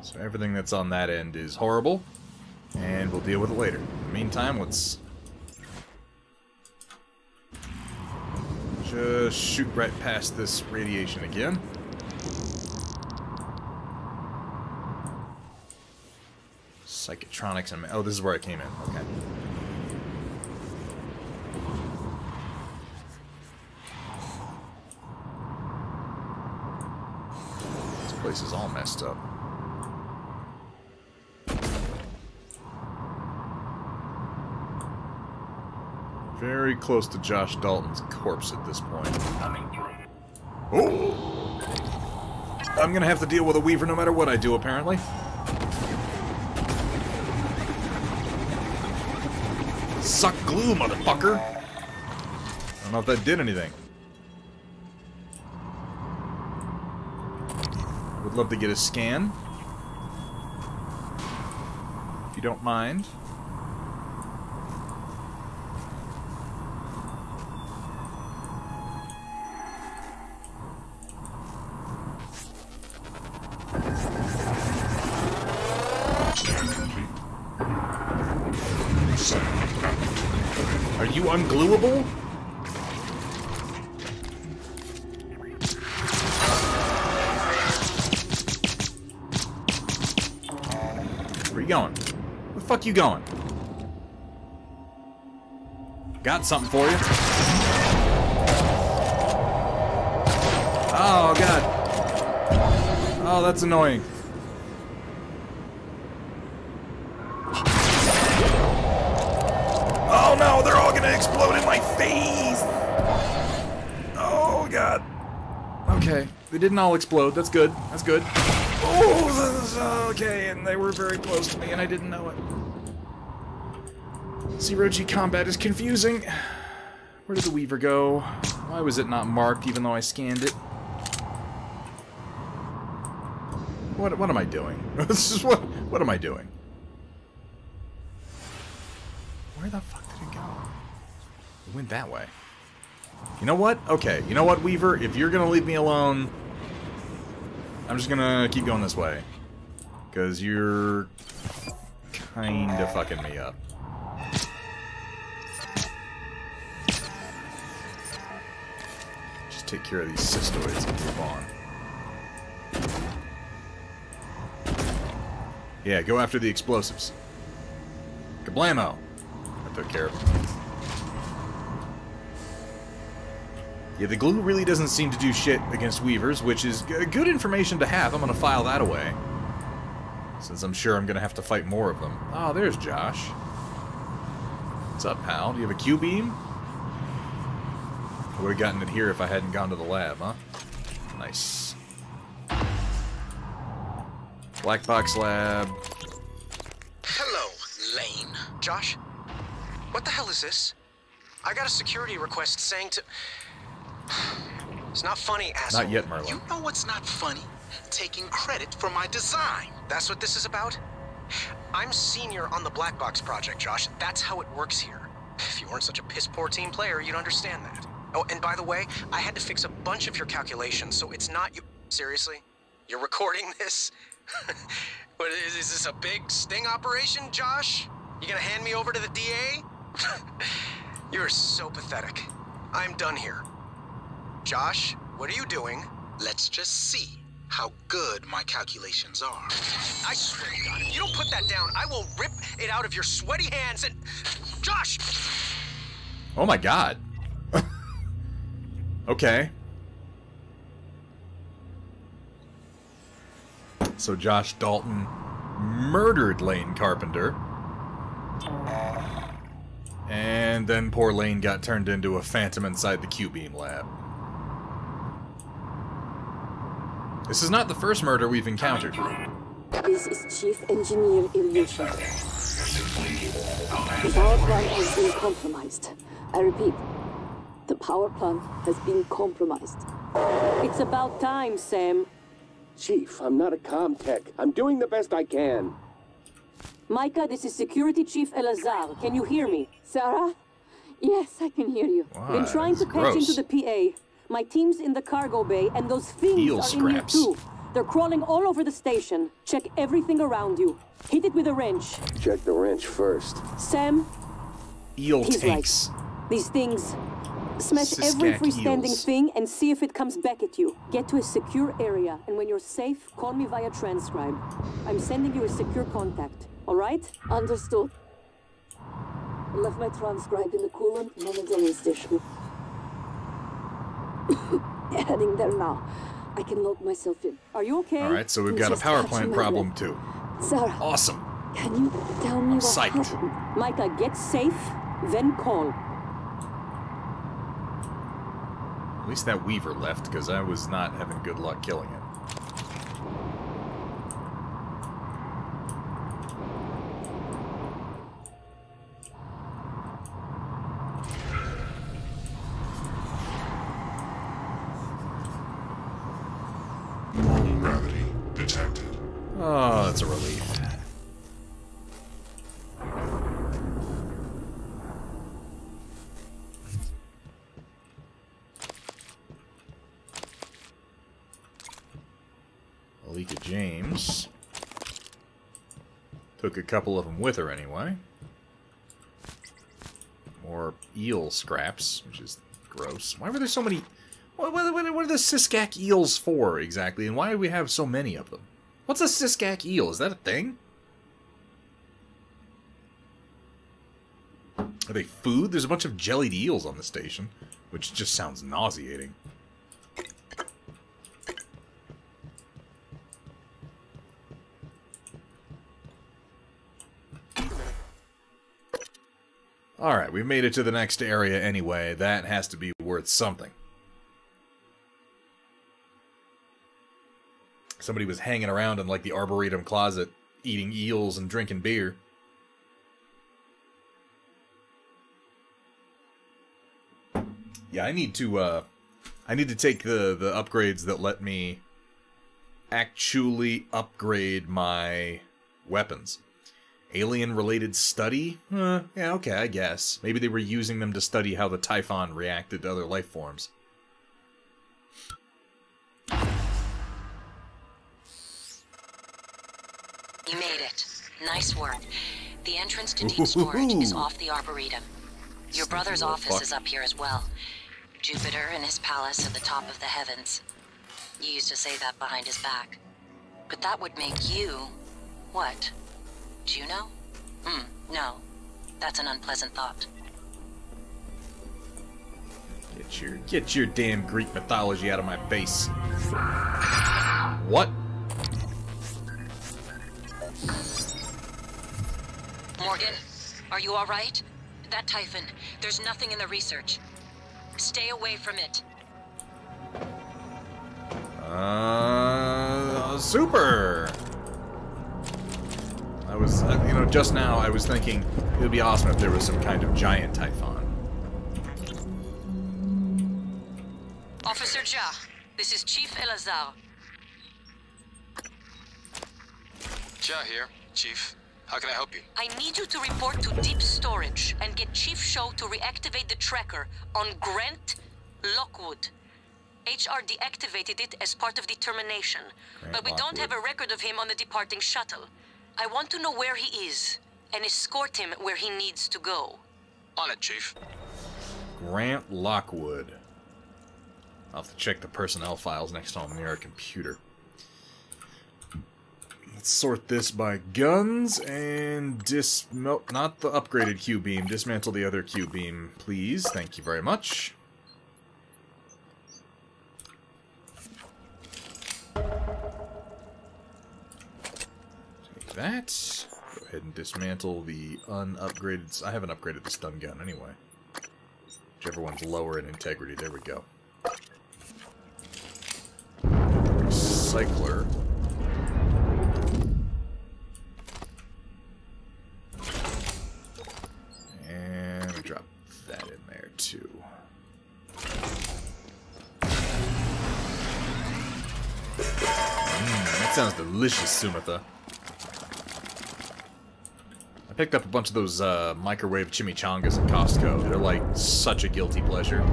So everything that's on that end is horrible, and we'll deal with it later. In the meantime, let's just shoot right past this radiation again. Psychotronics and... oh, this is where I came in. Okay. This is all messed up. Very close to Josh Dalton's corpse at this point. Oh! I'm gonna have to deal with a Weaver no matter what I do, apparently. Suck glue, motherfucker! I don't know if that did anything. Would love to get a scan, if you don't mind. Are you ungluable? Where you going? Where the fuck you going? Got something for you. Oh, God. Oh, that's annoying. Oh, no, they're all gonna explode in my face. Oh, God. Okay, they didn't all explode. That's good. That's good. Oh, okay, and they were very close to me, and I didn't know it. Zero-G combat is confusing. Where did the Weaver go? Why was it not marked, even though I scanned it? What am I doing? What am I doing? Where the fuck did it go? It went that way. You know what? Okay, you know what, Weaver? If you're gonna leave me alone, I'm just gonna keep going this way. Because you're kinda fucking me up. Just take care of these cystoids and move on. Yeah, go after the explosives. Kablamo! I took care of them. Yeah, the glue really doesn't seem to do shit against Weavers, which is good information to have. I'm gonna file that away. Since I'm sure I'm gonna have to fight more of them. Oh, there's Josh. What's up, pal? Do you have a Q-beam? I would've gotten it here if I hadn't gone to the lab, huh? Nice. Black box lab. Hello, Lane. Josh? What the hell is this? I got a security request saying to... It's not funny, asshole. Not yet, Merlin. You know what's not funny? Taking credit for my design. That's what this is about? I'm senior on the Black Box project, Josh. That's how it works here. If you weren't such a piss-poor team player, you'd understand that. Oh, and by the way, I had to fix a bunch of your calculations, so it's not you... Seriously? You're recording this? What, is this a big sting operation, Josh? You gonna hand me over to the DA? You're so pathetic. I'm done here. Josh, what are you doing? Let's just see how good my calculations are. I swear to God, if you don't put that down, I will rip it out of your sweaty hands and... Josh! Oh my God. Okay. So Josh Dalton murdered Lane Carpenter. And then poor Lane got turned into a phantom inside the Q-beam lab. This is not the first murder we've encountered. This is Chief Engineer Ilyushin. The power plant has been compromised. I repeat, the power plant has been compromised. It's about time, Sam. Chief, I'm not a comm tech. I'm doing the best I can. Micah, this is Security Chief Elazar. Can you hear me? Sarah? Yes, I can hear you. Wow, Been trying to patch into the PA. My team's in the cargo bay, and those things Eel are scraps. in here too. They're crawling all over the station. Check everything around you. Hit it with a wrench. Check the wrench first. Sam? Eel He's tanks. right. These things... Smash every Siskak freestanding eels. thing and see if it comes back at you. Get to a secure area, and when you're safe, call me via transcribe. I'm sending you a secure contact. All right? Understood. I left my transcribe in the coolant and on the drilling station. Heading there now. I can load myself in. Are you okay? Alright, so we've got a Just power catching plant my problem breath. too. Sarah, Awesome. can you tell me I'm what psyched. happened? Micah, get safe, then call. At least that Weaver left, because I was not having good luck killing it. Normal gravity detected. Oh, that's a relief. Alika James took a couple of them with her anyway. More eel scraps, which is gross. Why were there so many... What are the Siskak eels for, exactly? And why do we have so many of them? What's a Siskak eel? Is that a thing? Are they food? There's a bunch of jellied eels on the station, which just sounds nauseating. Alright, we've made it to the next area anyway. That has to be worth something. Somebody was hanging around in, like, the Arboretum closet, eating eels and drinking beer. Yeah, I need to take the upgrades that let me actually upgrade my weapons. Alien-related study? Yeah, okay, I guess. Maybe they were using them to study how the Typhon reacted to other life forms. You made it. Nice work. The entrance to deep storage is off the Arboretum. Your brother's office is up here as well. Jupiter and his palace at the top of the heavens. You used to say that behind his back. But that would make you... what? Juno? No. That's an unpleasant thought. Get your damn Greek mythology out of my face. What? Morgan, are you alright? That Typhon, there's nothing in the research. Stay away from it. Super! I was, you know, just now I was thinking it would be awesome if there was some kind of giant Typhon. Officer Ja, this is Chief Elazar. Ja here, Chief. How can I help you? I need you to report to deep storage and get Chief Show to reactivate the tracker on Grant Lockwood. HR deactivated it as part of the termination, but we don't have a record of him on the departing shuttle. I want to know where he is and escort him where he needs to go. On it, Chief. Grant Lockwood. I'll have to check the personnel files next time I'm near a computer. Let's sort this by guns and not the upgraded Q-beam. Dismantle the other Q-beam, please. Thank you very much. Take that. Go ahead and dismantle the unupgraded... I haven't upgraded the stun gun anyway. Whichever one's lower in integrity. There we go. Recycler. And we drop that in there too. That sounds delicious, Sumatha. I picked up a bunch of those microwave chimichangas at Costco. They're like such a guilty pleasure.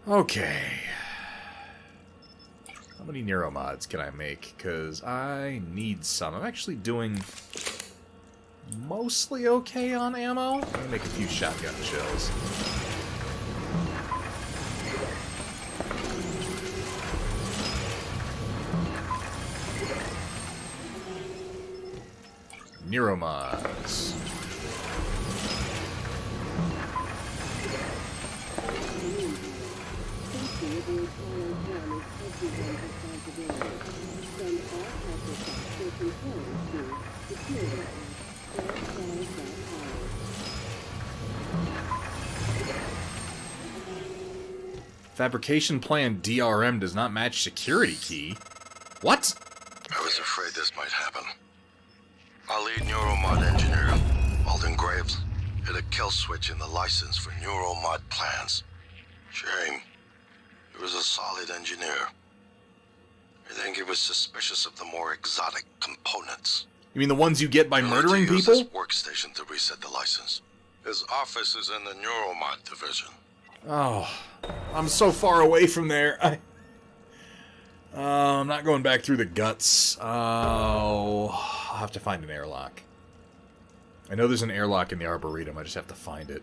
Okay. How many neuromods can I make? Because I need some. I'm actually doing mostly okay on ammo. I'm gonna make a few shotgun shells. Neuromods. Fabrication plan DRM does not match security key. What? I was afraid this might happen. Our lead neuromod engineer, Alden Graves, hit a kill switch in the license for neuromod plans. Shame. He was a solid engineer. I think he was suspicious of the more exotic components. You mean the ones you get by murdering He used people? his workstation to reset the license. His office is in the neuromod division. Oh, I'm so far away from there. I'm not going back through the guts. Oh, I'll have to find an airlock. I know there's an airlock in the Arboretum. I just have to find it.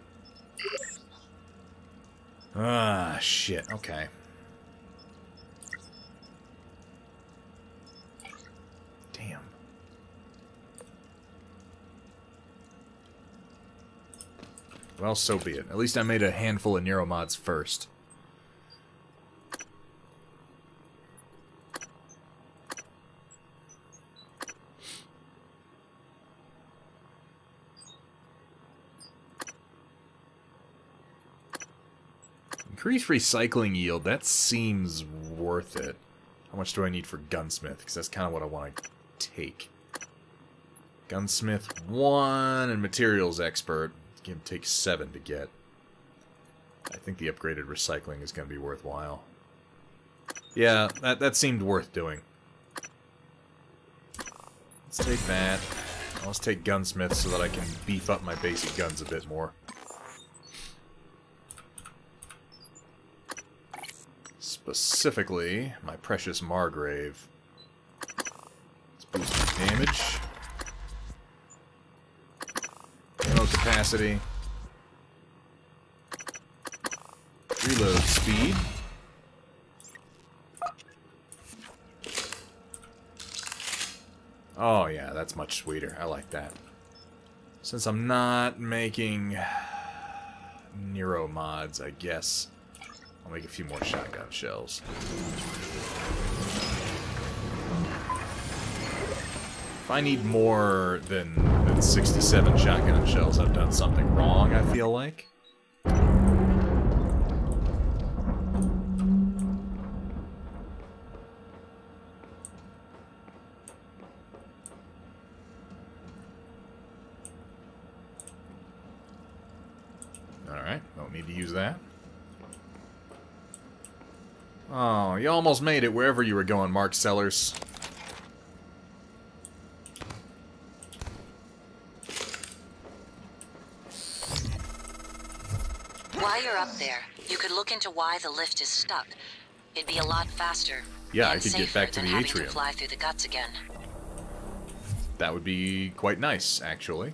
Ah, shit. Okay. Damn. Well, so be it. At least I made a handful of neuromods first. Increase recycling yield. That seems worth it. How much do I need for Gunsmith? Because that's kind of what I want to take. Gunsmith 1 and Materials Expert. It's going to take 7 to get. I think the upgraded recycling is going to be worthwhile. Yeah, that seemed worth doing. Let's take that. Let's take Gunsmith so that I can beef up my basic guns a bit more. Specifically, my precious Margrave. Let's boost my damage. Ammo capacity. Reload speed. Oh yeah, that's much sweeter. I like that. Since I'm not making Nero mods, I guess I'll make a few more shotgun shells. If I need more than 67 shotgun shells, I've done something wrong, I feel like. Alright, don't need to use that. Oh, you almost made it wherever you were going, Mark Sellers. While you're up there, you could look into why the lift is stuck. It'd be a lot faster. Yeah, I and could get safer back to than the having atrium. to fly through the guts again. That would be quite nice, actually.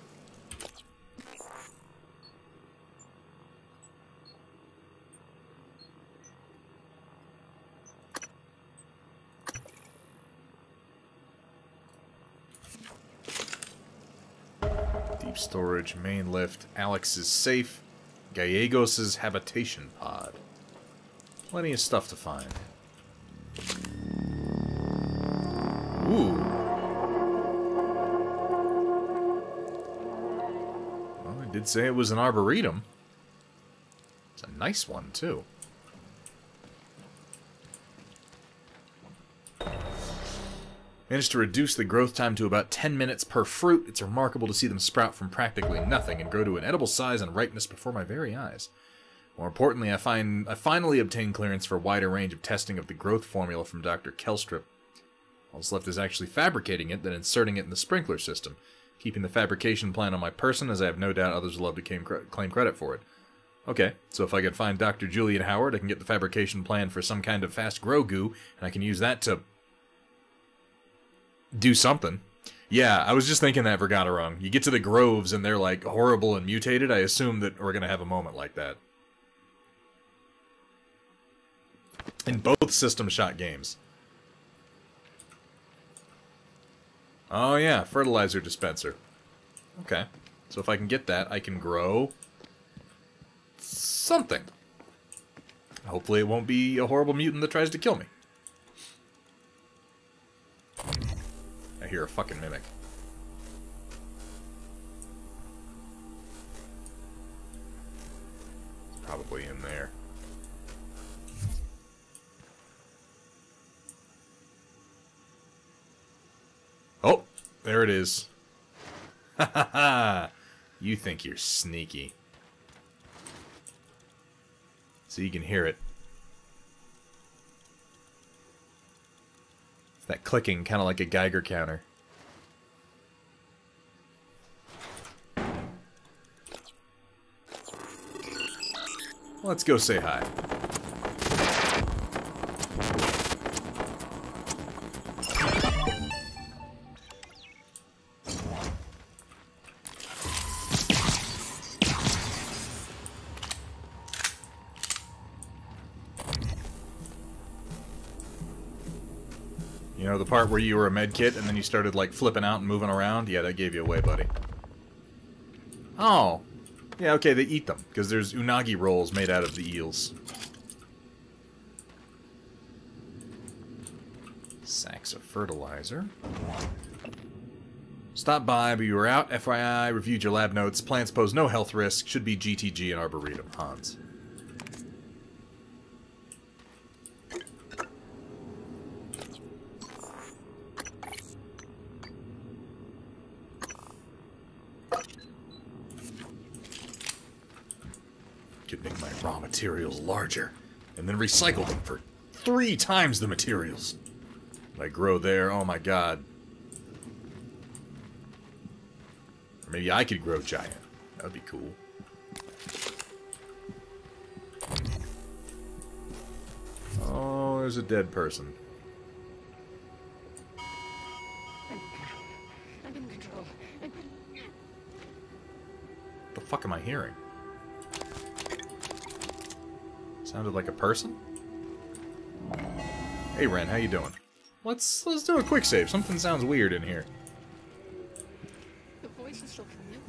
Deep storage, main lift, Alex is safe, Gallegos' habitation pod. Plenty of stuff to find. Ooh. Well, I did say it was an arboretum. It's a nice one, too. Managed to reduce the growth time to about 10 minutes per fruit. It's remarkable to see them sprout from practically nothing and grow to an edible size and ripeness before my very eyes. More importantly, I finally obtained clearance for a wider range of testing of the growth formula from Dr. Kelstrip. All that's left is actually fabricating it, then inserting it in the sprinkler system, keeping the fabrication plan on my person, as I have no doubt others will love to claim credit for it. Okay, so if I can find Dr. Julian Howard, I can get the fabrication plan for some kind of fast grow goo, and I can use that to do something. Yeah, I was just thinking that, Vergata. You get to the groves and they're like horrible and mutated. I assume that we're going to have a moment like that. In both System Shock games. Oh yeah, fertilizer dispenser. Okay, so if I can get that, I can grow something. Hopefully it won't be a horrible mutant that tries to kill me. I hear a fucking mimic. It's probably in there. Oh, there it is. Ha ha ha! You think you're sneaky. So you can hear it. That clicking, kind of like a Geiger counter. Let's go say hi. You know, the part where you were a medkit and then you started, like, flipping out and moving around? Yeah, that gave you away, buddy. Oh. Yeah, okay, they eat them, because there's unagi rolls made out of the eels. Sacks of fertilizer. Stop by, but you were out. FYI, reviewed your lab notes. Plants pose no health risk. Should be GTG and Arboretum. Hans. Could make my raw materials larger, and then recycle them for 3 times the materials. If I grow there, oh my god. Or maybe I could grow giant. That would be cool. Oh, there's a dead person. I'm in control. What the fuck am I hearing? Sounded like a person? Hey Ren, how you doing? Let's do a quick save. Something sounds weird in here. The voice is still coming in.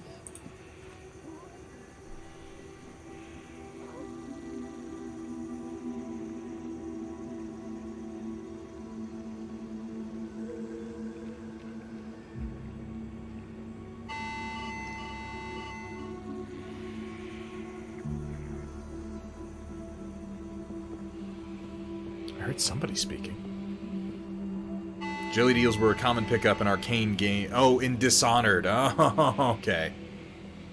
I heard somebody speaking. Jelly deals were a common pickup in arcane game. Oh, in Dishonored. Oh, okay.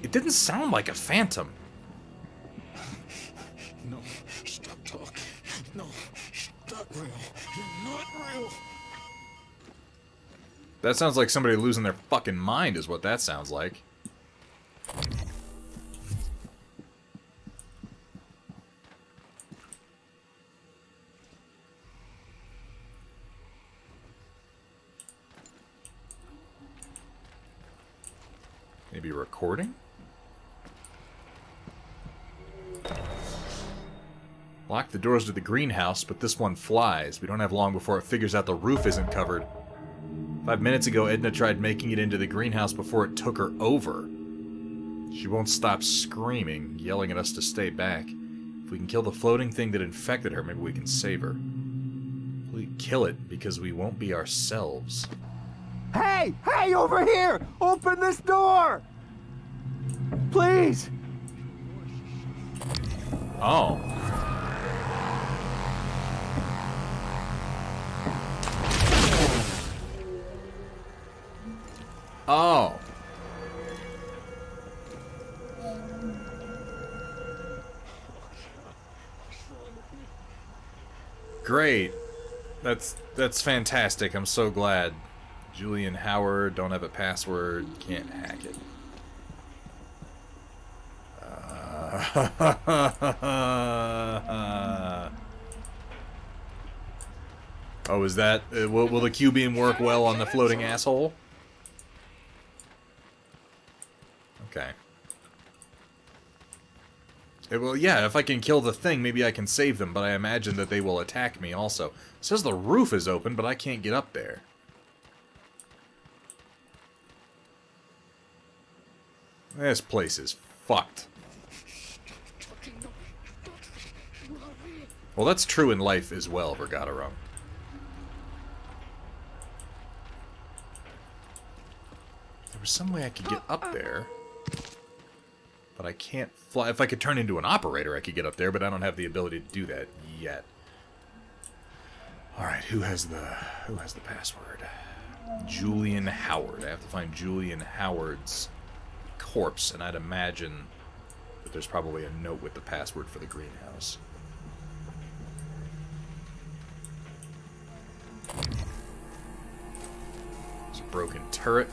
It didn't sound like a phantom. No, stop talking. No, stop real. You're not real. That sounds like somebody losing their fucking mind is what that sounds like. Maybe recording? Lock the doors to the greenhouse, but this one flies. We don't have long before it figures out the roof isn't covered. 5 minutes ago, Edna tried making it into the greenhouse before it took her over. She won't stop screaming, yelling at us to stay back. If we can kill the floating thing that infected her, maybe we can save her. We kill it because we won't be ourselves. Hey! Hey, over here! Open this door! Please! Oh. Oh. Great. That's fantastic. I'm so glad. Julian Howard, don't have a password, can't hack it. Oh, is that... will the Q-beam work well on the floating asshole? Okay. Well, yeah, if I can kill the thing, maybe I can save them, but I imagine that they will attack me also. It says the roof is open, but I can't get up there. This place is fucked. Well, that's true in life as well, Vergatarum. There was some way I could get up there. But I can't fly. If I could turn into an operator, I could get up there, but I don't have the ability to do that yet. Alright, who has the password? Julian Howard. I have to find Julian Howard's corpse, and I'd imagine that there's probably a note with the password for the greenhouse. There's a broken turret.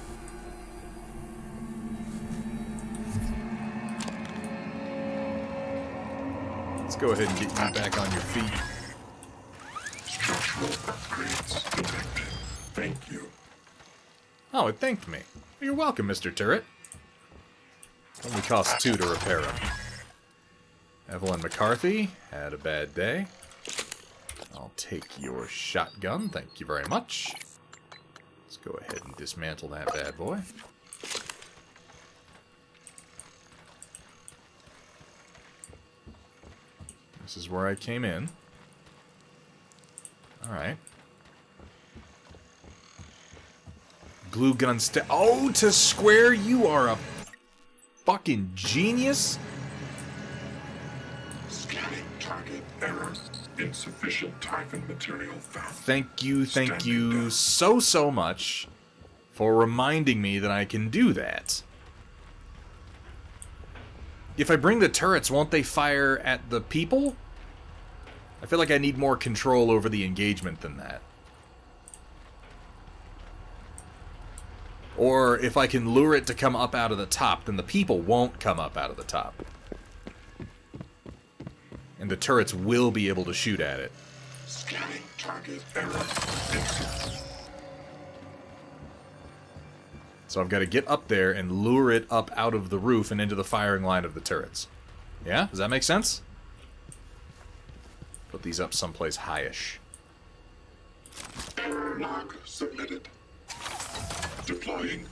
Let's go ahead and get you back on your feet. Structural upgrades detected. Thank you. Oh, it thanked me. You're welcome, Mr. Turret. Only costs 2 to repair him. Evelyn McCarthy had a bad day. I'll take your shotgun, thank you very much. Let's go ahead and dismantle that bad boy. This is where I came in. Alright. Glue gun oh, to square, you are a fucking genius. Scanning target error. Insufficient Typhon material found. Thank you so much for reminding me that I can do that. If I bring the turrets, won't they fire at the people? I feel like I need more control over the engagement than that. Or if I can lure it to come up out of the top, then the people won't come up out of the top. And the turrets will be able to shoot at it. Scanning target error. So I've got to get up there and lure it up out of the roof and into the firing line of the turrets. Yeah? Does that make sense? Put these up someplace highish. Error log submitted. Deploying.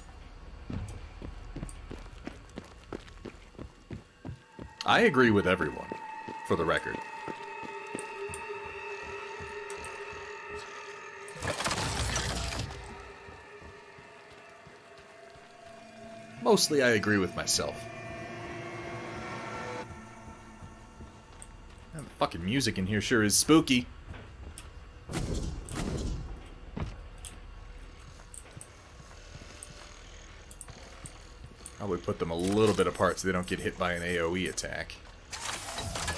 I agree with everyone, for the record. Mostly I agree with myself. Man, the fucking music in here sure is spooky. Probably put them a little bit apart so they don't get hit by an AoE attack.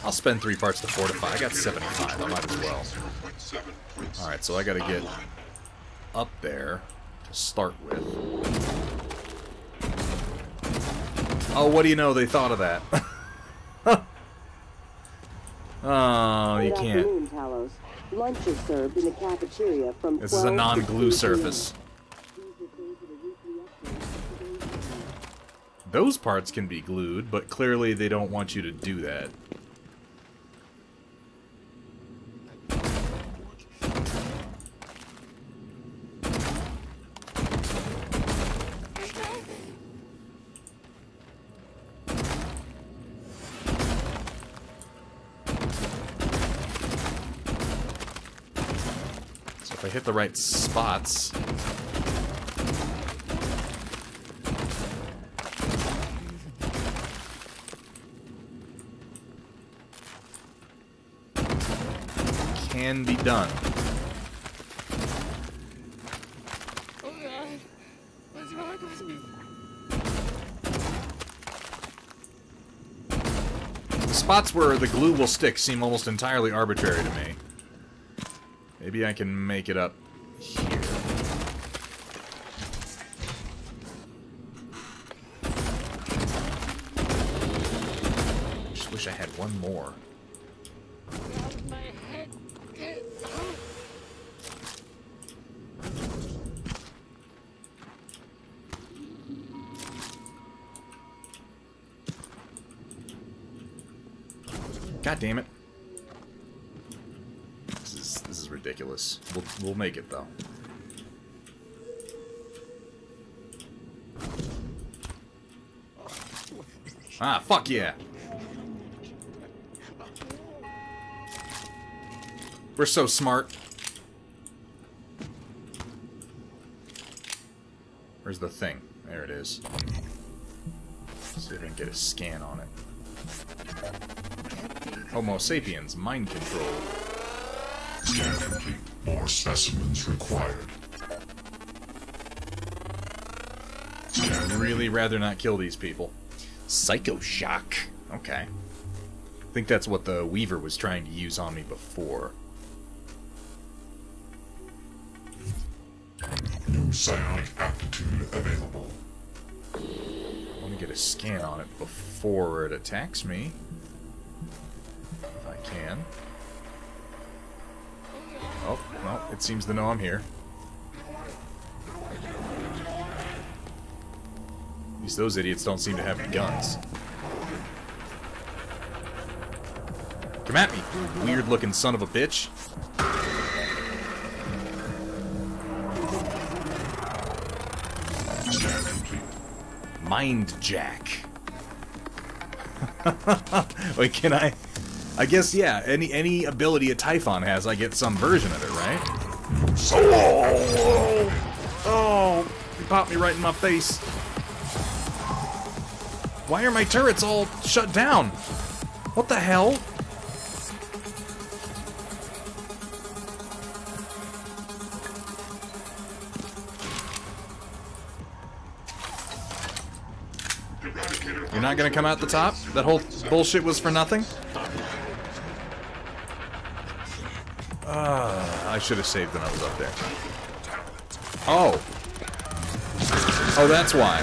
I'll spend 3 parts to fortify. I got 75. I might as well. Alright, so I gotta get up there to start with. Oh, what do you know? They thought of that. Oh, you can't. Good afternoon, Talos. Lunch is served in the cafeteria from This is a non-glue surface. Those parts can be glued, but clearly they don't want you to do that. I hit the right spots. Can be done. Oh god. What's wrong with me? The spots where the glue will stick seem almost entirely arbitrary to me. Maybe I can make it up here. Just wish I had one more. My head. God damn it. This is ridiculous. We'll make it though. Ah, fuck yeah. We're so smart. Where's the thing? There it is. See if I can get a scan on it. Homo sapiens, mind control. Scan complete. More specimens required. I'd really rather not kill these people. Psycho shock. Okay. I think that's what the Weaver was trying to use on me before. New psionic aptitude available. I want to get a scan on it before it attacks me. If I can. Oh, no, it seems to know I'm here. At least those idiots don't seem to have any guns. Come at me, weird-looking son of a bitch. Mind Jack. Wait, can I guess, yeah, any ability a Typhon has, I get some version of it, right? Oh, he popped me right in my face. Why are my turrets all shut down? What the hell? You're not gonna come out the top? That whole bullshit was for nothing? I should have saved when I was up there. Oh. Oh, that's why.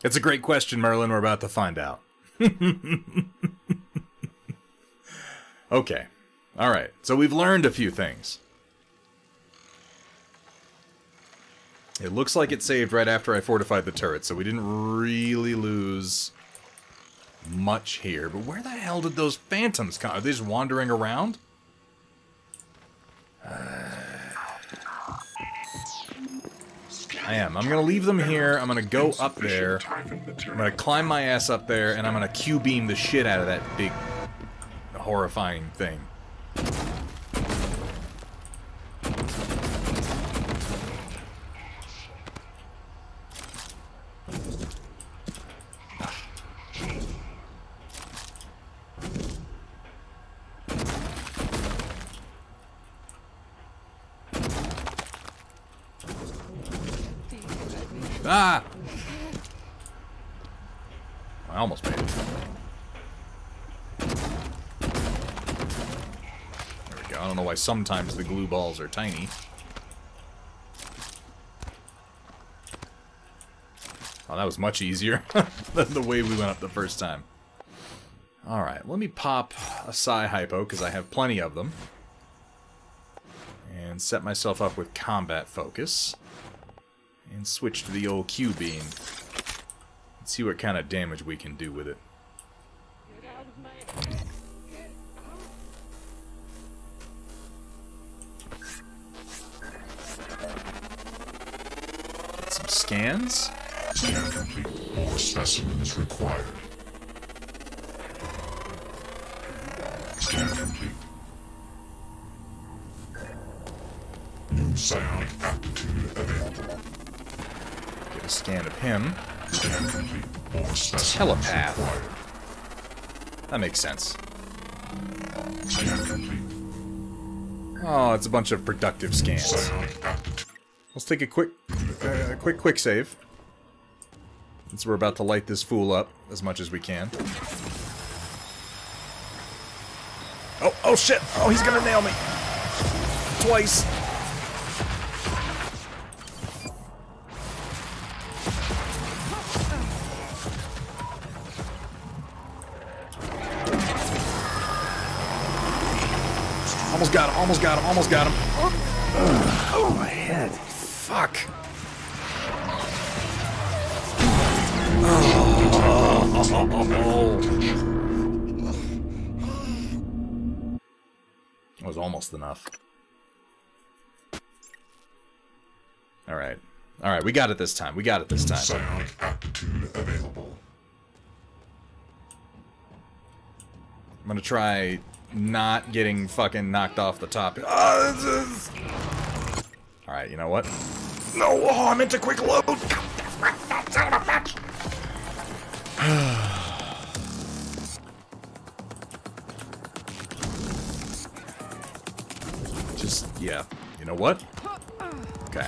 It's a great question, Merlin. We're about to find out. Okay. Alright. So we've learned a few things. It looks like it saved right after I fortified the turret, so we didn't really lose much here. But where the hell did those phantoms come? Are they just wandering around? I am. I'm going to leave them here. I'm going to go up there. I'm going to climb my ass up there, and I'm going to Q-beam the shit out of that big, horrifying thing. Ah! I almost made it. There we go. I don't know why sometimes the glue balls are tiny. Oh, that was much easier than the way we went up the first time. Alright, let me pop a Psi Hypo, because I have plenty of them. And set myself up with combat focus. And switch to the old Q beam. Let's see what kind of damage we can do with it. Some scans. Scan complete. More specimens required. Scan complete. New psionic aptitude available. Get a scan of him. Scan complete. More specimens Telepath. required. That makes sense. Scan complete. Oh, it's a bunch of productive scans. Psionic aptitude. Let's take a quick save. Since we're about to light this fool up as much as we can. Oh shit! Oh, he's gonna nail me! Twice! Almost got him, almost got him, almost got him. Oh, my head. Fuck. That was almost enough. Alright. Alright, we got it this time. We got it this time. Psionic aptitude available. I'm gonna try not getting fucking knocked off the top. Alright, you know what? No! Oh, I meant to quick load! Son of a bitch! Just, yeah. You know what? Okay.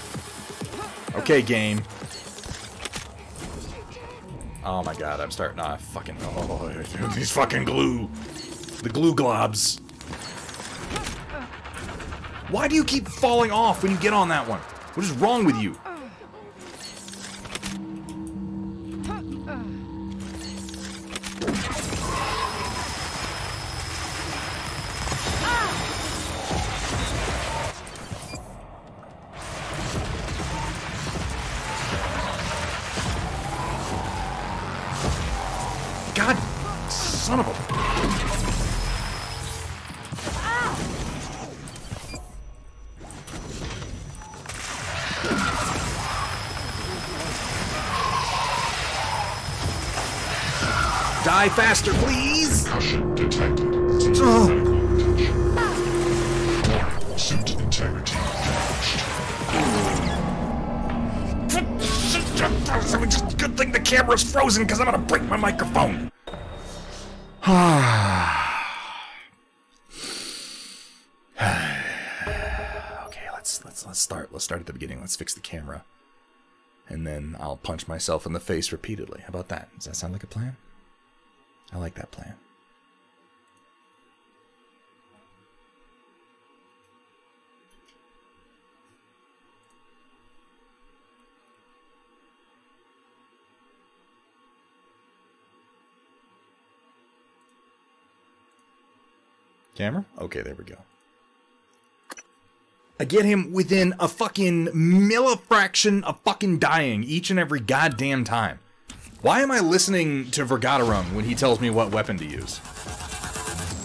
Okay, game. Oh my god, I'm starting. Oh, fucking. Oh, these fucking glue. The glue globs. Why do you keep falling off when you get on that one? What is wrong with you? God, son of a... Die faster, please! Concussion detected. Suit integrity damaged. Good thing the camera's frozen, because I'm gonna break my microphone. Okay, let's start. Let's start at the beginning. Let's fix the camera. And then I'll punch myself in the face repeatedly. How about that? Does that sound like a plan? I like that plan. Camera? Okay, there we go. I get him within a fucking millifraction of fucking dying each and every goddamn time. Why am I listening to Vergaderung when he tells me what weapon to use?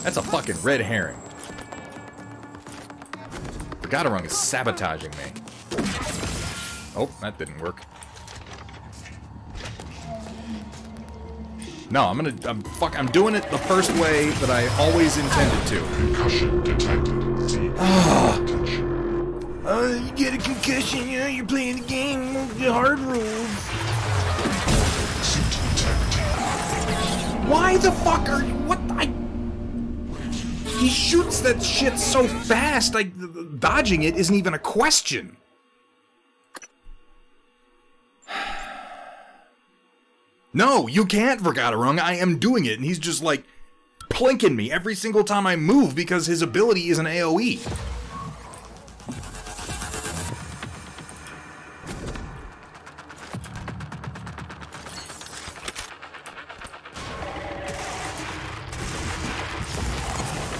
That's a fucking red herring. Vergaderung is sabotaging me. Oh, that didn't work. No, I'm doing it the first way that I always intended to. Concussion detected. You get a concussion, yeah, you're playing the game, the hard rules. Suit integrity. Why the fuck are you, he shoots that shit so fast, like, dodging it isn't even a question. No, you can't, Vergaderung. I am doing it, and he's just, like, plinking me every single time I move because his ability is an AoE.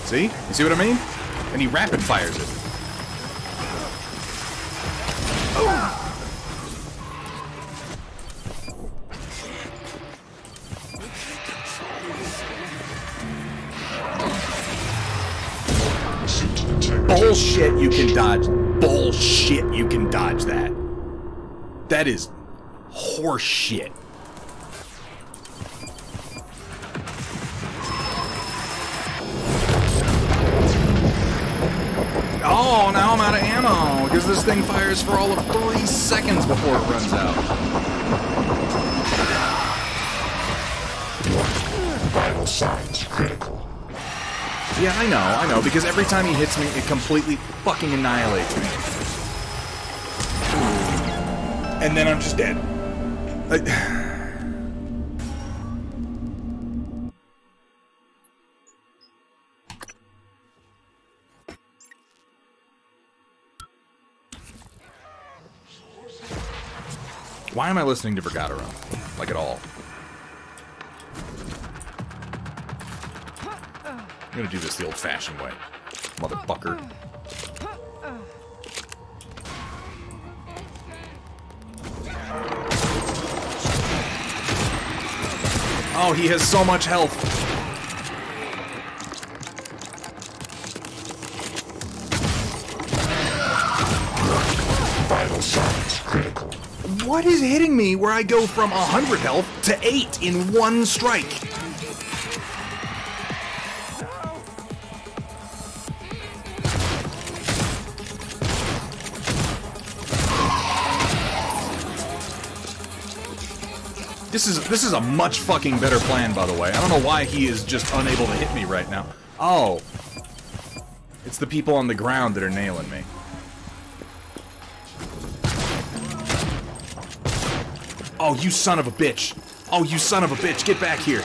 See? You see what I mean? And he rapid fires it. bullshit you can dodge. Bullshit you can dodge that. That is horse shit. Oh, now I'm out of ammo, because this thing fires for all of 3 seconds before it runs out. Vital signs critical. Yeah, I know, because every time he hits me, it completely fucking annihilates me. And then I'm just dead. Why am I listening to Vergadero? Like, at all? I'm gonna do this the old-fashioned way. Motherfucker. Oh, he has so much health. Vital signs critical. What is hitting me where I go from 100 health to 8 in one strike? This is a much fucking better plan, by the way. I don't know why he is just unable to hit me right now. Oh. It's the people on the ground that are nailing me. Oh, you son of a bitch. Oh, you son of a bitch. Get back here.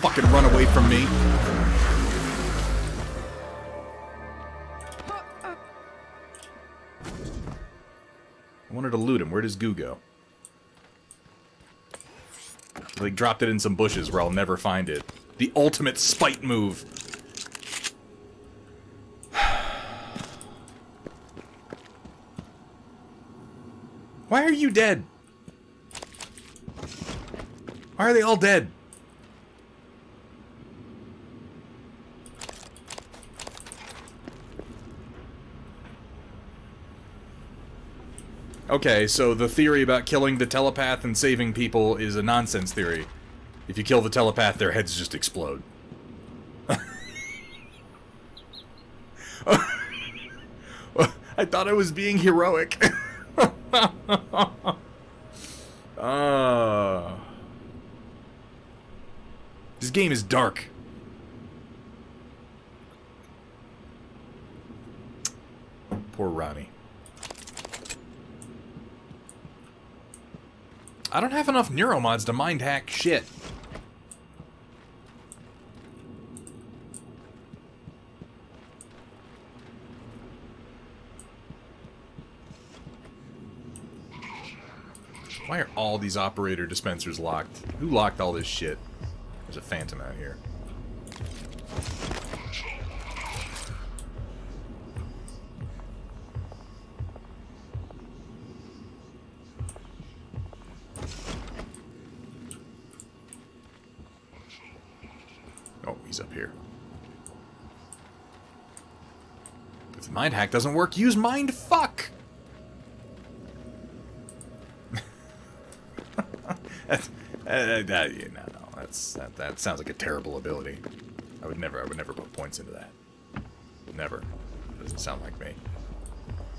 Fucking run away from me. I wanted to loot him. Where does Goo go? Like, dropped it in some bushes where I'll never find it. The ultimate spite move. Why are you dead? Why are they all dead? Okay, so the theory about killing the telepath and saving people is a nonsense theory. If you kill the telepath, their heads just explode. I thought I was being heroic. This game is dark. Poor Ronnie. I don't have enough neuromods to mind hack shit. Why are all these operator dispensers locked? Who locked all this shit? There's a phantom out here. Oh, he's up here. If the mind hack doesn't work, use mind fuck! That sounds like a terrible ability. I would never put points into that. Never. It doesn't sound like me.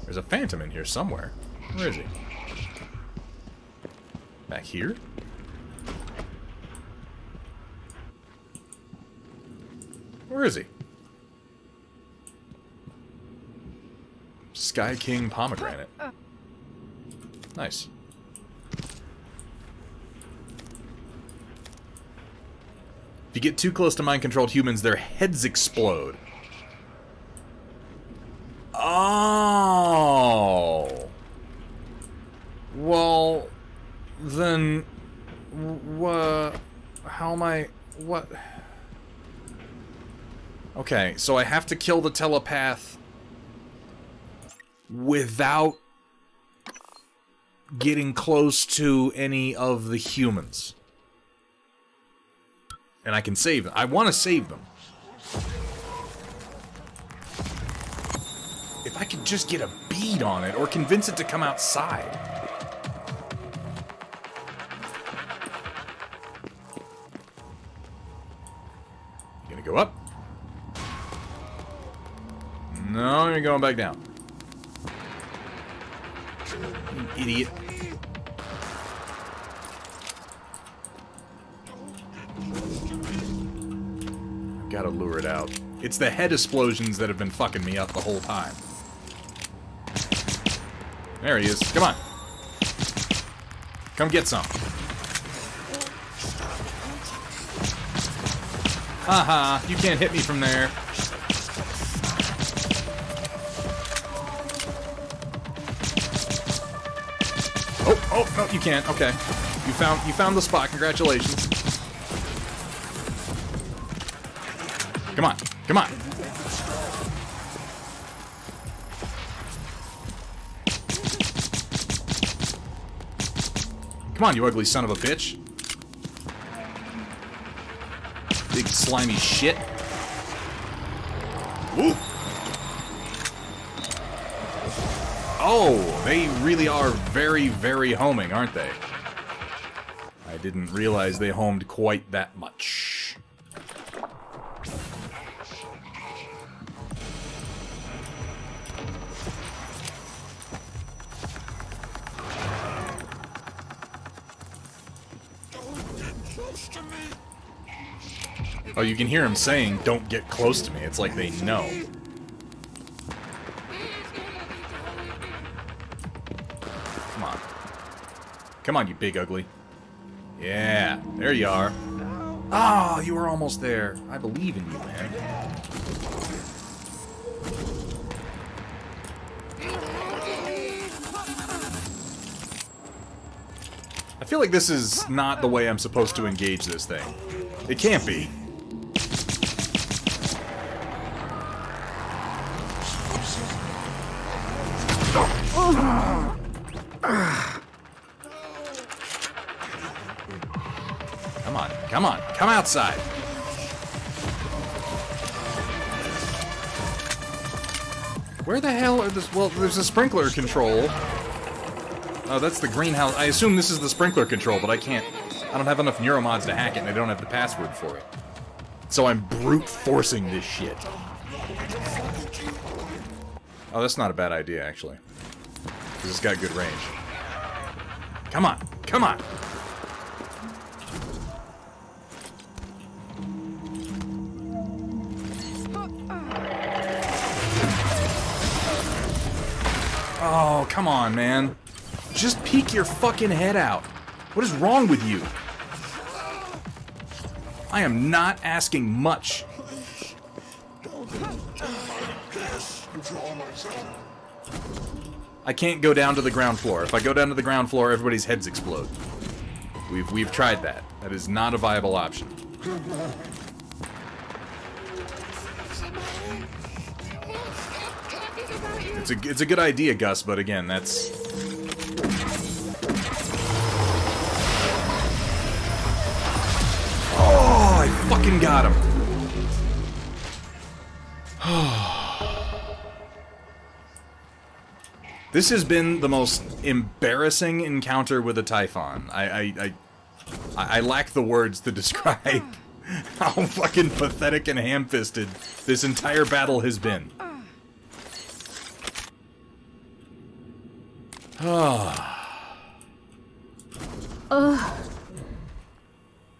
There's a phantom in here somewhere. Where is he? Back here? Where is he? Sky King Pomegranate. Nice. If you get too close to mind-controlled humans, their heads explode. Oh. Well, then... how am I... what... Okay, so I have to kill the telepath without getting close to any of the humans. And I can save them. I want to save them. If I could just get a bead on it, or convince it to come outside. You gonna go up? No, you're going back down. You idiot. Gotta lure it out. It's the head explosions that have been fucking me up the whole time. There he is. Come on. Come get some. Haha, you can't hit me from there. Oh, no, you can't. Okay. You found the spot. Congratulations. Come on. Come on. Come on, you ugly son of a bitch. Big slimy shit. Woo! Oh, they really are very, very homing, aren't they? I didn't realize they homed quite that much. Oh, you can hear him saying, "Don't get close to me." It's like they know. Come on. Come on, you big ugly. Yeah, there you are. Oh, you were almost there. I believe in you, man. I feel like this is not the way I'm supposed to engage this thing. It can't be. Come on, come on, come outside. Where the hell are this? Well, there's a sprinkler control. Oh, that's the greenhouse. I assume this is the sprinkler control, but I can't. I don't have enough neuromods to hack it, and I don't have the password for it. So I'm brute forcing this shit. Oh, that's not a bad idea, actually. Because it's got good range. Come on, come on. Oh, come on, man. Just peek your fucking head out. What is wrong with you? I am not asking much. I can't go down to the ground floor. If I go down to the ground floor, everybody's heads explode. We've tried that. That is not a viable option. It's a good idea, Gus, but again, that's... Oh, I fucking got him. This has been the most embarrassing encounter with a Typhon. I lack the words to describe how fucking pathetic and ham-fisted this entire battle has been.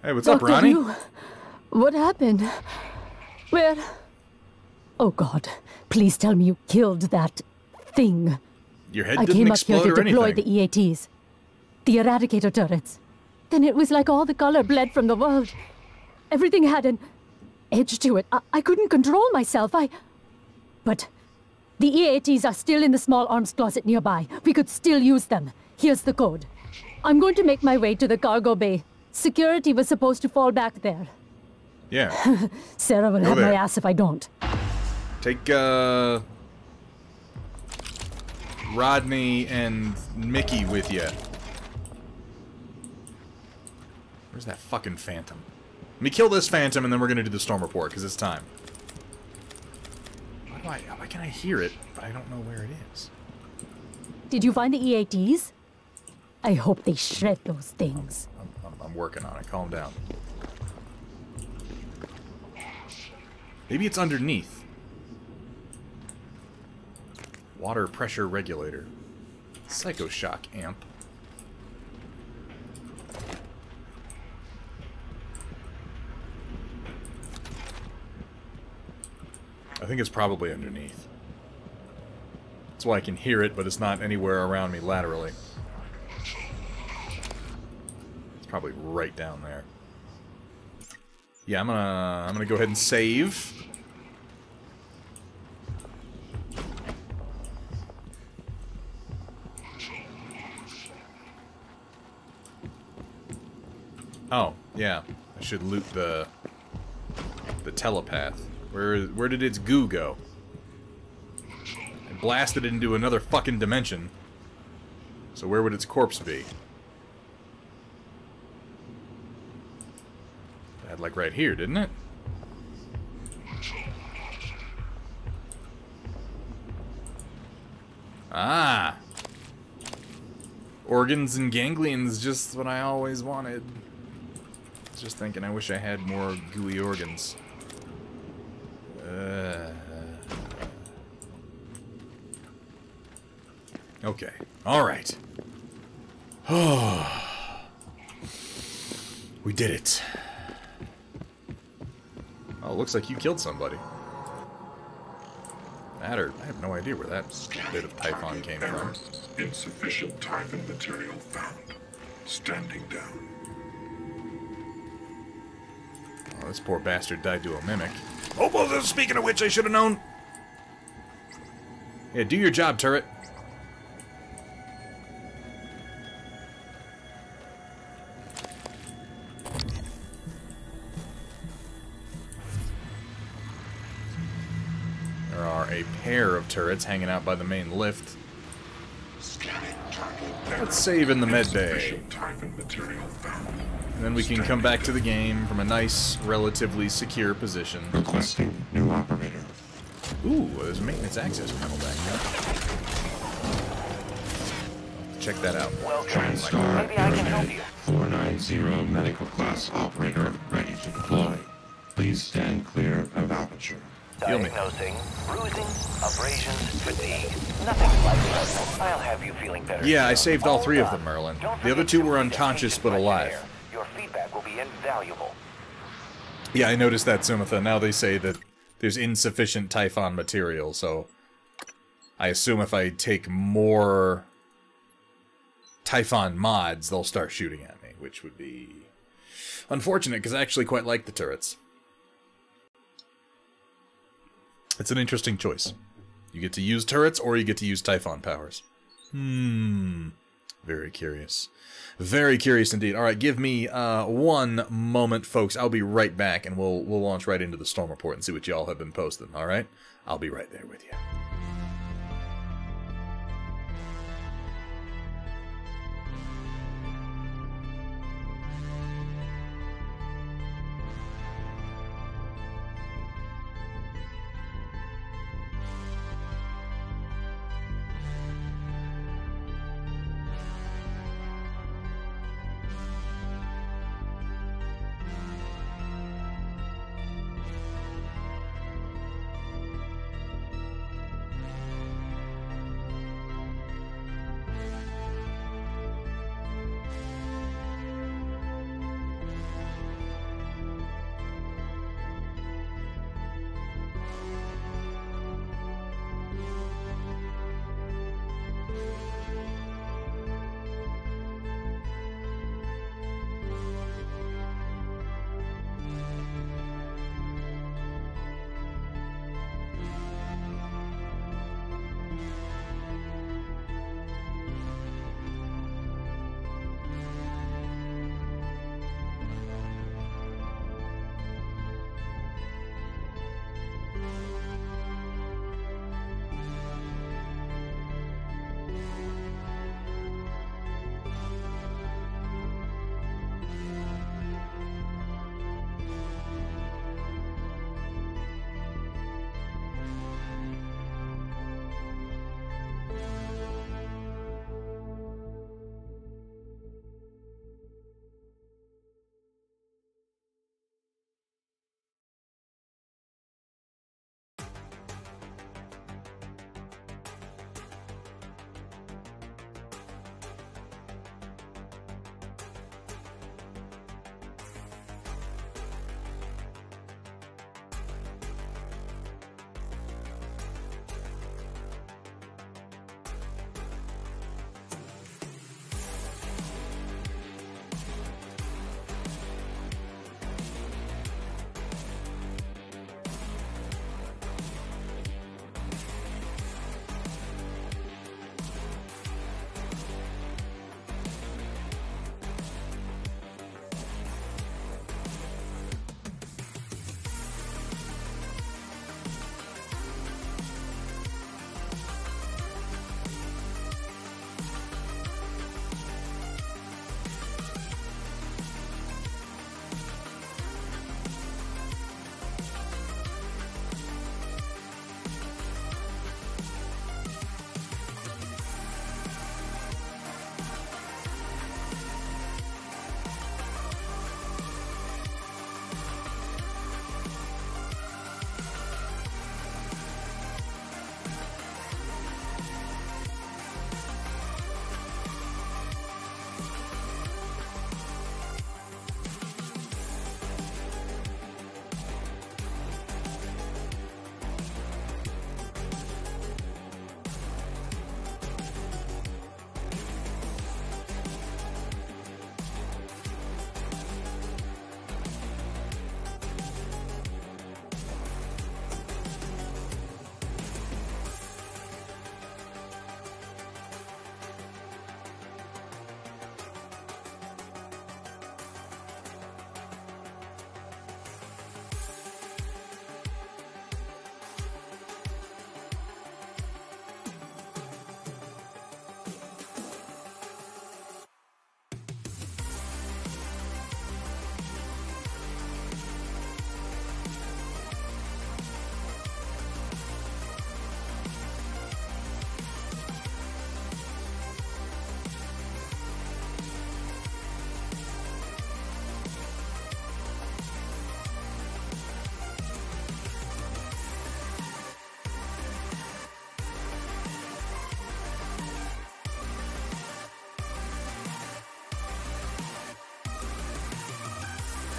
Hey, what's up, Ronnie? What happened? Where? Oh God, please tell me you killed that thing. Your head didn't explode or anything. I came up here to deploy the EATs. The Eradicator turrets. Then it was like all the color bled from the world. Everything had an edge to it. I couldn't control myself. But the EATs are still in the small arms closet nearby. We could still use them. Here's the code. I'm going to make my way to the cargo bay. Security was supposed to fall back there. Yeah. Sarah will have my ass if I don't. Take, Rodney and Mickey with you. Where's that fucking phantom? Let me kill this phantom and then we're gonna do the storm report, because it's time. Why can I hear it? but I don't know where it is. Did you find the EATs? I hope they shred those things. I'm working on it. Calm down. Maybe it's underneath. Water pressure regulator. Psychoshock amp. I think it's probably underneath. That's why I can hear it, but it's not anywhere around me laterally. It's probably right down there. Yeah, I'm gonna go ahead and save. Oh, yeah. I should loot the telepath. Where did its goo go? It blasted it into another fucking dimension. So where would its corpse be? It had like right here, didn't it? Ah! Organs and ganglions, just what I always wanted. Just thinking, I wish I had more gooey organs. Okay. Alright. We did it. Oh, looks like you killed somebody. Matter. I have no idea where that bit of Typhon came from. Insufficient Typhon material found. Standing down. Oh, this poor bastard died to a mimic. Oh, well, speaking of which, I should have known. Yeah, do your job, turret. There are a pair of turrets hanging out by the main lift. Let's save in the med bay. And then we can come back to the game from a nice, relatively secure position. Requesting new operator. Ooh, there's a maintenance access panel back there. Check that out. TriStar Airmed 490 medical class operator ready to deploy. Please stand clear of aperture. Diagnosing bruising, abrasions, fatigue. Nothing life-threatening. I'll have you feeling better. Yeah, I saved all three of them, Merlin. The other two were unconscious but alive. Your feedback will be invaluable. Yeah, I noticed that, Sumitha. Now they say that there's insufficient Typhon material, so I assume if I take more Typhon mods, they'll start shooting at me, which would be unfortunate, because I actually quite like the turrets. It's an interesting choice. You get to use turrets, or you get to use Typhon powers. Very curious. Very curious indeed. Alright, give me one moment, folks. I'll be right back, and we'll launch right into the Storm Report and see what y'all have been posting, alright? I'll be right there with you.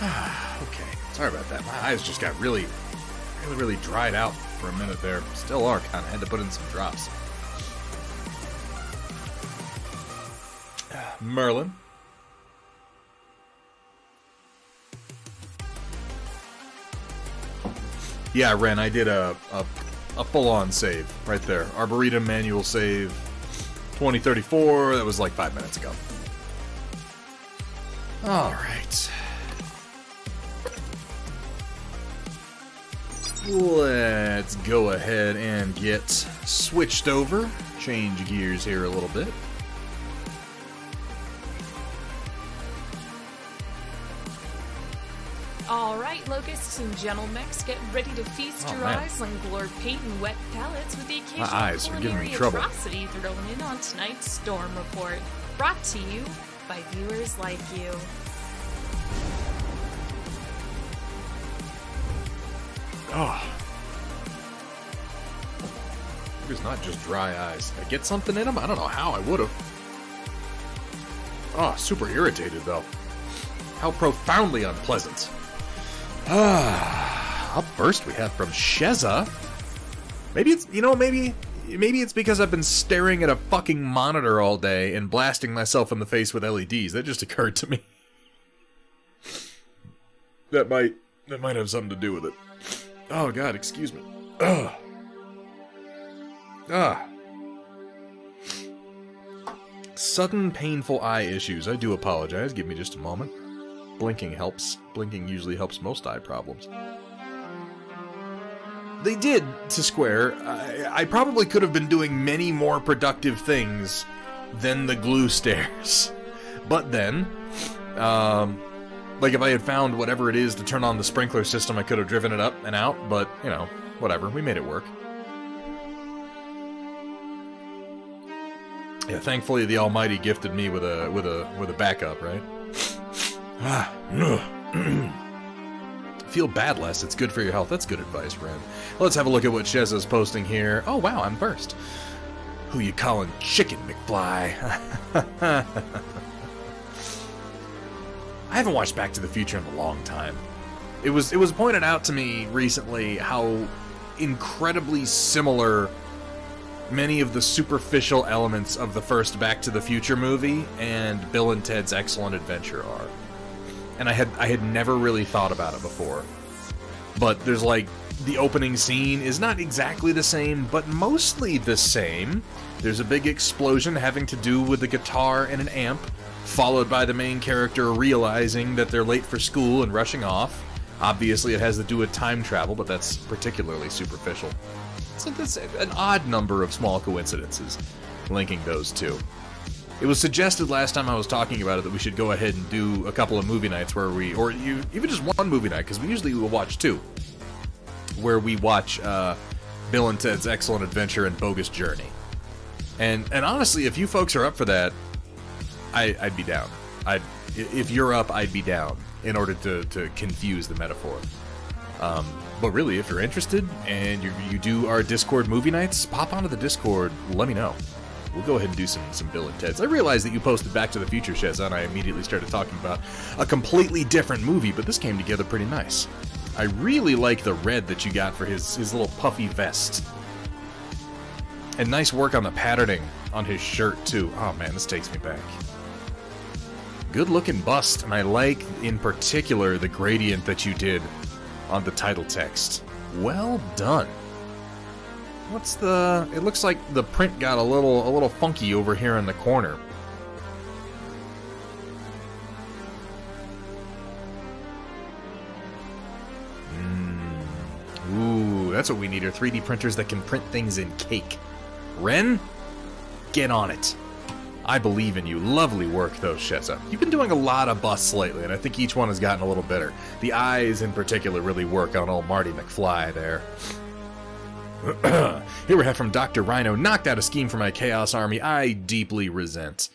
Okay, sorry about that. My eyes just got really dried out for a minute there. Still are, kind of. Had to put in some drops. Merlin. Yeah, Ren, I did a full-on save right there. Arboretum manual save 2034. That was like 5 minutes ago. All right. Let's go ahead and get switched over. Change gears here a little bit. Alright, locusts and gentlemix, get ready to feast your eyes on glor patent wet palates with the occasional culinary atrocity thrown in on tonight's Storm Report. Brought to you by viewers like you. Oh. There's not just dry eyes. Did I get something in them? I don't know how I would have. Oh, super irritated though. How profoundly unpleasant. Up first we have from Sheza. Maybe it's, you know, maybe it's because I've been staring at a fucking monitor all day and blasting myself in the face with LEDs. That just occurred to me. That might have something to do with it. Oh god, excuse me. Ugh. Sudden painful eye issues. I do apologize. Give me just a moment. Blinking helps. Blinking usually helps most eye problems. They did, to Square. I probably could have been doing many more productive things than the glue stairs. But then, like if I had found whatever it is to turn on the sprinkler system, I could have driven it up and out, but, you know, whatever. We made it work. Yeah, thankfully the Almighty gifted me with a backup, right? Feel bad less. It's good for your health. That's good advice, Ren. Let's have a look at what Sheza's posting here. Oh, wow, I'm first. Who you calling Chicken McFly? I haven't watched Back to the Future in a long time. It was pointed out to me recently how incredibly similar many of the superficial elements of the first Back to the Future movie and Bill and Ted's Excellent Adventure are. And I had never really thought about it before. But there's like, the opening scene is not exactly the same, but mostly the same. There's a big explosion having to do with a guitar and an amp, followed by the main character realizing that they're late for school and rushing off. Obviously it has to do with time travel, but that's particularly superficial. So that's an odd number of small coincidences linking those two. It was suggested last time I was talking about it that we should go ahead and do a couple of movie nights where we, or even just one movie night, because we usually will watch two, where we watch Bill and Ted's Excellent Adventure and Bogus Journey. And honestly, if you folks are up for that, I'd be down. If you're up, I'd be down, in order to confuse the metaphor. But really, if you're interested and you do our Discord movie nights, pop onto the Discord, let me know. We'll go ahead and do some Bill and Ted's. I realized that you posted Back to the Future, Sheza, and I immediately started talking about a completely different movie, but this came together pretty nice. I really like the red that you got for his little puffy vest. And nice work on the patterning on his shirt, too. Oh man, this takes me back. Good looking bust, and I like, in particular, the gradient that you did on the title text. Well done. What's the... It looks like the print got a little funky over here in the corner. Ooh, that's what we need, are 3D printers that can print things in cake. Ren, get on it. I believe in you. Lovely work, though, Sheza. You've been doing a lot of busts lately, and I think each one has gotten a little better. The eyes, in particular, really work on old Marty McFly there. Here we have from Dr. Rhino, knocked out a scheme for my Chaos Army I deeply resent.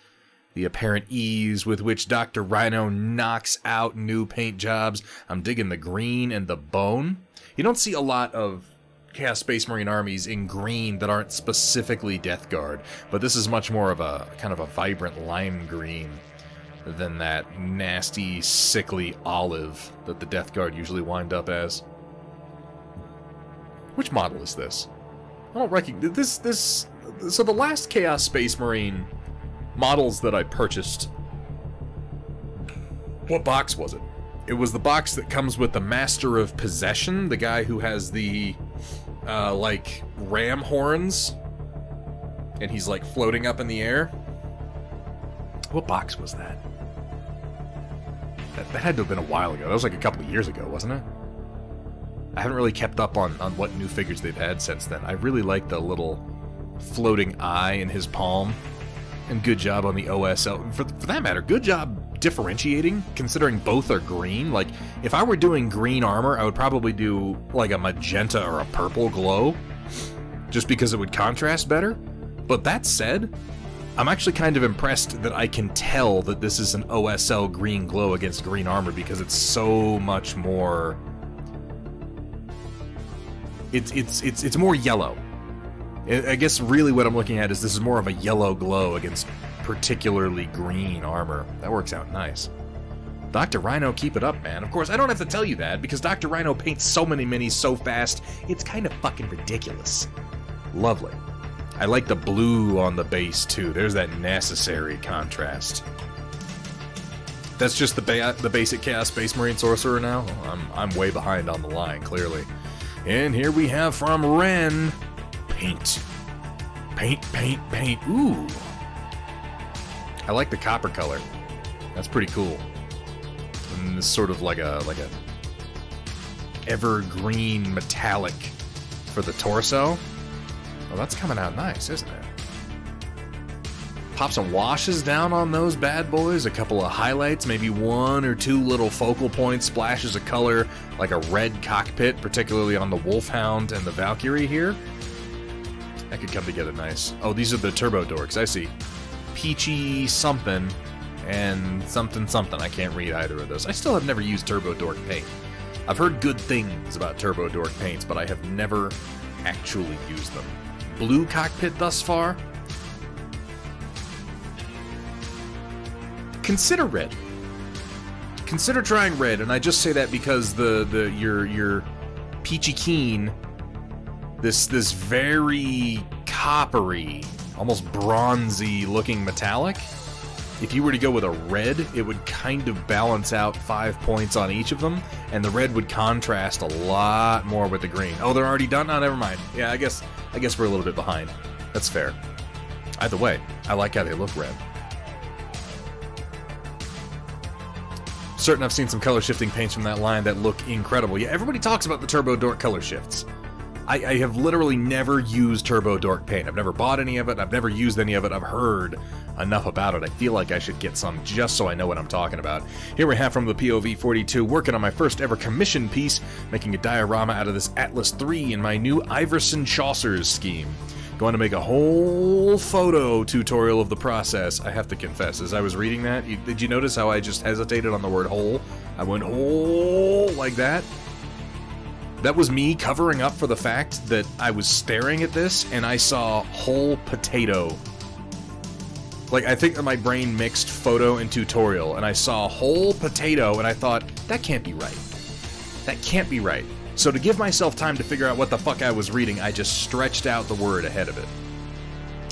The apparent ease with which Dr. Rhino knocks out new paint jobs. I'm digging the green and the bone. You don't see a lot of Chaos Space Marine armies in green that aren't specifically Death Guard, but this is much more of a kind of a vibrant lime green. than that nasty, sickly olive that the Death Guard usually wind up as. Which model is this? I don't recognize this. So the last Chaos Space Marine models that I purchased, what box was it? It was the box that comes with the Master of Possession, the guy who has the, like, ram horns, and he's, like, floating up in the air. What box was that? That had to have been a while ago. That was like a couple of years ago, wasn't it? I haven't really kept up on what new figures they've had since then. I really like the little floating eye in his palm. And good job on the OSL. For that matter, good job differentiating, considering both are green. Like, if I were doing green armor, I would probably do, like, a magenta or a purple glow, just because it would contrast better. But that said, I'm actually kind of impressed that I can tell that this is an OSL green glow against green armor, because it's so much more... It's more yellow. I guess really what I'm looking at is this is more of a yellow glow against particularly green armor. That works out nice. Dr. Rhino, keep it up, man. Of course, I don't have to tell you that, because Dr. Rhino paints so many minis so fast, it's kind of fucking ridiculous. Lovely. I like the blue on the base, too. There's that necessary contrast. That's just the basic Chaos Space Marine Sorcerer now? I'm way behind on the line, clearly. And here we have from Ren... Paint. Paint, paint, paint. Ooh. I like the copper color. That's pretty cool. And this sort of like a evergreen metallic for the torso. Oh, that's coming out nice, isn't it? Pop some washes down on those bad boys. A couple of highlights, maybe one or two little focal points, splashes of color, like a red cockpit, particularly on the Wolfhound and the Valkyrie here. That could come together nice. Oh, these are the Turbo Dorks, I see. Peachy something and something something. I can't read either of those. I still have never used Turbo Dork paint. I've heard good things about Turbo Dork paints, but I have never actually used them. Blue cockpit thus far? Consider red. Consider trying red, and I just say that because your Peachy Keen, this very coppery, almost bronzy looking metallic, if you were to go with a red, it would kind of balance out 5 points on each of them, and the red would contrast a lot more with the green. Oh, they're already done? Oh, never mind. Yeah, I guess we're a little bit behind. That's fair. Either way, I like how they look red. Certain I've seen some color shifting paints from that line that look incredible. Yeah, everybody talks about the Turbo Dork color shifts. I have literally never used Turbo Dork paint. I've never bought any of it. I've never used any of it. I've heard enough about it. I feel like I should get some just so I know what I'm talking about. Here we have from the POV 42, working on my first ever commission piece, making a diorama out of this Atlas III in my new Iverson Chaucer's scheme. Going to make a whole photo tutorial of the process. I have to confess, as I was reading that, did you notice how I just hesitated on the word whole? I went whole like that. That was me covering up for the fact that I was staring at this and I saw whole potato. Like, I think that my brain mixed photo and tutorial, and I saw whole potato, and I thought, that can't be right. That can't be right. So to give myself time to figure out what the fuck I was reading, I just stretched out the word ahead of it.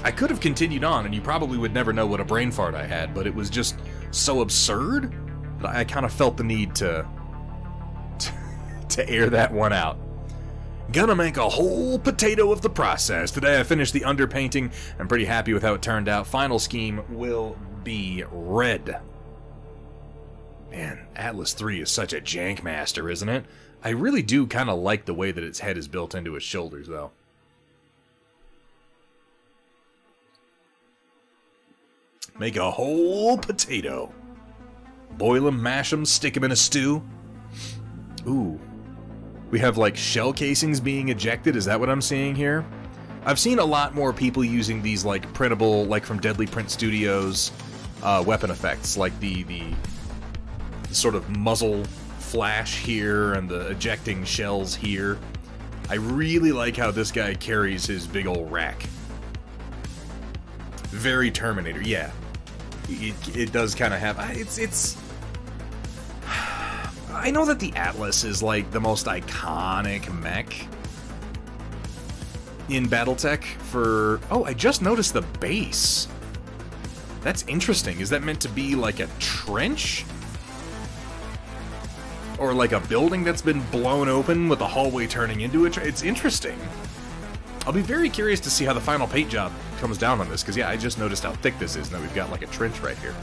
I could have continued on, and you probably would never know what a brain fart I had, but it was just so absurd that I kind of felt the need to air that one out. Gonna make a whole potato of the process. Today I finished the underpainting. I'm pretty happy with how it turned out. Final scheme will be red. Man, Atlas III is such a jank master, isn't it? I really do kind of like the way that its head is built into its shoulders, though. Make a whole potato. Boil 'em, mash 'em, stick 'em in a stew. Ooh. We have, like, shell casings being ejected. Is that what I'm seeing here? I've seen a lot more people using these, like, printable, like from Deadly Print Studios, weapon effects, like the sort of muzzle flash here and the ejecting shells here. I really like how this guy carries his big old rack. Very Terminator, yeah. it does kind of have... It's... I know that the Atlas is, like, the most iconic mech in Battletech for... Oh, I just noticed the base. That's interesting. Is that meant to be, like, a trench? Or, like, a building that's been blown open with a hallway turning into it? It's interesting. I'll be very curious to see how the final paint job comes down on this, because, yeah, I just noticed how thick this is, and that we've got, like, a trench right here.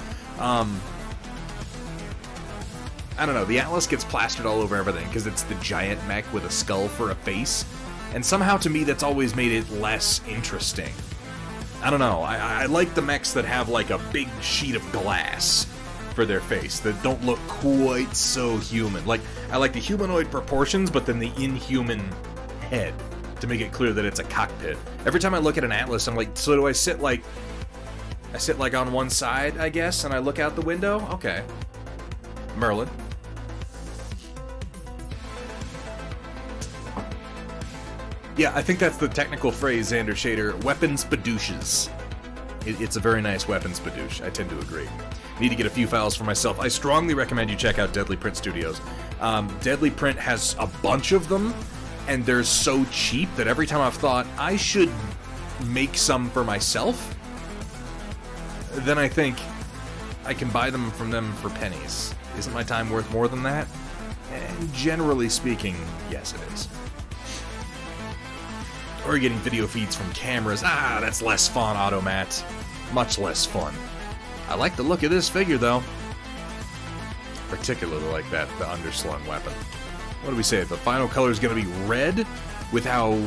I don't know, the Atlas gets plastered all over everything because it's the giant mech with a skull for a face, and somehow to me that's always made it less interesting. I don't know, I like the mechs that have like a big sheet of glass for their face, that don't look quite so human. Like, I like the humanoid proportions, but then the inhuman head, to make it clear that it's a cockpit. Every time I look at an Atlas, I'm like, so do I sit like on one side, I guess, and I look out the window? Okay. Merlin. Yeah, I think that's the technical phrase, Xander Shader. Weapon spadooches. It's a very nice weapon spadoosh. I tend to agree. Need to get a few files for myself. I strongly recommend you check out Deadly Print Studios. Deadly Print has a bunch of them, and they're so cheap that every time I've thought I should make some for myself, then I think I can buy them from them for pennies. Isn't my time worth more than that? And generally speaking, yes it is. Or getting video feeds from cameras. Ah, that's less fun, Automat. Much less fun. I like the look of this figure, though. Particularly like that, the underslung weapon. What do we say? The final color is going to be red, with how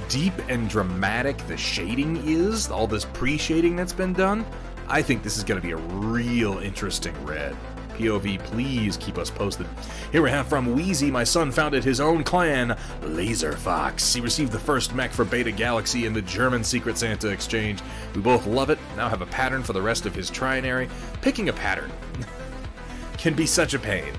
deep and dramatic the shading is, all this pre-shading that's been done. I think this is going to be a real interesting red. POV, please keep us posted. Here we have from Wheezy. My son founded his own clan, Laser Fox. He received the first mech for Beta Galaxy in the German Secret Santa exchange. We both love it. Now have a pattern for the rest of his trinary. Picking a pattern can be such a pain.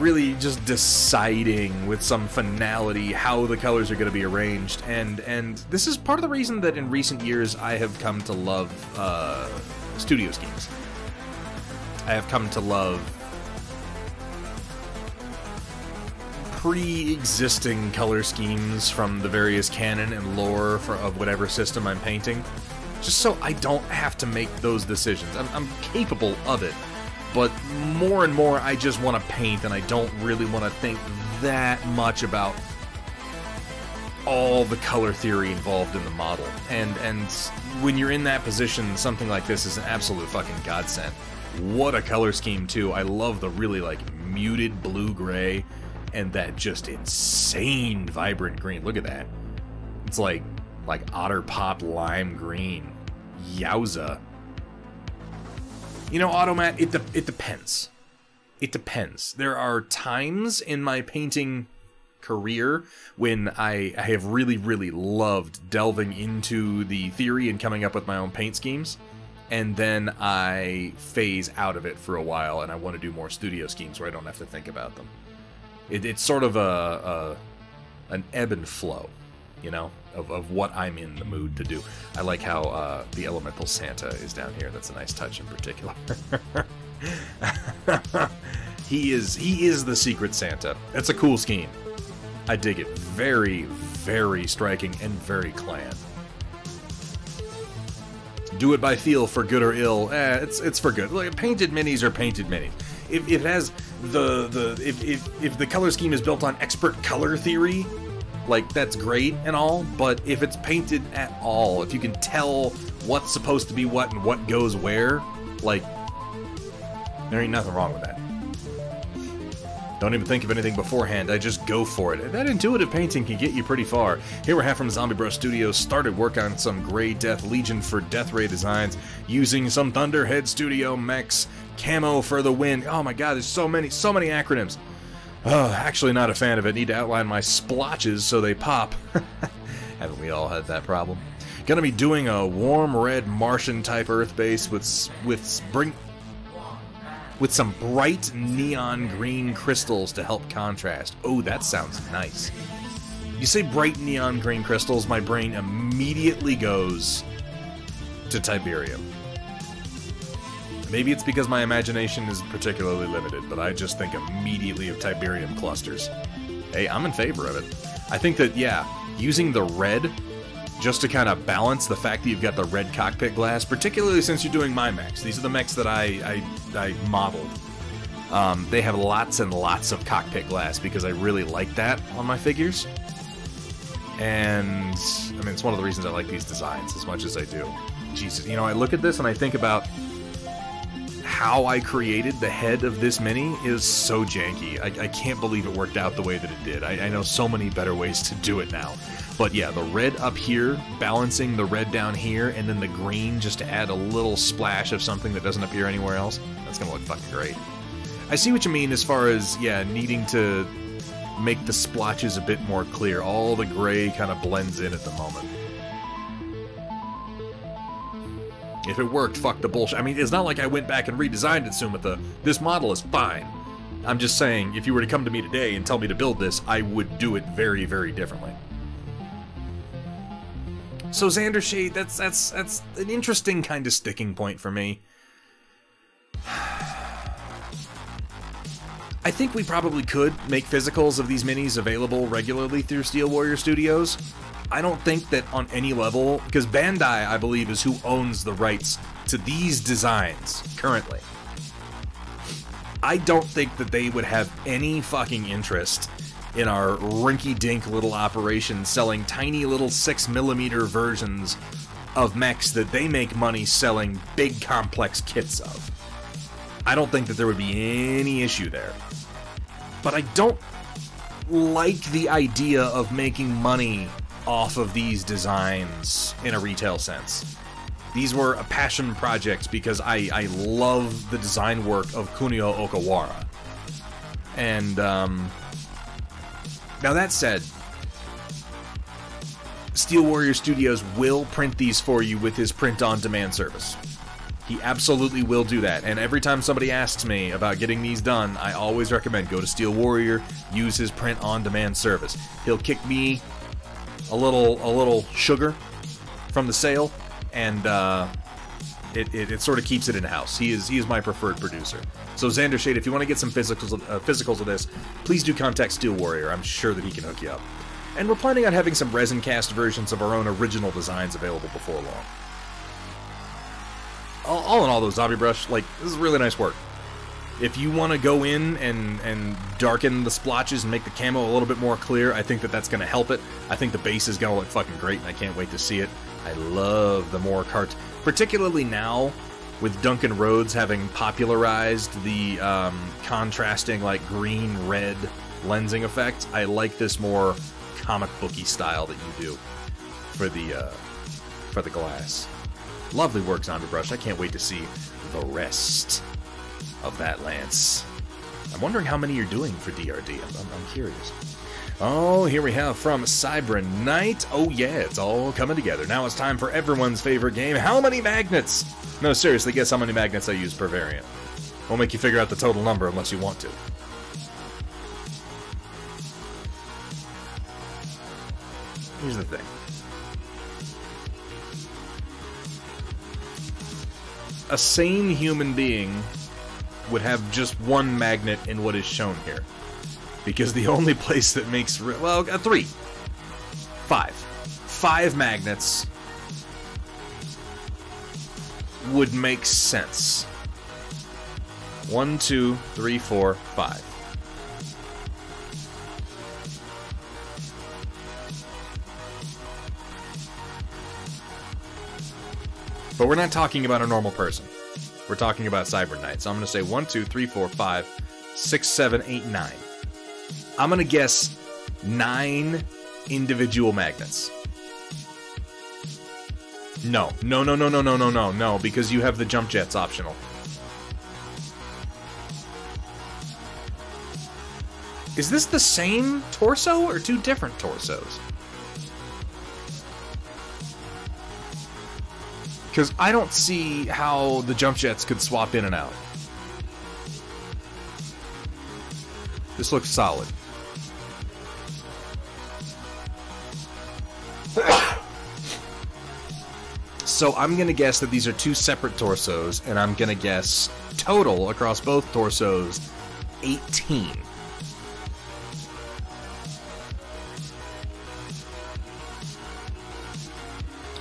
Really just deciding with some finality how the colors are going to be arranged. And this is part of the reason that in recent years I have come to love studio schemes. I have come to love pre-existing color schemes from the various canon and lore of whatever system I'm painting, just so I don't have to make those decisions. I'm capable of it, but more and more I just want to paint, and I don't really want to think that much about all the color theory involved in the model. And when you're in that position, something like this is an absolute fucking godsend. What a color scheme, too. I love the really, like, muted blue-gray and that just insane vibrant green. Look at that. It's like Otter Pop lime green. Yowza. You know, Automat, it depends. It depends. There are times in my painting career when I have really, really loved delving into the theory and coming up with my own paint schemes. And then I phase out of it for a while, and I want to do more studio schemes where I don't have to think about them. It's sort of an ebb and flow, you know, of what I'm in the mood to do. I like how the Elemental Santa is down here. That's a nice touch in particular. He is the Secret Santa. That's a cool scheme. I dig it. Very, very striking and very clan. Do it by feel, for good or ill. It's for good. Like, painted minis are painted minis. If it has if the color scheme is built on expert color theory, like, that's great and all. But if it's painted at all, if you can tell what's supposed to be what and what goes where, like, there ain't nothing wrong with that. Don't even think of anything beforehand, I just go for it. That intuitive painting can get you pretty far. Here we have from Zombie Bro Studios, started work on some Grey Death Legion for Death Ray designs, using some Thunderhead Studio mechs, camo for the win. Oh my god, there's so many acronyms. Oh, actually not a fan of it. Need to outline my splotches so they pop. Haven't we all had that problem? Gonna be doing a warm red Martian type Earth base with some bright neon green crystals to help contrast. Oh, that sounds nice. You say bright neon green crystals, my brain immediately goes to Tiberium. Maybe it's because my imagination is particularly limited, but I just think immediately of Tiberium clusters. Hey, I'm in favor of it. I think that, yeah, using the red just to kind of balance the fact that you've got the red cockpit glass, particularly since you're doing my mechs. These are the mechs that I modeled. They have lots and lots of cockpit glass because I really like that on my figures. And, I mean, it's one of the reasons I like these designs as much as I do. Jesus, you know, I look at this and I think about how I created the head of this mini is so janky. I can't believe it worked out the way that it did. I know so many better ways to do it now. But yeah, the red up here, balancing the red down here, and then the green just to add a little splash of something that doesn't appear anywhere else, that's gonna look fucking great. I see what you mean as far as, yeah, needing to make the splotches a bit more clear. All the gray kind of blends in at the moment. If it worked, fuck the bullshit. I mean, it's not like I went back and redesigned it, Sumitha. This model is fine. I'm just saying, if you were to come to me today and tell me to build this, I would do it very, very differently. So Xander Shade, that's an interesting kind of sticking point for me. I think we probably could make physicals of these minis available regularly through Steel Warrior Studios. I don't think that on any level, because Bandai, I believe, is who owns the rights to these designs currently. I don't think that they would have any fucking interest in our rinky-dink little operation selling tiny little 6mm versions of mechs that they make money selling big complex kits of. I don't think that there would be any issue there. But I don't like the idea of making money off of these designs in a retail sense. These were a passion project because I love the design work of Kunio Okawara. And, now that said, Steel Warrior Studios will print these for you with his print-on-demand service. He absolutely will do that, and every time somebody asks me about getting these done, I always recommend go to Steel Warrior, use his print-on-demand service. He'll kick me a little sugar from the sale, and it sort of keeps it in-house. He is my preferred producer. So Xander Shade, if you want to get some physicals of this, please do contact Steel Warrior. I'm sure that he can hook you up. And we're planning on having some resin cast versions of our own original designs available before long. All in all, though, Zombie Brush, like, this is really nice work. If you want to go in and darken the splotches and make the camo a little bit more clear, I think that that's going to help it. I think the base is going to look fucking great, and I can't wait to see it. I love the more particularly now, with Duncan Rhodes having popularized the contrasting, like, green-red lensing effect. I like this more comic booky style that you do for the glass. Lovely work, Zombie Brush. I can't wait to see the rest of that lance. I'm wondering how many you're doing for DRD. I'm curious. Oh, here we have from Cybran Knight. Oh yeah, it's all coming together. Now it's time for everyone's favorite game. How many magnets? No, seriously, guess how many magnets I use per variant. Won't make you figure out the total number unless you want to. Here's the thing. A sane human being would have just one magnet in what is shown here. Because the only place that makes... well, 3. 5. 5 magnets would make sense. 1, 2, 3, 4, 5. But we're not talking about a normal person. We're talking about Cybran Knight. So I'm going to say 1, 2, 3, 4, 5, 6, 7, 8, 9. I'm going to guess 9 individual magnets. No, because you have the jump jets optional. Is this the same torso or 2 different torsos? Because I don't see how the jump jets could swap in and out. This looks solid. So I'm going to guess that these are two separate torsos, and I'm going to guess total across both torsos 18.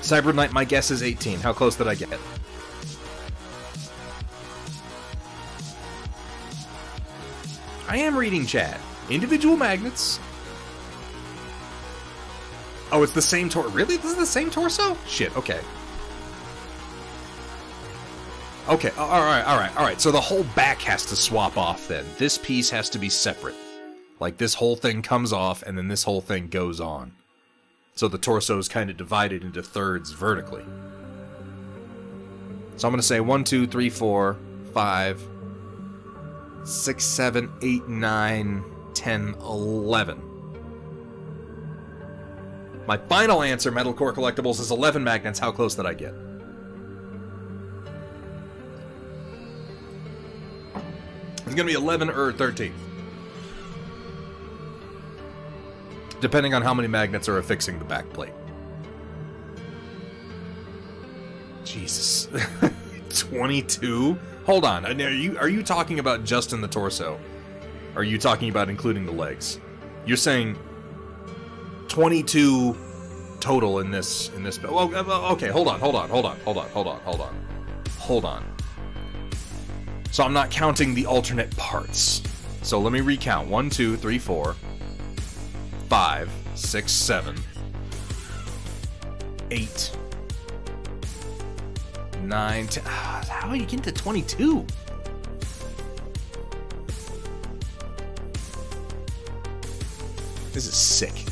Cyber Knight, my guess is 18. How close did I get? I am reading chat. Individual magnets. Oh, it's the same torso. Really? This is the same torso? Shit, okay. Okay, alright. So the whole back has to swap off then. This piece has to be separate. Like, this whole thing comes off, and then this whole thing goes on. So the torso is kind of divided into thirds vertically. So I'm going to say 1, 2, 3, 4, 5, 6, 7, 8, 9, 10, 11. My final answer, Metalcore Collectibles, is 11 magnets. How close did I get? It's going to be 11 or 13. Depending on how many magnets are affixing the back plate. Jesus. 22? Hold on. Are you talking about just in the torso? Or are you talking about including the legs? You're saying 22 total in this. Well, okay, hold on. So I'm not counting the alternate parts. So let me recount. 1, 2, 3, 4, 5, 6, 7, 8, 9, 10. How are you getting to 22? This is sick.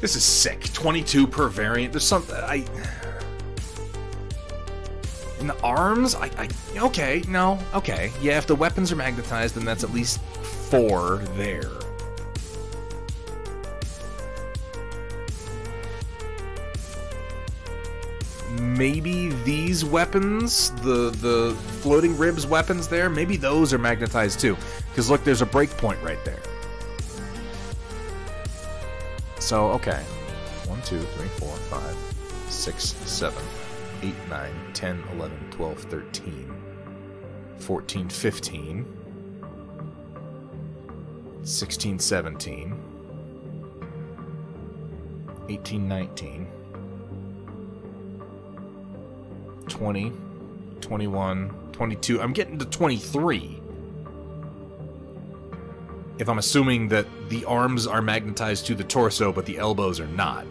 This is sick. 22 per variant. There's something in the arms? Okay, no, okay. Yeah, if the weapons are magnetized, then that's at least 4 there. Maybe these weapons, the floating ribs weapons there, maybe those are magnetized too. Because look, there's a breakpoint right there. So, okay. 1, 2, 3, 4, 5, 6, 7, 8, 9, 10, 11, 12, 13, 14, 15, 16, 17, 18, 19, 20, 21, 22. I'm getting to 23. If I'm assuming that the arms are magnetized to the torso, but the elbows are not.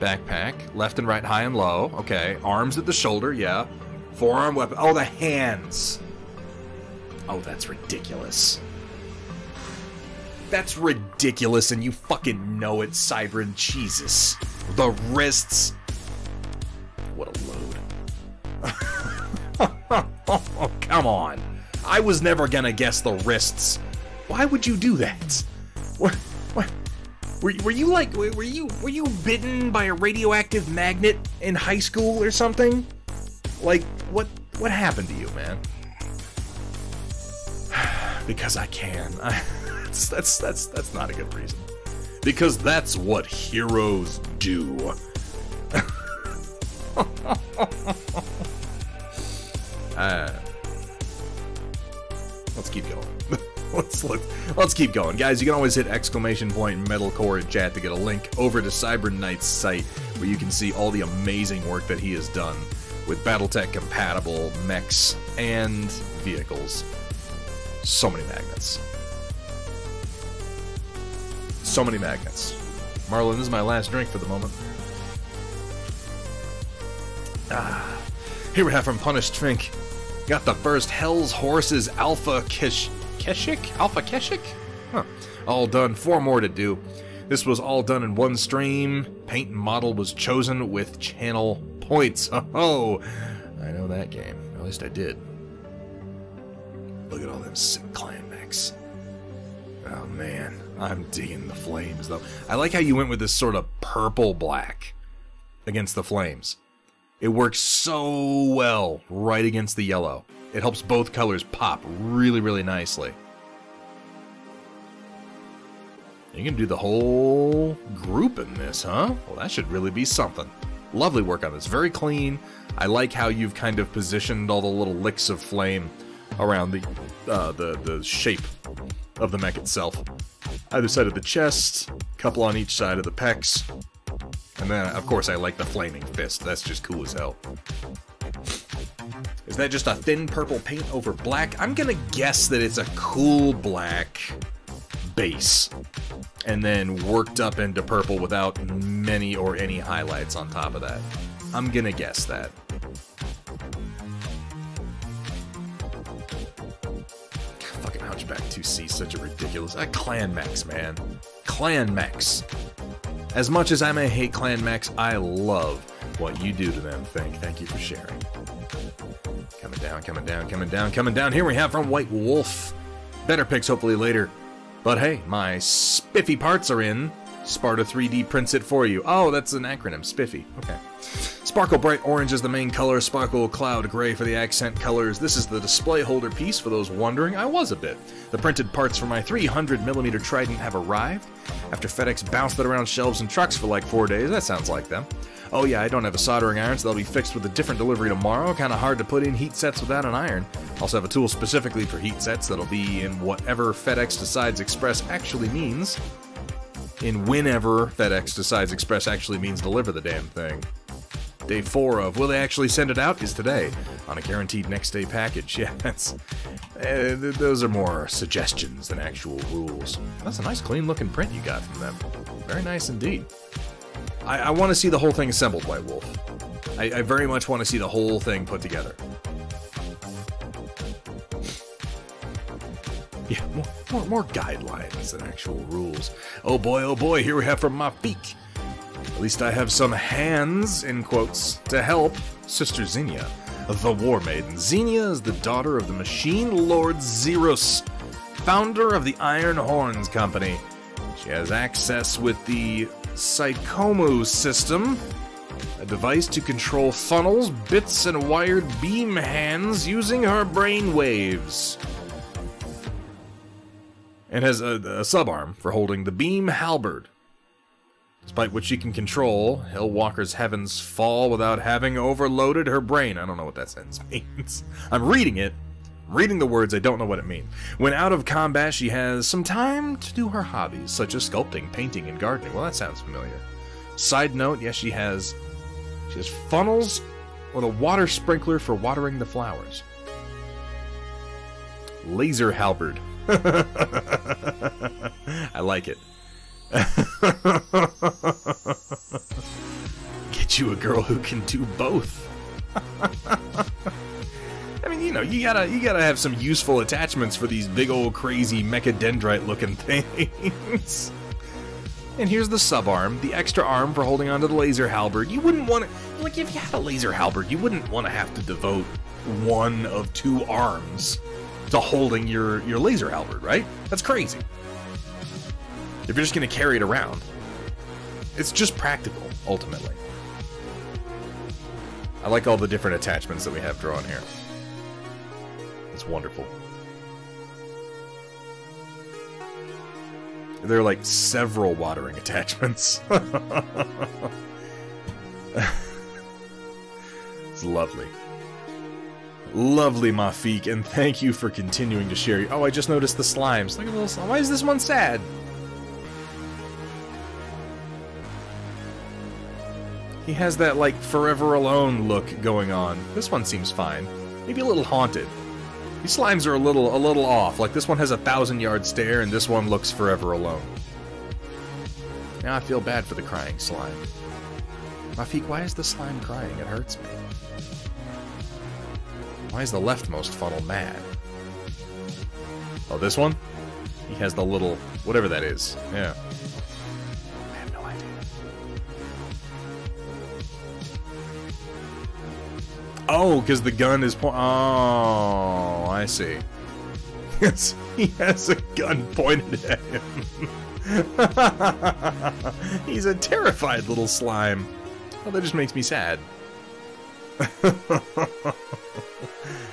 Backpack, left and right, high and low. Okay, arms at the shoulder, yeah. Forearm weapon. Oh, the hands. Oh, that's ridiculous. That's ridiculous, and you fucking know it, Cybran. Jesus. The wrists. What a load. Oh, come on. I was never gonna guess the wrists. Why would you do that? What? Were you bitten by a radioactive magnet in high school or something? Like, what happened to you, man? Because I can. That's not a good reason. Because that's what heroes do. Let's keep going. Let's keep going, guys. You can always hit exclamation point metalcore in chat to get a link over to Cyber Knight's site, where you can see all the amazing work that he has done with BattleTech compatible mechs and vehicles. So many magnets. So many magnets. Marlon, this is my last drink for the moment. Here we have from Punished Trink. Got the first Hell's Horses Alpha Keshik? Huh. All done. 4 more to do. This was all done in one stream. Paint and model was chosen with channel points. Oh, I know that game. At least I did. Look at all them sick clan mechs. Oh man, I'm digging the flames though. I like how you went with this sort of purple-black against the flames. It works so well right against the yellow. It helps both colors pop really, really nicely. You can do the whole group in this, huh? Well, that should really be something. Lovely work on this. Very clean. I like how you've kind of positioned all the little licks of flame around the shape of the mech itself. Either side of the chest, couple on each side of the pecs. And then, of course, I like the flaming fist. That's just cool as hell. Is that just a thin purple paint over black? I'm gonna guess that it's a cool black base. And then worked up into purple without many or any highlights on top of that. I'm gonna guess that. Fucking Hunchback 2C, such a ridiculous... Clan mechs, man. Clan mechs. As much as I may hate clan mechs, I love what you do to them. Thank you for sharing. Coming down, coming down, coming down, coming down. Here we have from White Wolf. Better picks hopefully later. But hey, my spiffy parts are in. Sparta 3D prints it for you. Oh, that's an acronym, spiffy. Okay. Sparkle Bright Orange is the main color, Sparkle Cloud Gray for the accent colors. This is the display holder piece, for those wondering. I was a bit. The printed parts for my 300mm Trident have arrived. After FedEx bounced it around shelves and trucks for like 4 days. That sounds like them. Oh yeah, I don't have a soldering iron, so they'll be fixed with a different delivery tomorrow. Kinda hard to put in heat sets without an iron. Also have a tool specifically for heat sets that'll be in whatever FedEx decides Express actually means. In whenever FedEx decides Express actually means deliver the damn thing. Day 4 of will they actually send it out is today on a guaranteed next day package. Yeah, that's those are more suggestions than actual rules. That's a nice clean looking print you got from them. Very nice indeed. I want to see the whole thing assembled, White Wolf. I very much want to see the whole thing put together. Yeah, more guidelines than actual rules. Oh boy, here we have from Mafik. At least I have some hands, in quotes, to help Sister Xenia, the War Maiden. Xenia is the daughter of the Machine Lord Xeros, founder of the Iron Horns Company. She has access with the Psychomu system, a device to control funnels, bits, and wired beam hands using her brain waves. And has a subarm for holding the beam halberd, despite which she can control Hillwalker's heavens fall without having overloaded her brain. I don't know what that sentence means. I'm reading it. Reading the words, I don't know what it means. When out of combat, she has some time to do her hobbies, such as sculpting, painting, and gardening. Well, that sounds familiar. Side note, yes, she has funnels with a water sprinkler for watering the flowers. Laser halberd. I like it. Get you a girl who can do both. I mean, you know, you gotta have some useful attachments for these big old crazy mechadendrite looking things. And here's the subarm, the extra arm for holding onto the laser halberd. You wouldn't want to, like, if you had a laser halberd, you wouldn't want to have to devote one of 2 arms to holding your laser halberd, right? That's crazy. If you're just gonna carry it around, it's just practical, ultimately. I like all the different attachments that we have drawn here. It's wonderful. There are like several watering attachments. It's lovely. Lovely, Mafik, and thank you for continuing to share. Oh, I just noticed the slimes. Look at the little slime. Why is this one sad? He has that, like, Forever Alone look going on. This one seems fine. Maybe a little haunted. These slimes are a little off. Like, this one has a 1,000-yard stare, and this one looks Forever Alone. Now I feel bad for the crying slime. Mafik, why is the slime crying? It hurts me. Why is the leftmost funnel mad? Oh, this one? He has the little... whatever that is. Yeah. I have no idea. Oh, because the gun is oh, I see. Yes, he has a gun pointed at him. He's a terrified little slime. Oh, that just makes me sad.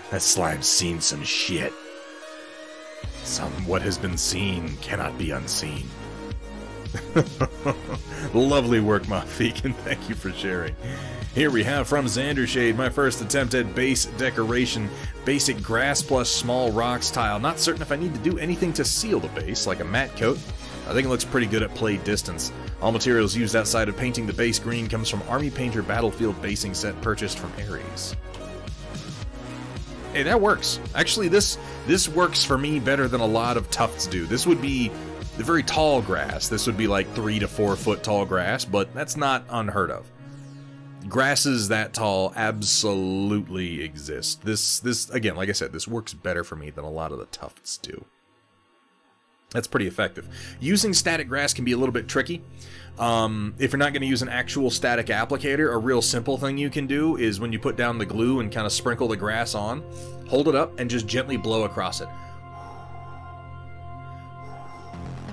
That slime's seen some shit. What has been seen cannot be unseen. Lovely work, Mafik, and thank you for sharing. Here we have from Xandershade, my first attempt at base decoration. Basic grass plus small rocks tile. Not certain if I need to do anything to seal the base, like a matte coat. I think it looks pretty good at play distance. All materials used outside of painting the base green comes from Army Painter Battlefield basing set purchased from Ares. Hey, that works. Actually, this works for me better than a lot of tufts do. This would be the very tall grass. This would be like 3 to 4 foot tall grass, but that's not unheard of. Grasses that tall absolutely exist. This again, like I said, this works better for me than a lot of the tufts do. That's pretty effective. Using static grass can be a little bit tricky. If you're not going to use an actual static applicator, a real simple thing you can do is when you put down the glue and kind of sprinkle the grass on, hold it up and just gently blow across it.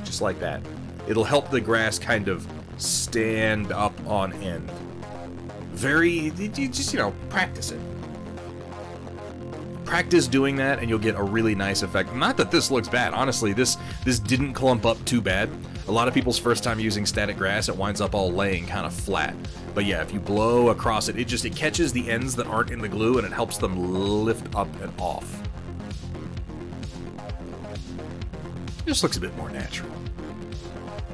Just like that. It'll help the grass kind of stand up on end. You just, you know, practice it. Practice doing that and you'll get a really nice effect. Not that this looks bad. Honestly, this didn't clump up too bad. A lot of people's first time using static grass, it winds up all laying kind of flat. But yeah, if you blow across it, it catches the ends that aren't in the glue and it helps them lift up and off. It just looks a bit more natural.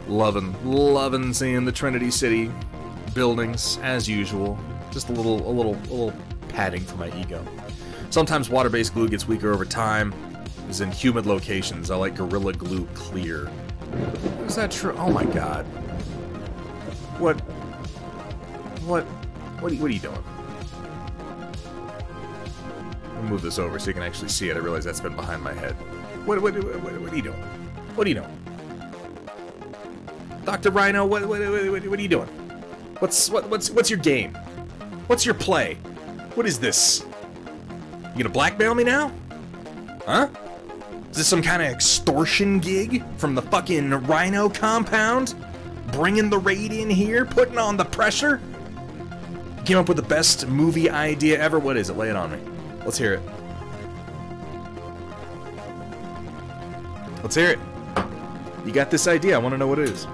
Loving seeing the Trinity City buildings as usual. Just a little padding for my ego. Sometimes water-based glue gets weaker over time. As in humid locations, I like Gorilla Glue Clear. Is that true? Oh my god. What are you doing? I'll move this over so you can actually see it. I realize that's been behind my head. What are you doing? What are you doing? Dr. Rhino, what are you doing? What's your game? What's your play? What is this? You gonna blackmail me now? Huh? Is this some kind of extortion gig from the fucking Rhino compound? Bringing the raid in here? Putting on the pressure? Came up with the best movie idea ever? What is it? Lay it on me. Let's hear it. Let's hear it. You got this idea. I want to know what it is.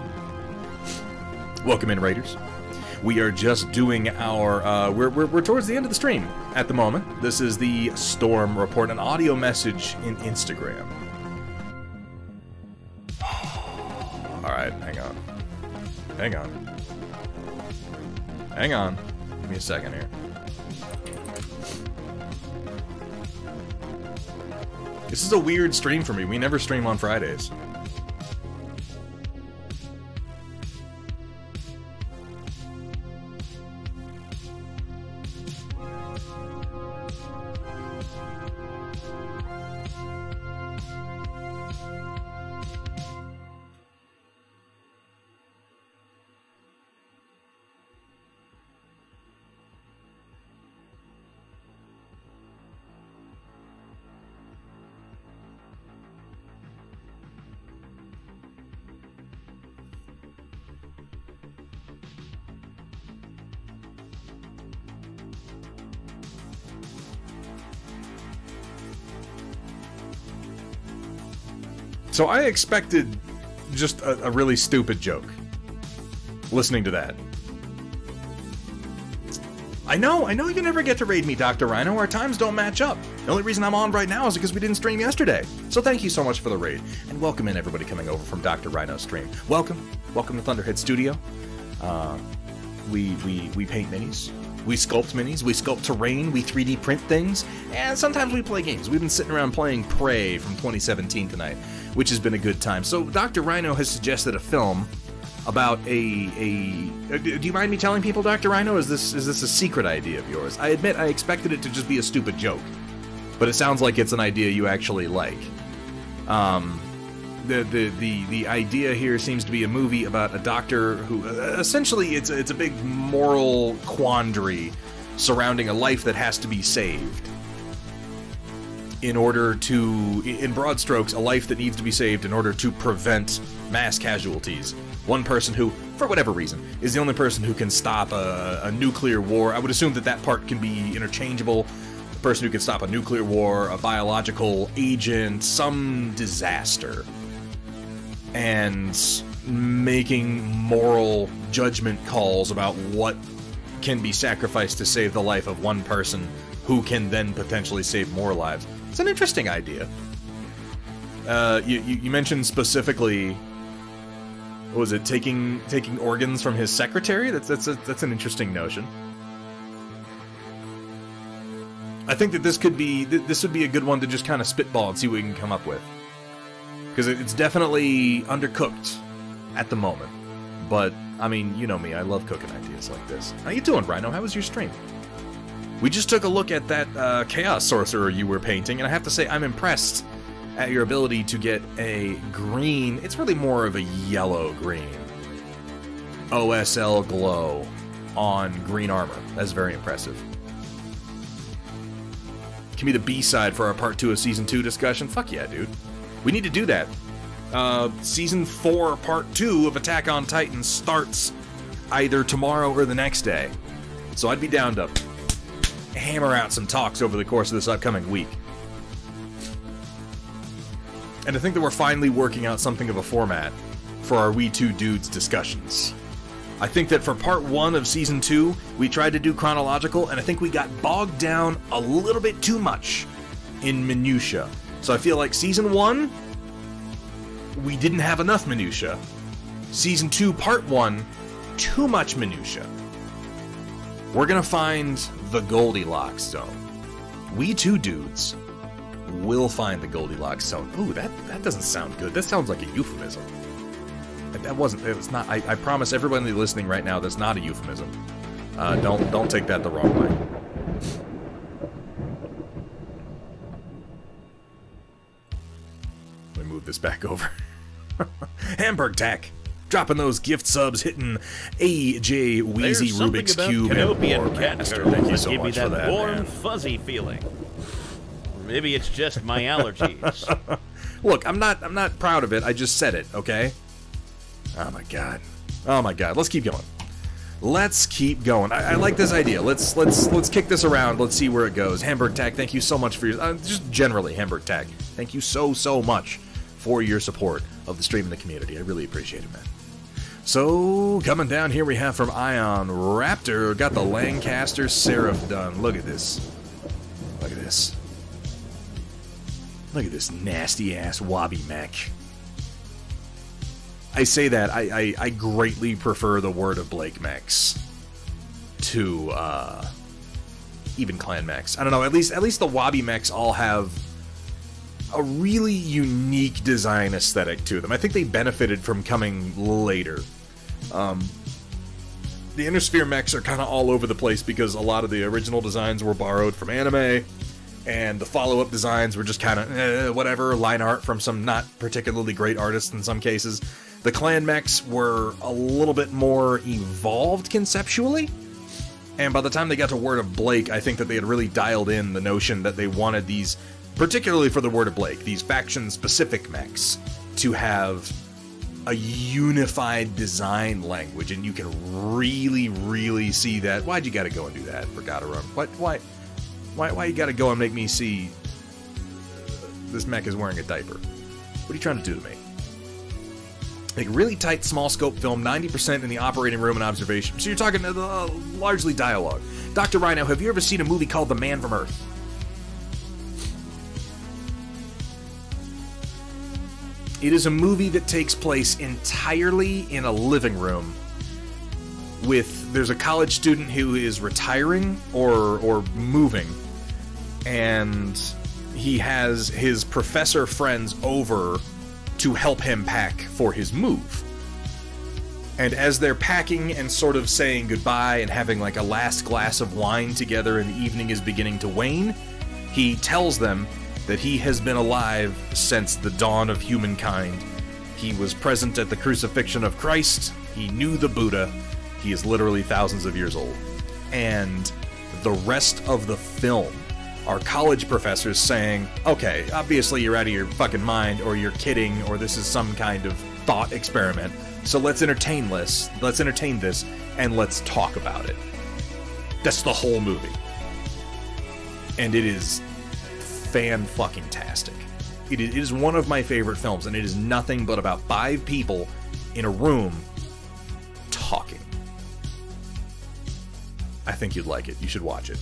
Welcome in, Raiders. We are just doing our, we're towards the end of the stream at the moment. This is the Storm Report, an audio message in Instagram. Alright, hang on. Hang on. Give me a second here. This is a weird stream for me. We never stream on Fridays. So I expected just a really stupid joke. Listening to that. I know you never get to raid me, Dr. Rhino. Our times don't match up. The only reason I'm on right now is because we didn't stream yesterday. So thank you so much for the raid. And welcome in everybody coming over from Dr. Rhino's stream. Welcome to Thunderhead Studio. We paint minis. We sculpt minis, we sculpt terrain, we 3D print things, and sometimes we play games. We've been sitting around playing Prey from 2017 tonight, which has been a good time. So Dr. Rhino has suggested a film about do you mind me telling people, Dr. Rhino? Is this a secret idea of yours? I admit I expected it to just be a stupid joke, but it sounds like it's an idea you actually like. The idea here seems to be a movie about a doctor who essentially it's a big moral quandary surrounding a life that has to be saved. In order to, in broad strokes, a life that needs to be saved in order to prevent mass casualties. One person who, for whatever reason, is the only person who can stop a nuclear war. I would assume that part can be interchangeable. The person who can stop a nuclear war, a biological agent, some disaster. And making moral judgment calls about what can be sacrificed to save the life of one person who can then potentially save more lives. It's an interesting idea. You mentioned specifically, what was it, taking organs from his secretary? That's an interesting notion. I think that this would be a good one to just kind of spitball and see what we can come up with, because it's definitely undercooked at the moment. But I mean, you know me, I love cooking ideas like this. How you doing, Rhino? How was your stream? We just took a look at that Chaos Sorcerer you were painting, and I have to say I'm impressed at your ability to get a green, it's really more of a yellow-green OSL glow on green armor. That's very impressive. Can be the B-side for our Part 2 of Season 2 discussion. Fuck yeah, dude. We need to do that. Season 4, Part 2 of Attack on Titan starts either tomorrow or the next day. So I'd be down to hammer out some talks over the course of this upcoming week. And I think that we're finally working out something of a format for our We Two Dudes discussions. I think that for Part 1 of Season 2, we tried to do chronological, and I think we got bogged down a little bit too much in minutia. So I feel like Season 1, we didn't have enough minutia. Season 2, Part 1, too much minutia. We're gonna find the Goldilocks zone. We Two Dudes will find the Goldilocks zone. Ooh, that doesn't sound good. That sounds like a euphemism. It was not. I promise everybody listening right now, that's not a euphemism. Don't take that the wrong way. Let me move this back over. Hamburg Tack, dropping those gift subs, hitting AJ Wheezy Rubik's Cube and Master. Thank you so much for that, warm, man. fuzzy feeling. Maybe it's just my allergies. Look, I'm not proud of it. I just said it, okay? Oh my god. Oh my god. Let's keep going. Let's keep going. I like this idea. Let's kick this around. Let's see where it goes. Hamburg Tack, thank you so much for your just generally Hamburg Tack. Thank you so much for your support of the stream and the community. I really appreciate it, man. So, coming down here we have from Ion Raptor, got the Lancaster Seraph done. Look at this. Look at this. Look at this nasty-ass Wobby Mech. I say that, I greatly prefer the Word of Blake mechs to, even Clan mechs. I don't know, at least the Wobby mechs all have a really unique design aesthetic to them. I think they benefited from coming later. The Innersphere mechs are kind of all over the place because a lot of the original designs were borrowed from anime, and the follow-up designs were just kind of whatever, line art from some not particularly great artists in some cases. The Clan mechs were a little bit more evolved conceptually, and by the time they got to Word of Blake, I think that they had really dialed in the notion that they wanted these, particularly for the Word of Blake, these faction-specific mechs to have a unified design language, and you can really see that. Why'd you gotta go and do that for Gotta Run? Why you gotta go and make me see this mech is wearing a diaper? What are you trying to do to me? Like, really tight, small scope film, 90% in the operating room and observation. So you're talking largely dialogue. Dr. Rhino, have you ever seen a movie called The Man from Earth? It is a movie that takes place entirely in a living room with, there's a college student who is retiring or moving, and he has his professor friends over to help him pack for his move. And as they're packing and sort of saying goodbye and having like a last glass of wine together and the evening is beginning to wane, he tells them that he has been alive since the dawn of humankind. He was present at the crucifixion of Christ. He knew the Buddha. He is literally thousands of years old. And the rest of the film are college professors saying, okay, obviously you're out of your fucking mind, or you're kidding, or this is some kind of thought experiment. So let's entertain this, and let's talk about it. That's the whole movie. And it is fan-fucking-tastic. It is one of my favorite films, and it is nothing but about 5 people in a room talking. I think you'd like it. You should watch it.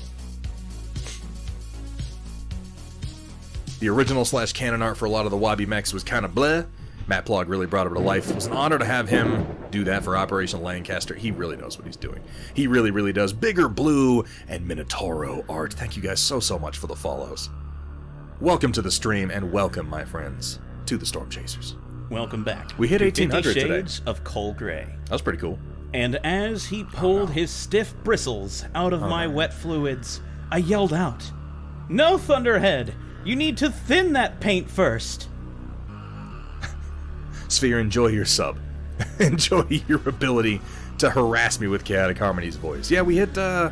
The original / canon art for a lot of the Wabi mechs was kind of bleh. Matt Plog really brought it to life. It was an honor to have him do that for Operation Lancaster. He really knows what he's doing. He really, really does. Bigger Blue and Minotauro art. Thank you guys so, so much for the follows. Welcome to the stream, and welcome, my friends, to the Storm Chasers. Welcome back. We hit 1800 50 today. Shades of Coal Gray. That was pretty cool. And as he pulled his stiff bristles out of my wet fluids, I yelled out, "No, Thunderhead! You need to thin that paint first!" Sphere, enjoy your sub. Enjoy your ability to harass me with Chaotic Harmony's voice. Yeah, we hit, I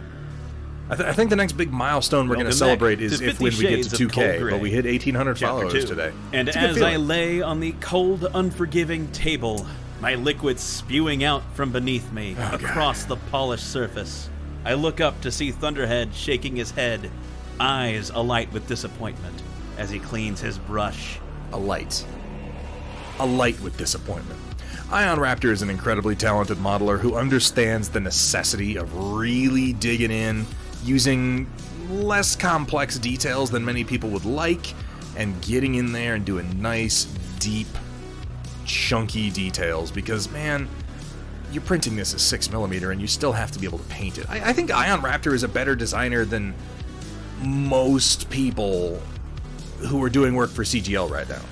think the next big milestone we're going to celebrate is if when we get to 2K, but we hit 1,800 followers today. And as I lay on the cold, unforgiving table, my liquid spewing out from beneath me across the polished surface, I look up to see Thunderhead shaking his head, eyes alight with disappointment as he cleans his brush. Alight with disappointment. Ion Raptor is an incredibly talented modeler who understands the necessity of really digging in, using less complex details than many people would like, and getting in there and doing nice, deep, chunky details, because, man, you're printing this as 6mm and you still have to be able to paint it. I think Ion Raptor is a better designer than most people who are doing work for CGL right now.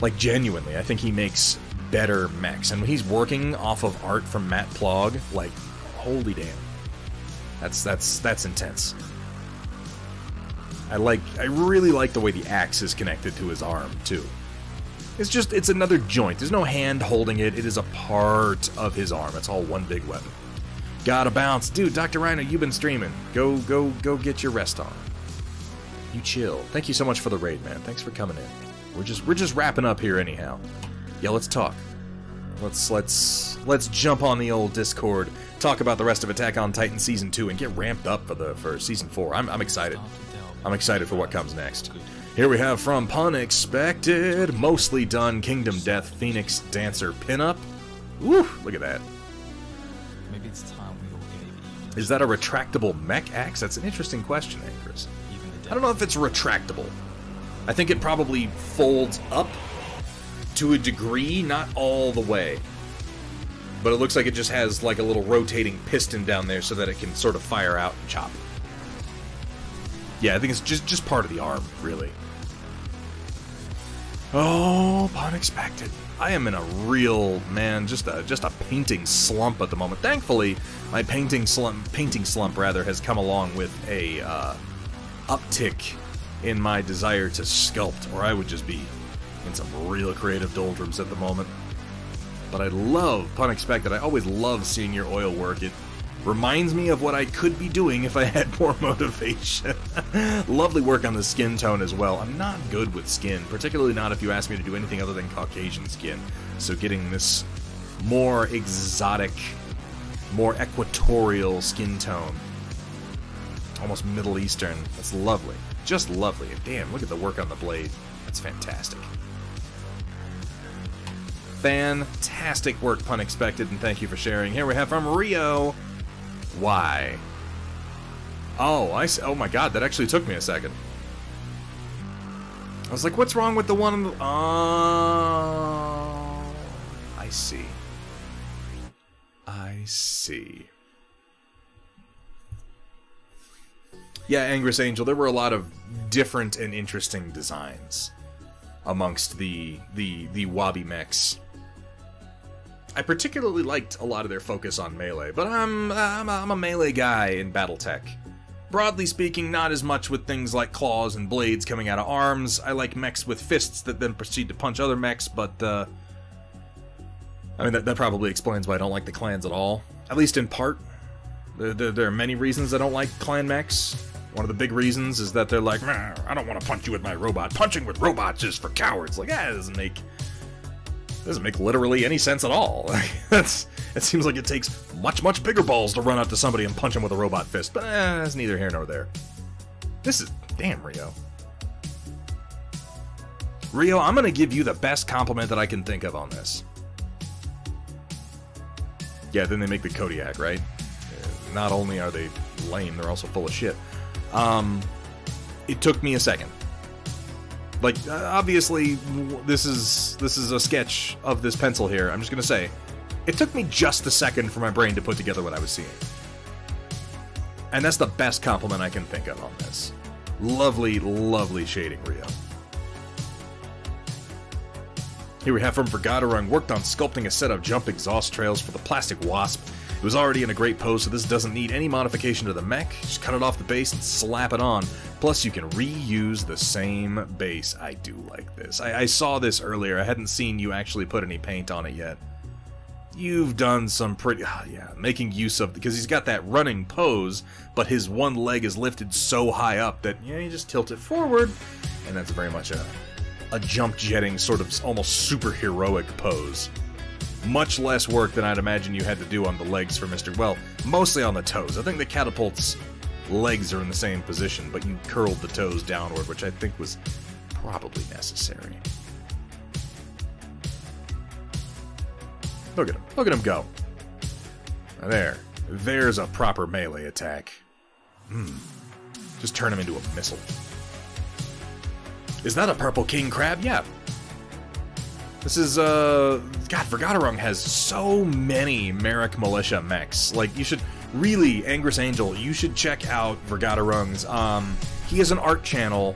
Like, genuinely, I think he makes better mechs. And when he's working off of art from Matt Plog, like, holy damn. That's intense. I really like the way the axe is connected to his arm, too. It's another joint. There's no hand holding it. It is a part of his arm. It's all one big weapon. Gotta bounce. Dude, Dr. Rhino, you've been streaming. Go get your rest on. You chill. Thank you so much for the raid, man. Thanks for coming in. We're just wrapping up here anyhow. Yeah, let's talk. Let's jump on the old Discord, talk about the rest of Attack on Titan Season 2, and get ramped up for Season 4. I'm excited. I'm excited for what comes next. Here we have from Punexpected, mostly done Kingdom Death Phoenix Dancer pinup. Woo! Look at that. Maybe it's time we all get even. Is that a retractable mech axe? That's an interesting question, Anchors. I don't know if it's retractable. I think it probably folds up to a degree, not all the way. But it looks like it just has like a little rotating piston down there so that it can sort of fire out and chop. Yeah, I think it's just part of the arm, really. Oh, unexpected. I am in a real, man, just a painting slump at the moment. Thankfully, my painting slump rather has come along with a uptick in my desire to sculpt, or I would just be in some real creative doldrums at the moment. But I love Punexpected. I always love seeing your oil work. It reminds me of what I could be doing if I had more motivation. Lovely work on the skin tone as well. I'm not good with skin, particularly not if you ask me to do anything other than Caucasian skin. So getting this more exotic, more equatorial skin tone, almost Middle Eastern, that's lovely. Just lovely. And damn, look at the work on the blade. That's fantastic. Fantastic work, Punexpected, and thank you for sharing. Here we have from Rio. Why? Oh, I see. Oh my god, that actually took me a second. I was like, what's wrong with the one on the... Oh, I see. I see. Yeah, Angrous Angel, there were a lot of different and interesting designs amongst the Wabi mechs. I particularly liked a lot of their focus on melee, but I'm a melee guy in BattleTech. Broadly speaking, not as much with things like claws and blades coming out of arms. I like mechs with fists that then proceed to punch other mechs, but I mean, that probably explains why I don't like the clans at all. At least in part. There are many reasons I don't like clan mechs. One of the big reasons is that they're like, I don't want to punch you with my robot. Punching with robots is for cowards. Like, it doesn't make literally any sense at all. It seems like it takes much bigger balls to run up to somebody and punch him with a robot fist. But that's neither here nor there. This is... Damn, Rio. Rio, I'm going to give you the best compliment that I can think of on this. Yeah, then they make the Kodiak, right? Not only are they lame, they're also full of shit. It took me a second. Like, obviously, this is a sketch of this pencil here. I'm just gonna say, it took me just a second for my brain to put together what I was seeing. And that's the best compliment I can think of on this. Lovely, lovely shading, Rio. Here we have from Vergaderung, worked on sculpting a set of jump exhaust trails for the Plastic Wasp. It was already in a great pose, so this doesn't need any modification to the mech. Just cut it off the base and slap it on. Plus, you can reuse the same base. I do like this. I saw this earlier. I hadn't seen you actually put any paint on it yet. You've done some pretty... yeah, making use of... Because he's got that running pose, but his one leg is lifted so high up that, yeah, you just tilt it forward, and that's very much a jump jetting, sort of almost super-heroic pose. Much less work than I'd imagine you had to do on the legs for Mr. Well, mostly on the toes. I think the catapult's legs are in the same position, but you curled the toes downward, which I think was probably necessary. Look at him. Look at him go. There. There's a proper melee attack. Just turn him into a missile. Is that a purple king crab? Yeah. This is, God, Vergaderung has so many Merrick Militia mechs. Like, you should really, Angrus Angel, you should check out Vergaderung's, he has an art channel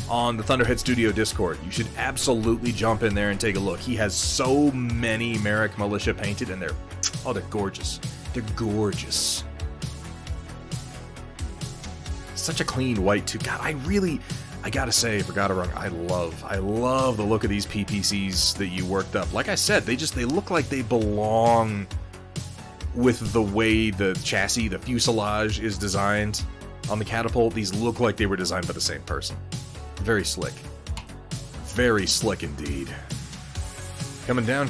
on the Thunderhead Studio Discord. You should absolutely jump in there and take a look. He has so many Merrick Militia painted, and they're gorgeous. They're gorgeous. Such a clean white, too. God, I gotta say, Vergaderung, I love the look of these PPCs that you worked up. Like I said, they look like they belong with the way the chassis, the fuselage is designed on the catapult. These look like they were designed by the same person. Very slick. Very slick indeed. Coming down.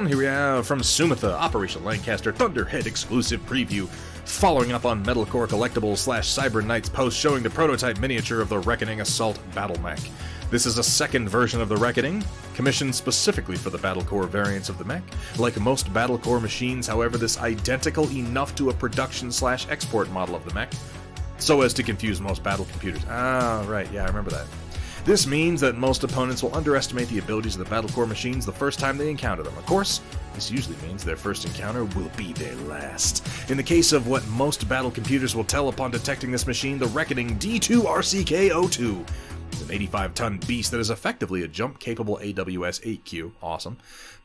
Here we are from Sumatha, Operation Lancaster, Thunderhead exclusive preview. Following up on Metalcore Collectibles / Cyber Knights post showing the prototype miniature of the Reckoning Assault Battle Mech. This is a second version of the Reckoning, commissioned specifically for the Battlecore variants of the mech. Like most Battlecore machines, however, this identical enough to a production / export model of the mech, so as to confuse most battle computers. Ah, right, yeah, I remember that. This means that most opponents will underestimate the abilities of the Battlecore machines the first time they encounter them. Of course, this usually means their first encounter will be their last. In the case of what most battle computers will tell upon detecting this machine, the Reckoning D2RCK02 is an 85-ton beast that is effectively a jump-capable AWS-8Q, awesome,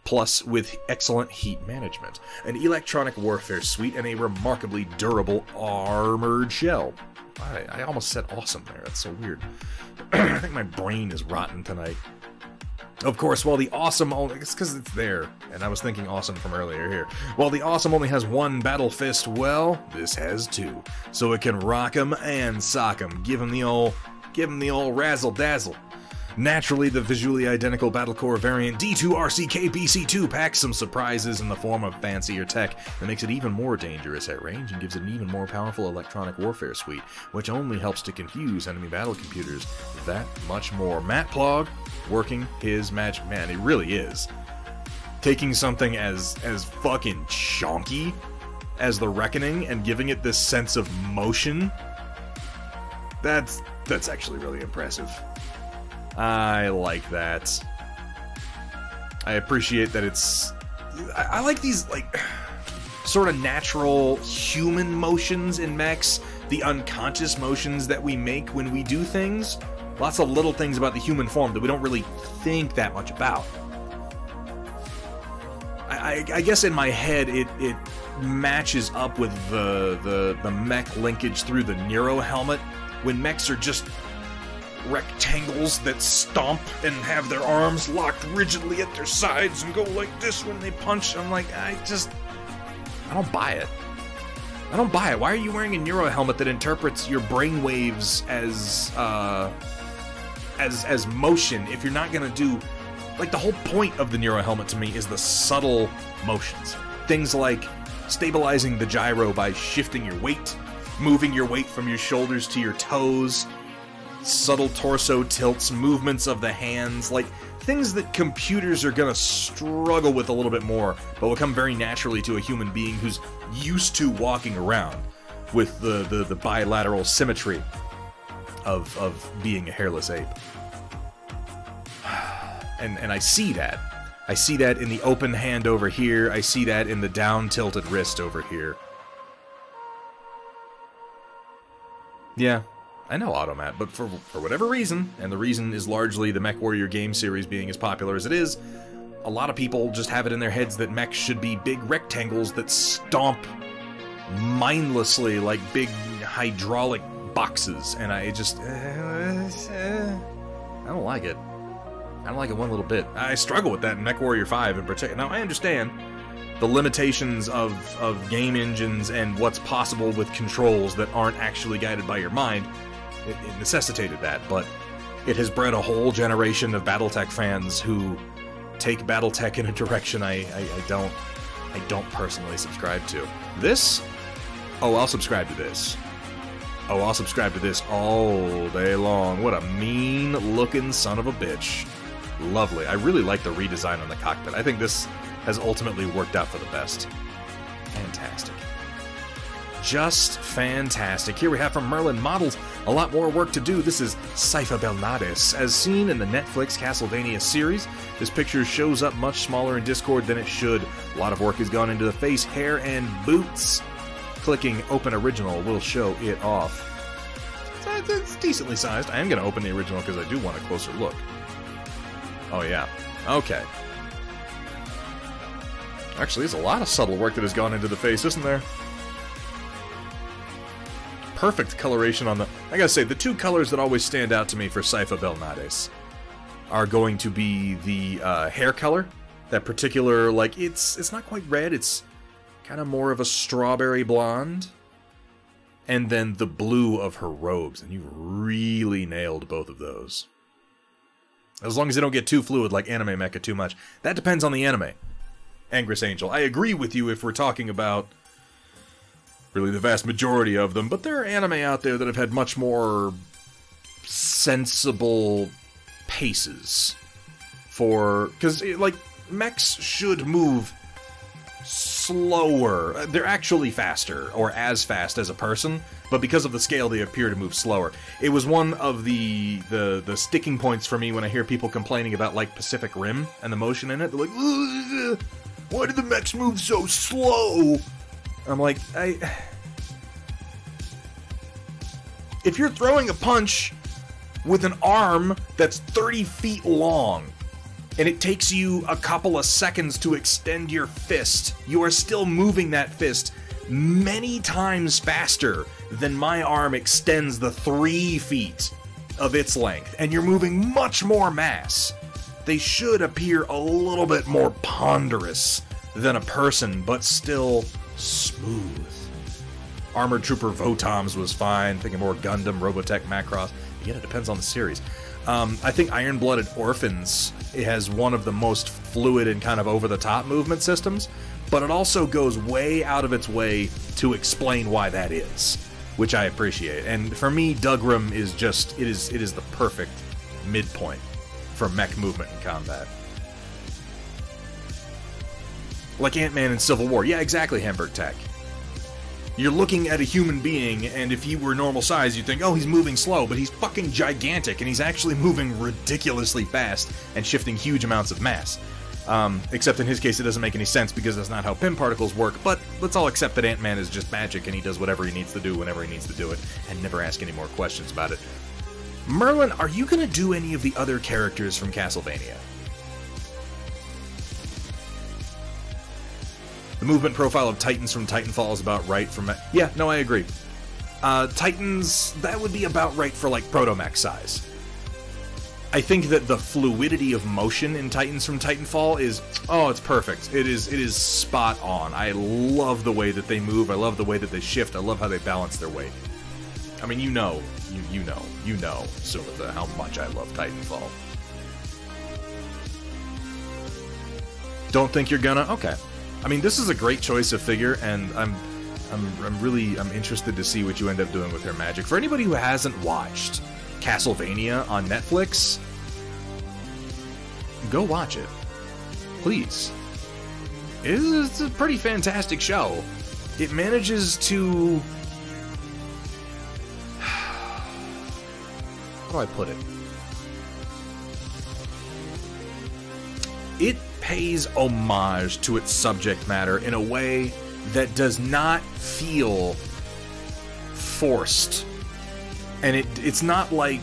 plus with excellent heat management, an electronic warfare suite, and a remarkably durable armored shell. I almost said awesome there, that's so weird. I think my brain is rotten tonight. Of course, while the awesome only... It's because it's there, and I was thinking awesome from earlier here. While the awesome only has one battle fist, well, this has two. So it can rock 'em and sock 'em. Give him the old razzle-dazzle. Naturally, the visually identical Battlecore variant D2RCK-BC2 packs some surprises in the form of fancier tech that makes it even more dangerous at range and gives it an even more powerful electronic warfare suite, which only helps to confuse enemy battle computers that much more. Matt Plog working his magic. Man, it really is. Taking something as fucking chonky as the Reckoning and giving it this sense of motion, that's actually really impressive. I like that. I appreciate that it's... I like these, like, sort of natural human motions in mechs, the unconscious motions that we make when we do things. Lots of little things about the human form that we don't really think that much about. I guess in my head it matches up with the mech linkage through the Nero helmet, when mechs are just rectangles that stomp and have their arms locked rigidly at their sides and go like this when they punch. I'm like, I don't buy it. I don't buy it. Why are you wearing a Nero helmet that interprets your brainwaves as motion if you're not gonna do... Like, the whole point of the Nero helmet to me is the subtle motions. Things like stabilizing the gyro by shifting your weight, moving your weight from your shoulders to your toes, subtle torso tilts, movements of the hands, like things that computers are gonna struggle with a little bit more, but will come very naturally to a human being who's used to walking around with the bilateral symmetry of being a hairless ape. And I see that. I see that in the open hand over here. I see that in the down-tilted wrist over here. Yeah, I know Automat, but for whatever reason, and the reason is largely the MechWarrior game series being as popular as it is, a lot of people just have it in their heads that mechs should be big rectangles that stomp mindlessly like big hydraulic boxes, and I just... I don't like it. I don't like it one little bit. I struggle with that in MechWarrior 5 in particular. Now, I understand the limitations of game engines and what's possible with controls that aren't actually guided by your mind. It necessitated that, but it has bred a whole generation of BattleTech fans who take BattleTech in a direction I don't personally subscribe to. This? Oh, I'll subscribe to this. Oh, I'll subscribe to this all day long. What a mean-looking son of a bitch. Lovely. I really like the redesign on the cockpit. I think this has ultimately worked out for the best. Fantastic. Just fantastic. Here we have from Merlin Models, a lot more work to do. This is Saifa Belnades. As seen in the Netflix Castlevania series, this picture shows up much smaller in Discord than it should. A lot of work has gone into the face, hair, and boots. Clicking Open Original will show it off. It's decently sized. I am going to open the original because I do want a closer look. Oh, yeah. Okay. Actually, there's a lot of subtle work that has gone into the face, isn't there? Perfect coloration on the... I gotta say, the two colors that always stand out to me for Saifa Belnades are going to be the hair color. That particular, like, it's not quite red, it's kind of more of a strawberry blonde. And then the blue of her robes, and you really nailed both of those. As long as they don't get too fluid like anime mecha too much. That depends on the anime. Angress Angel. I agree with you if we're talking about really the vast majority of them, but there are anime out there that have had much more sensible paces for... Because, like, mechs should move slower. They're actually faster, or as fast as a person, but because of the scale, they appear to move slower. It was one of the sticking points for me when I hear people complaining about, like, Pacific Rim and the motion in it. They're like, ugh, why do the mechs move so slow? I'm like, if you're throwing a punch with an arm that's 30 feet long, and it takes you a couple of seconds to extend your fist, you are still moving that fist many times faster than my arm extends the 3 feet of its length, and you're moving much more mass. They should appear a little bit more ponderous than a person, but still smooth. Armored Trooper Votoms was fine. Thinking more Gundam, Robotech, Macross. Again, it depends on the series. I think Iron-Blooded Orphans has one of the most fluid and kind of over-the-top movement systems, but it also goes way out of its way to explain why that is, which I appreciate. And for me, Dougram is just, it is the perfect midpoint for mech movement and combat. Like Ant-Man in Civil War. Yeah, exactly, Hamburg Tech. You're looking at a human being, and if he were normal size, you'd think, oh, he's moving slow, but he's fucking gigantic, and he's actually moving ridiculously fast and shifting huge amounts of mass. Except in his case, it doesn't make any sense because that's not how pin particles work, but let's all accept that Ant-Man is just magic, and he does whatever he needs to do whenever he needs to do it, and never ask any more questions about it. Merlin, are you going to do any of the other characters from Castlevania? The movement profile of Titans from Titanfall is about right for mech. Yeah, no, I agree. Titans, that would be about right for, like, proto-mech size. I think that the fluidity of motion in Titans from Titanfall is... Oh, it's perfect. It is spot on. I love the way that they move. I love the way that they shift. I love how they balance their weight. I mean, you know, Sumitha, how much I love Titanfall. Don't think you're gonna? Okay. I mean, this is a great choice of figure, and I'm interested to see what you end up doing with her magic. For anybody who hasn't watched Castlevania on Netflix, go watch it. Please. It's a pretty fantastic show. It manages to... How do I put it? It pays homage to its subject matter in a way that does not feel forced. And it's not like...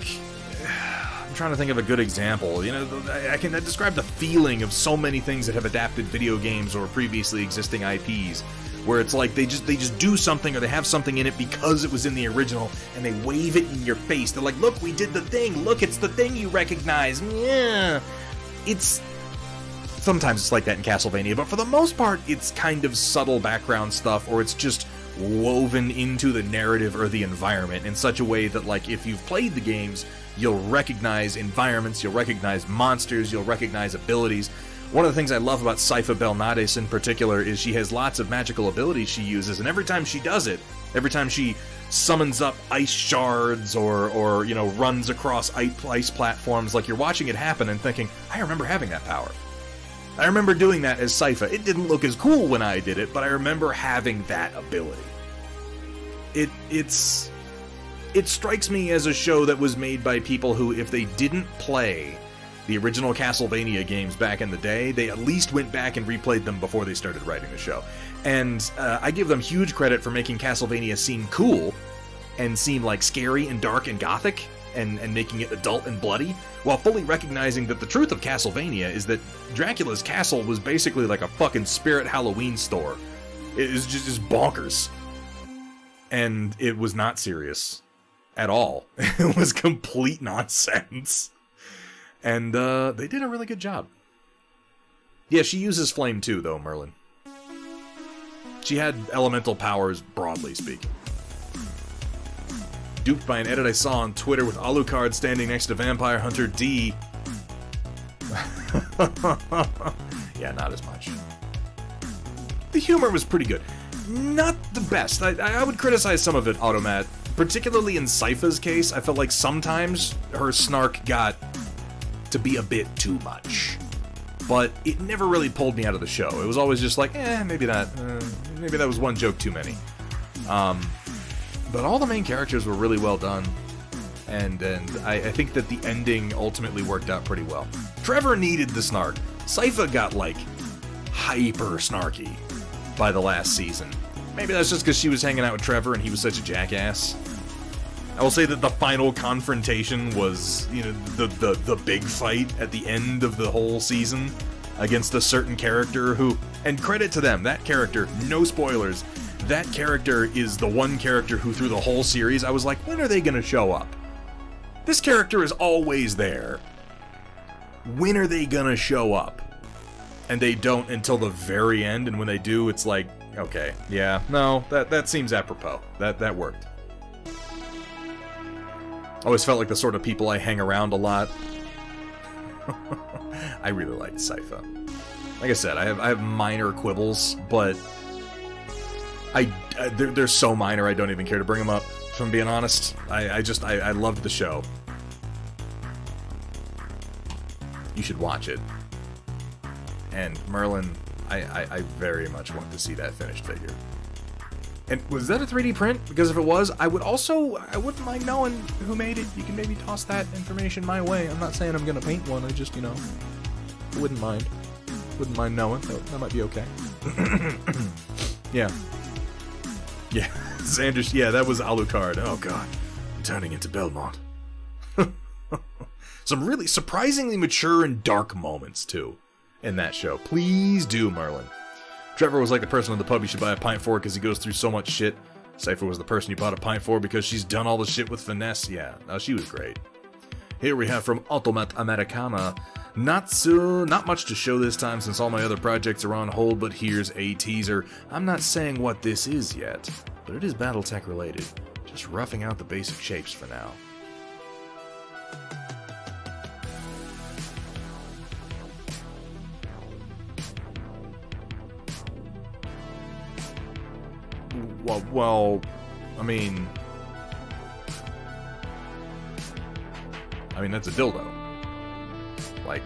I'm trying to think of a good example. You know, I can describe the feeling of so many things that have adapted video games or previously existing IPs, where it's like they just do something, or they have something in it because it was in the original, and they wave it in your face. They're like, look, we did the thing. Look, it's the thing you recognize. Yeah. Sometimes it's like that in Castlevania, but for the most part, it's kind of subtle background stuff, or it's just woven into the narrative or the environment in such a way that, like, if you've played the games, you'll recognize environments, you'll recognize monsters, you'll recognize abilities. One of the things I love about Sypha Belnades in particular is she has lots of magical abilities she uses, and every time she does it, every time she summons up ice shards or you know, runs across ice platforms, like, you're watching it happen and thinking, I remember having that power. I remember doing that as Sypha. It didn't look as cool when I did it, but I remember having that ability. It strikes me as a show that was made by people who, if they didn't play the original Castlevania games back in the day, they at least went back and replayed them before they started writing the show. And I give them huge credit for making Castlevania seem cool and seem like scary and dark and gothic, and making it adult and bloody, while fully recognizing that the truth of Castlevania is that Dracula's castle was basically like a fucking spirit Halloween store. It was just bonkers. And it was not serious at all. It was complete nonsense. And they did a really good job. Yeah, she uses flame too, though, Merlin. She had elemental powers, broadly speaking. Duped by an edit I saw on Twitter with Alucard standing next to Vampire Hunter D. Yeah, not as much. The humor was pretty good. Not the best. I would criticize some of it, Automat. Particularly in Sypha's case, I felt like sometimes her snark got to be a bit too much. But it never really pulled me out of the show. It was always just like, maybe not. Maybe that was one joke too many. But all the main characters were really well done, and I think that the ending ultimately worked out pretty well. Trevor needed the snark. Sypha got, like, hyper snarky by the last season. Maybe that's just because she was hanging out with Trevor and he was such a jackass. I will say that the final confrontation was, you know, the big fight at the end of the whole season against a certain character who, and credit to them, that character, no spoilers, that character is the one character who, through the whole series, I was like, when are they going to show up? This character is always there. When are they going to show up? And they don't until the very end, and when they do, it's like, okay, yeah, no, that seems apropos. That worked. Always felt like the sort of people I hang around a lot. I really liked Sypha. Like I said, I have minor quibbles, but they're so minor I don't even care to bring them up, if I'm being honest. I loved the show. You should watch it. And Merlin, I very much want to see that finished figure. And was that a 3D print? Because if it was, I wouldn't mind knowing who made it. You can maybe toss that information my way. I'm not saying I'm gonna paint one, I just, you know, wouldn't mind. Wouldn't mind knowing. That might be okay. Yeah. Yeah, Xander, yeah, that was Alucard. Oh god, I'm turning into Belmont. Some really surprisingly mature and dark moments, too, in that show. Please do, Merlin. Trevor was like the person in the pub you should buy a pint for because he goes through so much shit. Sypha was the person you bought a pint for because she's done all the shit with finesse. Yeah, no, she was great. Here we have from Automat Americana. Not much to show this time since all my other projects are on hold, but here's a teaser. I'm not saying what this is yet, but it is Battletech related. Just roughing out the basic shapes for now. Well, I mean, that's a dildo. Like,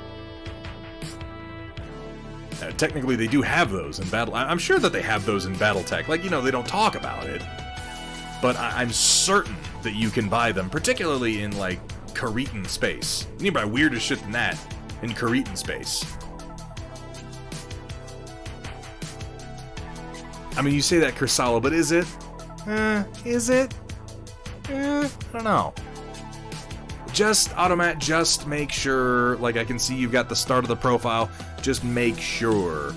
technically they do have those in Battle... I'm sure that they have those in Battletech. Like, you know, they don't talk about it. But I'm certain that you can buy them, particularly in, like, Cretan space. You can buy weirder shit than that in Cretan space. I mean, you say that, Kursala, but is it? Is it? I don't know. Just, Automat, just make sure, like, I can see you've got the start of the profile, just make sure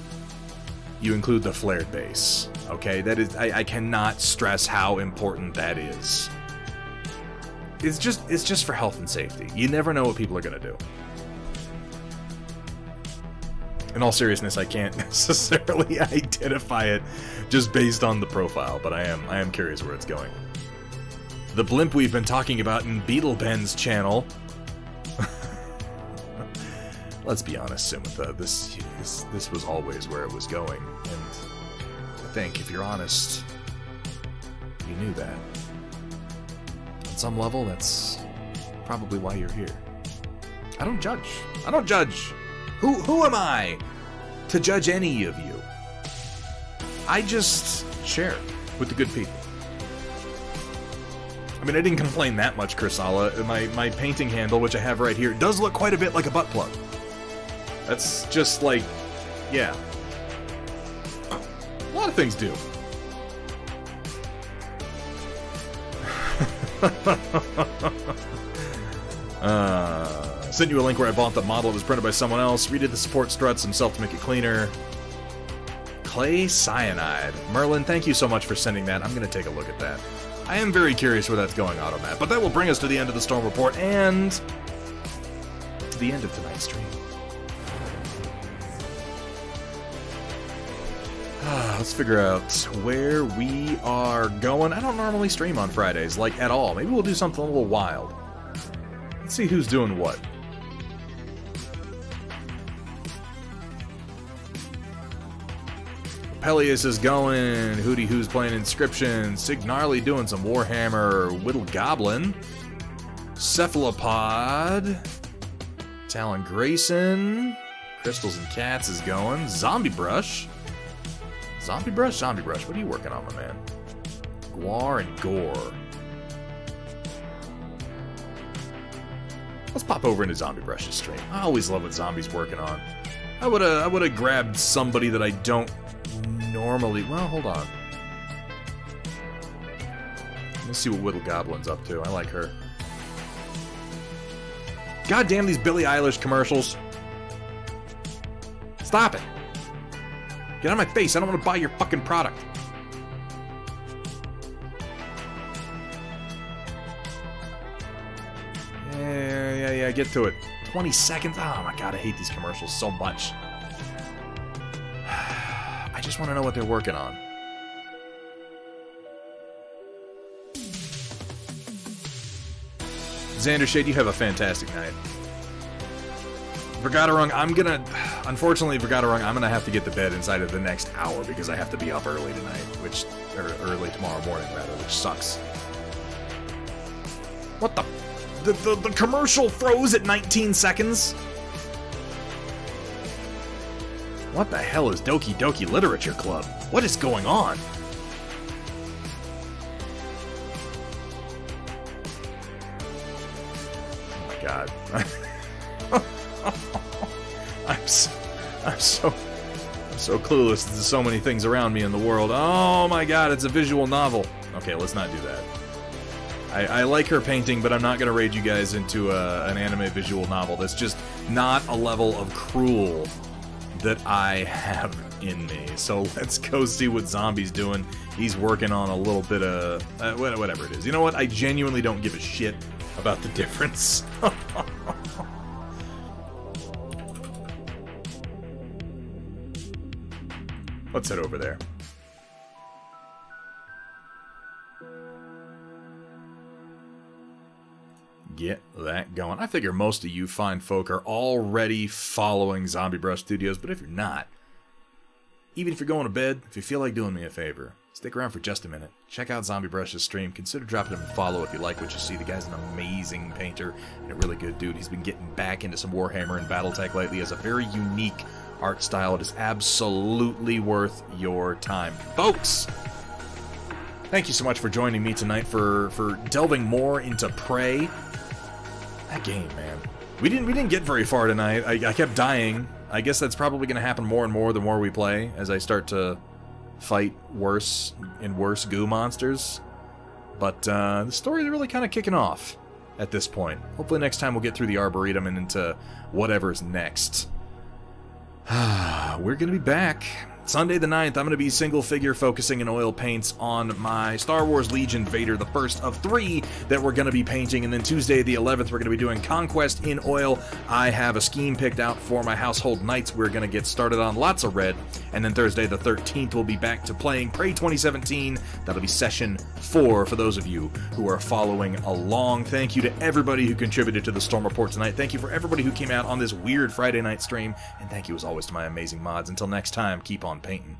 you include the flared base, okay? That is, I cannot stress how important that is. It's just for health and safety. You never know what people are gonna do. In all seriousness, I can't necessarily identify it just based on the profile, but I am curious where it's going. The blimp we've been talking about in Beetleben's channel. Let's be honest, Simitha, this was always where it was going, and I think, if you're honest, you knew that. On some level, that's probably why you're here. I don't judge. I don't judge. Who am I to judge any of you? I just share with the good people. I mean, I didn't complain that much, Kursala. My painting handle, which I have right here, does look quite a bit like a butt plug. That's just like, yeah. A lot of things do. Sent you a link where I bought the model. It was printed by someone else. Redid the support struts himself to make it cleaner. Clay Cyanide. Merlin, thank you so much for sending that. I'm going to take a look at that. I am very curious where that's going, Automat. But that will bring us to the end of the Storm Report and to the end of tonight's stream. Let's figure out where we are going. I don't normally stream on Fridays, like, at all. Maybe we'll do something a little wild. Let's see who's doing what. Peleus is going. Hootie Who's playing Inscription. Signarly doing some Warhammer. Whittle Goblin. Cephalopod. Talon Grayson. Crystals and Cats is going. Zombie Brush. Zombie Brush? Zombie Brush. What are you working on, my man? Guar and Gore. Let's pop over into Zombie Brush's stream. I always love what Zombie's working on. I would've grabbed somebody that I don't normally... Well, hold on. Let's see what Whittle Goblin's up to. I like her. God damn these Billie Eilish commercials. Stop it. Get out of my face. I don't want to buy your fucking product. Yeah, get to it. 20 seconds? Oh my god, I hate these commercials so much. I just want to know what they're working on. Xander Shade, you have a fantastic night. Vergaderung, unfortunately, Vergaderung, I'm gonna have to get to bed inside of the next hour because I have to be up early tonight, or early tomorrow morning, rather, which sucks. What the? The commercial froze at 19 seconds? What the hell is Doki Doki Literature Club? What is going on? Oh my god. I'm so clueless to so many things around me in the world. Oh my god, it's a visual novel. Okay, let's not do that. I like her painting, but I'm not going to raid you guys into an anime visual novel. That's just not a level of cruel that I have in me. So let's go see what Zombie's doing. He's working on a little bit of... whatever it is. You know what? I genuinely don't give a shit about the difference. Let's head over there. Get that going. I figure most of you fine folk are already following Zombie Brush Studios, but if you're not, even if you're going to bed, if you feel like doing me a favor, stick around for just a minute. Check out Zombie Brush's stream. Consider dropping him a follow if you like what you see. The guy's an amazing painter and a really good dude. He's been getting back into some Warhammer and Battletech lately. He has a very unique art style. It is absolutely worth your time. Folks, thank you so much for joining me tonight for delving more into Prey. That game, man. We didn't get very far tonight. I kept dying. I guess that's probably going to happen more and more the more we play, as I start to fight worse and worse goo monsters. But the story is really kind of kicking off at this point. Hopefully next time we'll get through the Arboretum and into whatever's next. We're going to be back. Sunday the 9th, I'm going to be single figure focusing in oil paints on my Star Wars Legion Vader, the first of 3 that we're going to be painting. And then Tuesday the 11th, we're going to be doing Conquest in oil. I have a scheme picked out for my Household Knights. We're going to get started on lots of red. And then Thursday the 13th, we'll be back to playing Prey 2017. That'll be session 4 for those of you who are following along. Thank you to everybody who contributed to the Storm Report tonight. Thank you for everybody who came out on this weird Friday night stream. And thank you as always to my amazing mods. Until next time, keep on painting.